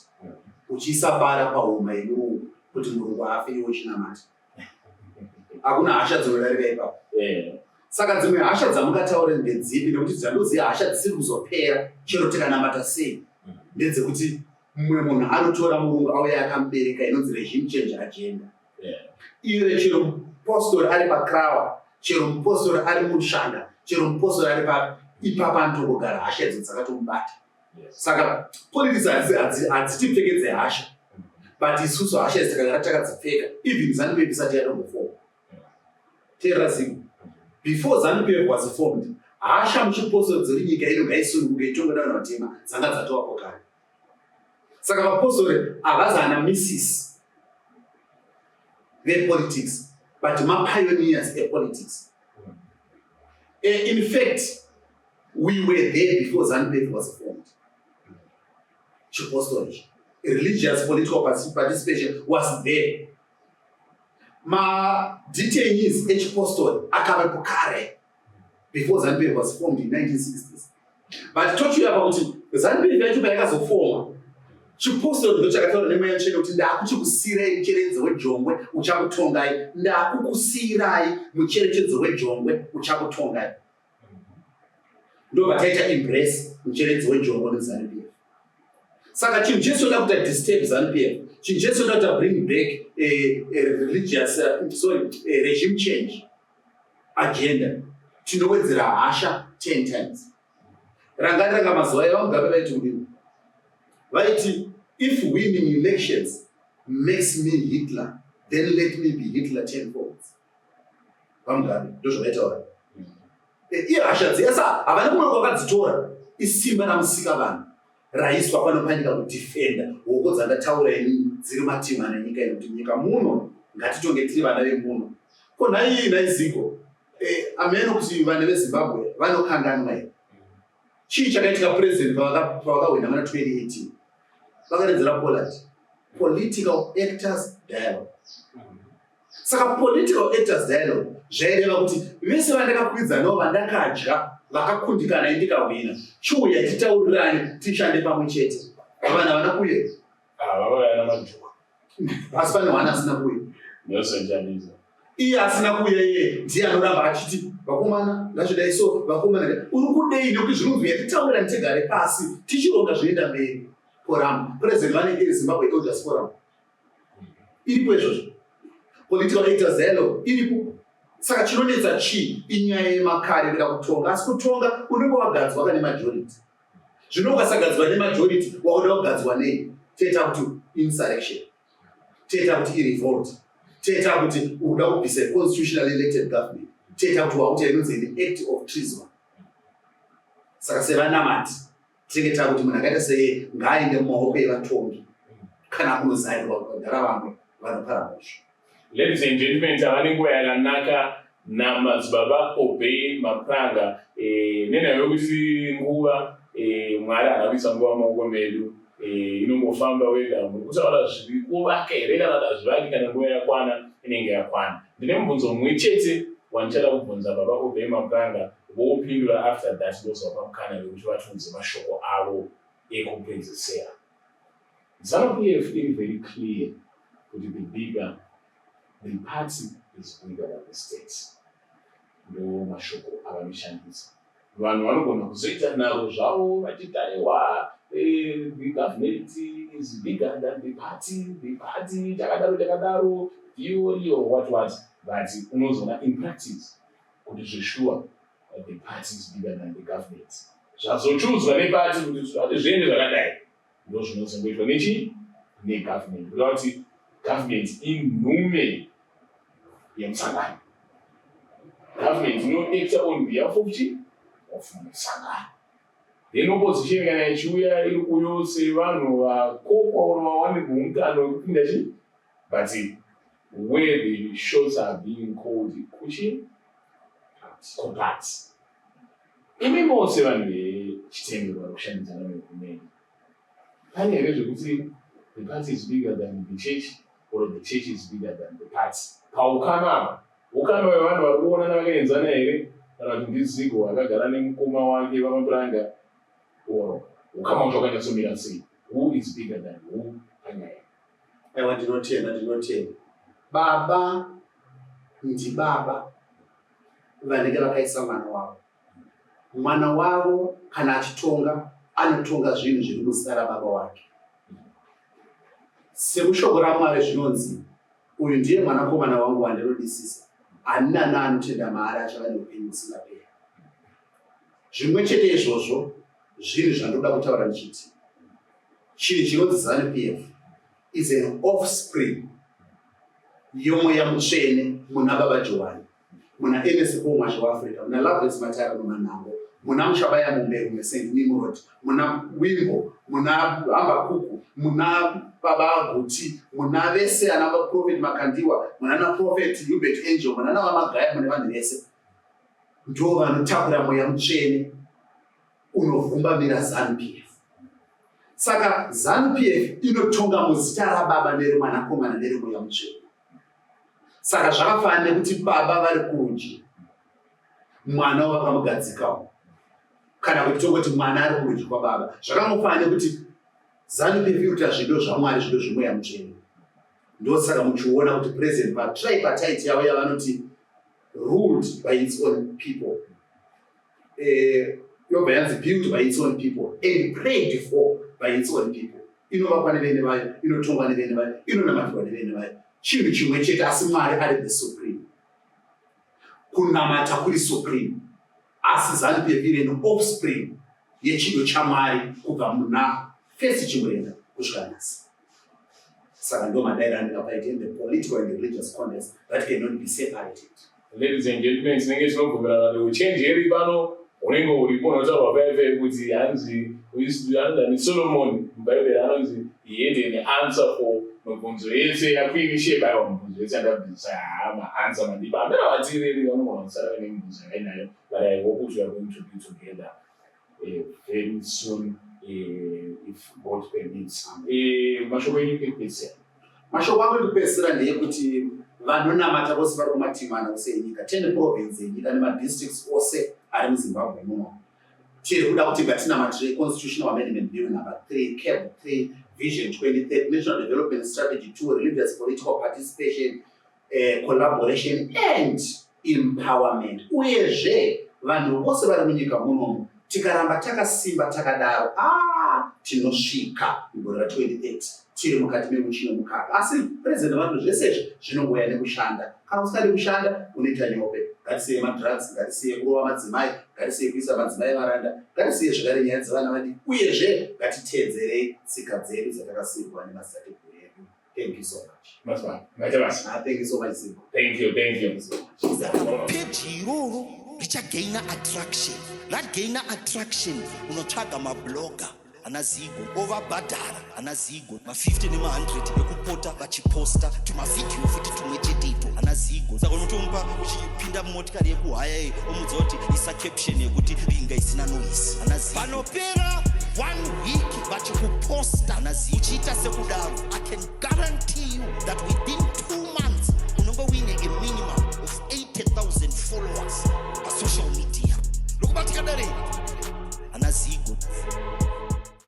uchiisa bara pahuma ino kuti Mulungu afe iwe uchinamata. Hakuna hasha dzinodarika ipapo. Saka dzimwe hasha dzamungataura ndedzipi, nekuti dzandoziva hasha dzisiri kuzopera chero tikanamata sei, ndedzekuti mumwe munhu anotora Mulungu auya akamubereka inonzi regime change agenda. Iwe chero mupostori ari pakrawa, chero mupostori ari mushanda, chero mupostori ari papi, ipapa anotongogara hasha idzo dzakatomubata. Saka politics hadzitipfekedze hasha, but isusu hasha idzi takagara takadzipfeka even ZANU-PF isati yatomboforma. Teerera Zigu, before ZANU-PF was formed, hasha muchipostori dzenyika ino ngaisununguka itonga nevanhu vatema dzanga dzatovapo kare. Saka vapostori havazana missis vepolitics, but mapioneers epolitics. In fact, we were there before ZANU-PF was formed. Chipostori, religious political participation was there. Ma detainees echipostori akavapo kare before ZANU-PF was formed in 1960s. But told you about ZANU-PF yacho yakazofoma. Chipostori ndo chakataura nemayachena kuti ndakuchikusirai mucherechedzo wejongwe uchakutongai, ndakukusirai mucherechedzo wejongwe uchakutongai. Ndo vataita embrace mucherechedzo wejongwe neZANU-PF. Saka chinhu chese choda kuita disturb ZANU-PF, chinhu chese choda kuita bring back religious regime change agenda, tinowedzera hasha 10 times. Ranga mazuva evamugabe vaiti kudini, vaiti if winning elections makes me Hitler, then let me be Hitler 10-fold. Vamugabe ndozvavaitaura. Iye hasha dzesa havana kumwe kwakadzitora, isimba ramusika vanhu raiswa panopanika kudefenda hoko dzandataura ini dziri matima nenyika ino, kuti nyika muno ngatitonge tiri vana vemuno. Ko nhai Zigo, ameno kuti vana veZimbabwe vanokanganwa here. Chii chakaitika president pavakawina mana 2018? Vakaredzera Poland, political actors dialogue. Saka political actors dialogue zvaireva kuti vese vandakakwidza navo vandakadya vakakundikana indikawina, chiuya titaurirane tishande pamwe chete. Vanhu havana kuuya, asi pane mwana asina kuuya. Iye asina kuuya, iye ndiye anoramba achiti vakomana ngazvidai so, vakomana uri kudei, nekuti zvinobvuya titaurirane tigare pasi tichironga zvinoenda mberi. Forum, president vanenge Zimbabwe Elders Forum iripo izvozvo, political actors dialogue iripo. Saka chinonetsa chii? Inyaya yemakare kuda kutonga, asi kutonga unenge wagadzwa kane majority. Zvino ukasagadzwa nemajority wakuda kugadzwa nei? Toita kuti insurrection, toita kuti revolt, toita kuti uda kubvisa constitutionally elected government, toita kuti wakuti inonzi act of treason. Saka sevanamati tinenge takuti munhu akaita seye ngaaende mumaoko evatongi kana kunozairwa kugara vamwe vanopara mhosva. Ladies and gentlemen, tavane nguva yakanaka namadzibaba Obey Mapranga. Nenayo yokuti nguva Mwari anavisa nguva mumaoko medu inombofamba wega murikutaura zviri kuvaka here kana kuti hazvivaki kana nguva yakwana inenge yakwana. Ndine mubvunzo mumwe chete wandichada kubvunza baba Obey Mapranga, vopindura after that ndozvapa mukana wekuti vatiudze mashoko avo ekupedzisira. ZANU-PF iri very clear kuti the party is bigger than the state. Ndo mashoko avanoshandisa. Vanhu vanogona kuzoita naro zvavo vachitaiwa the government is bigger than the party takadaro theory or what, but unozona in practice kuti zveshuwa the party is bigger than the government. Zvazochudzwa neparty kuti zviende zvakadai ndo zvinozongoitwa negovernment, kuda kuti government inhume yemusangano. Government inoacta on behalf of musangano. Then opposition kana ichiuya iri kuyo sevanhu vakokwa or vawanirwa mukana wekupinda chii, but where the shots are being called comparts. Imi mose vanhu vechitendero vari kushandidzana nehurumende. Pane here zvekuti the party is bigger than the church or the church is bigger than the party. Paukama hwevanhu vari kuonana vakaenzana here, kana kuti ndiZigo akagara nemukoma wake vaMapranga, or ukama hwacho hwakanyatsomira sei? Who is bigger than who? Panyaya. Aiwa, ndinotenda. Baba ndibaba vanenge vakaisa mwana wavo kana achitonga anotonga zvinhu zviri muzita rababa wake. Semushoko raMwari zvinonzi uyu ndiye mwanakomana wangu wandinodisisa, handina neanotenda maari achava neupenyu husingaperi. Zvimwe chete izvozvo zvinhu zvandoda kutaura ndichiti chinhu chinonzi ZANU-PF is an offspring yomweya mutsvene muna baba Jowani, muna Ernest Mwasha waAfrica, muna Loveless Matara Manhango, muna Mushabaya Mumberu neSt Nimrod, muna Wimbo, muna Hambakuku, muna Baba Guti, muna vese anava Prophet Makandiwa, muna na Prophet Hubert Angel, muna na Magaya, muna vanhu vese ndo vanotakura mweya mutsvene unovhumbamira ZANU-PF. Saka ZANU-PF inotonga muzita rababa nerimwanakomana nerimweya mutsvene. Saka zvakafanira nekuti baba vari kurudyi, mwana wakamugadzikawo, kana kuti tongoti mwana ari kurudyi kwababa. Zvakangofanira kuti ZANU-PF ikuita zvido zvaMwari, zvido zvemweya mutsvene. Ndosaka muchiona kuti president patripartite yavo yavanoti ruled by its own people, built by its own people and prayed for by its own people. Inovakwa nevene vayo, inotongwa nevene vayo, inonamatirwa nevene vayo. Chinhu chimwe chete asi Mwari ari the supreme. Kunamata kuri supreme. Asi ZANU-PF iri offspring yechido chaMwari kubva muna first Chimurenda kusvika nhasi. Saka ndo madairani apaita in the political and religious context that cannot be separated. Ladies and gentlemen, tinenge tinobvumirana neuchenjeri pano unenge uripo unotaurwa paIPF kuti hanzi Solomon muBhaibheri anonzi he had an answer for mibvunzo yese yakuimishebaiwa mibvunzo yese andabvisa maanswer madipa amena vatireri vanogona kusara vane mibvunzo yakainayo, but I hope we are going to be together very soon if God permits. Mashoko enyu ekupedzisira. Mashoko angu ekupedzisira ndeyekuti vanonamata vose vari kumatimana ose enyika 10 province enyika nemadistricts ose ari muZimbabwe muno tiri kuda kuti ngatinamatire constitutional amendment bill number 3 cap 3 vision 2030 national development strategy 2 religious political participation, collaboration and empowerment. Uyezve vanhu vose vari munyika munomu tikaramba takasimba takadaro tinosvika mugore ra2030 tiri mukati memuchino mukaka. Asi president vanhu zvese zvinongoya nekushanda. Kana usingadi kushanda unoita nyope. Ngatisiye madrugs, ngatisiye kurova madzimai, ngatisiye kuisa madzimai varanda, ngatisiye zvakare nyaya dzevana vadiki. Uyezve ngatitedzerei tsika dzedu dzatakasirwa nemadzitateguru edu. Thank you so much. Thank you so much. Thank you so much. Page iroro richagaina attraction. Ragaina attraction unotsvaga mablogger anazigo ovabhadhara anazigo ma50 nema100 ekupota vachiposta tumavidhiyo futi tumwe cheteito anazigo. Saka unotomupa uchipinda mumotikari yekuhaya omudza kuti isa caption yekuti binga isina noise anazigo. Panopera 1 week vachikuposta anazigo. Uchiita sekudaro I can guarantee you that within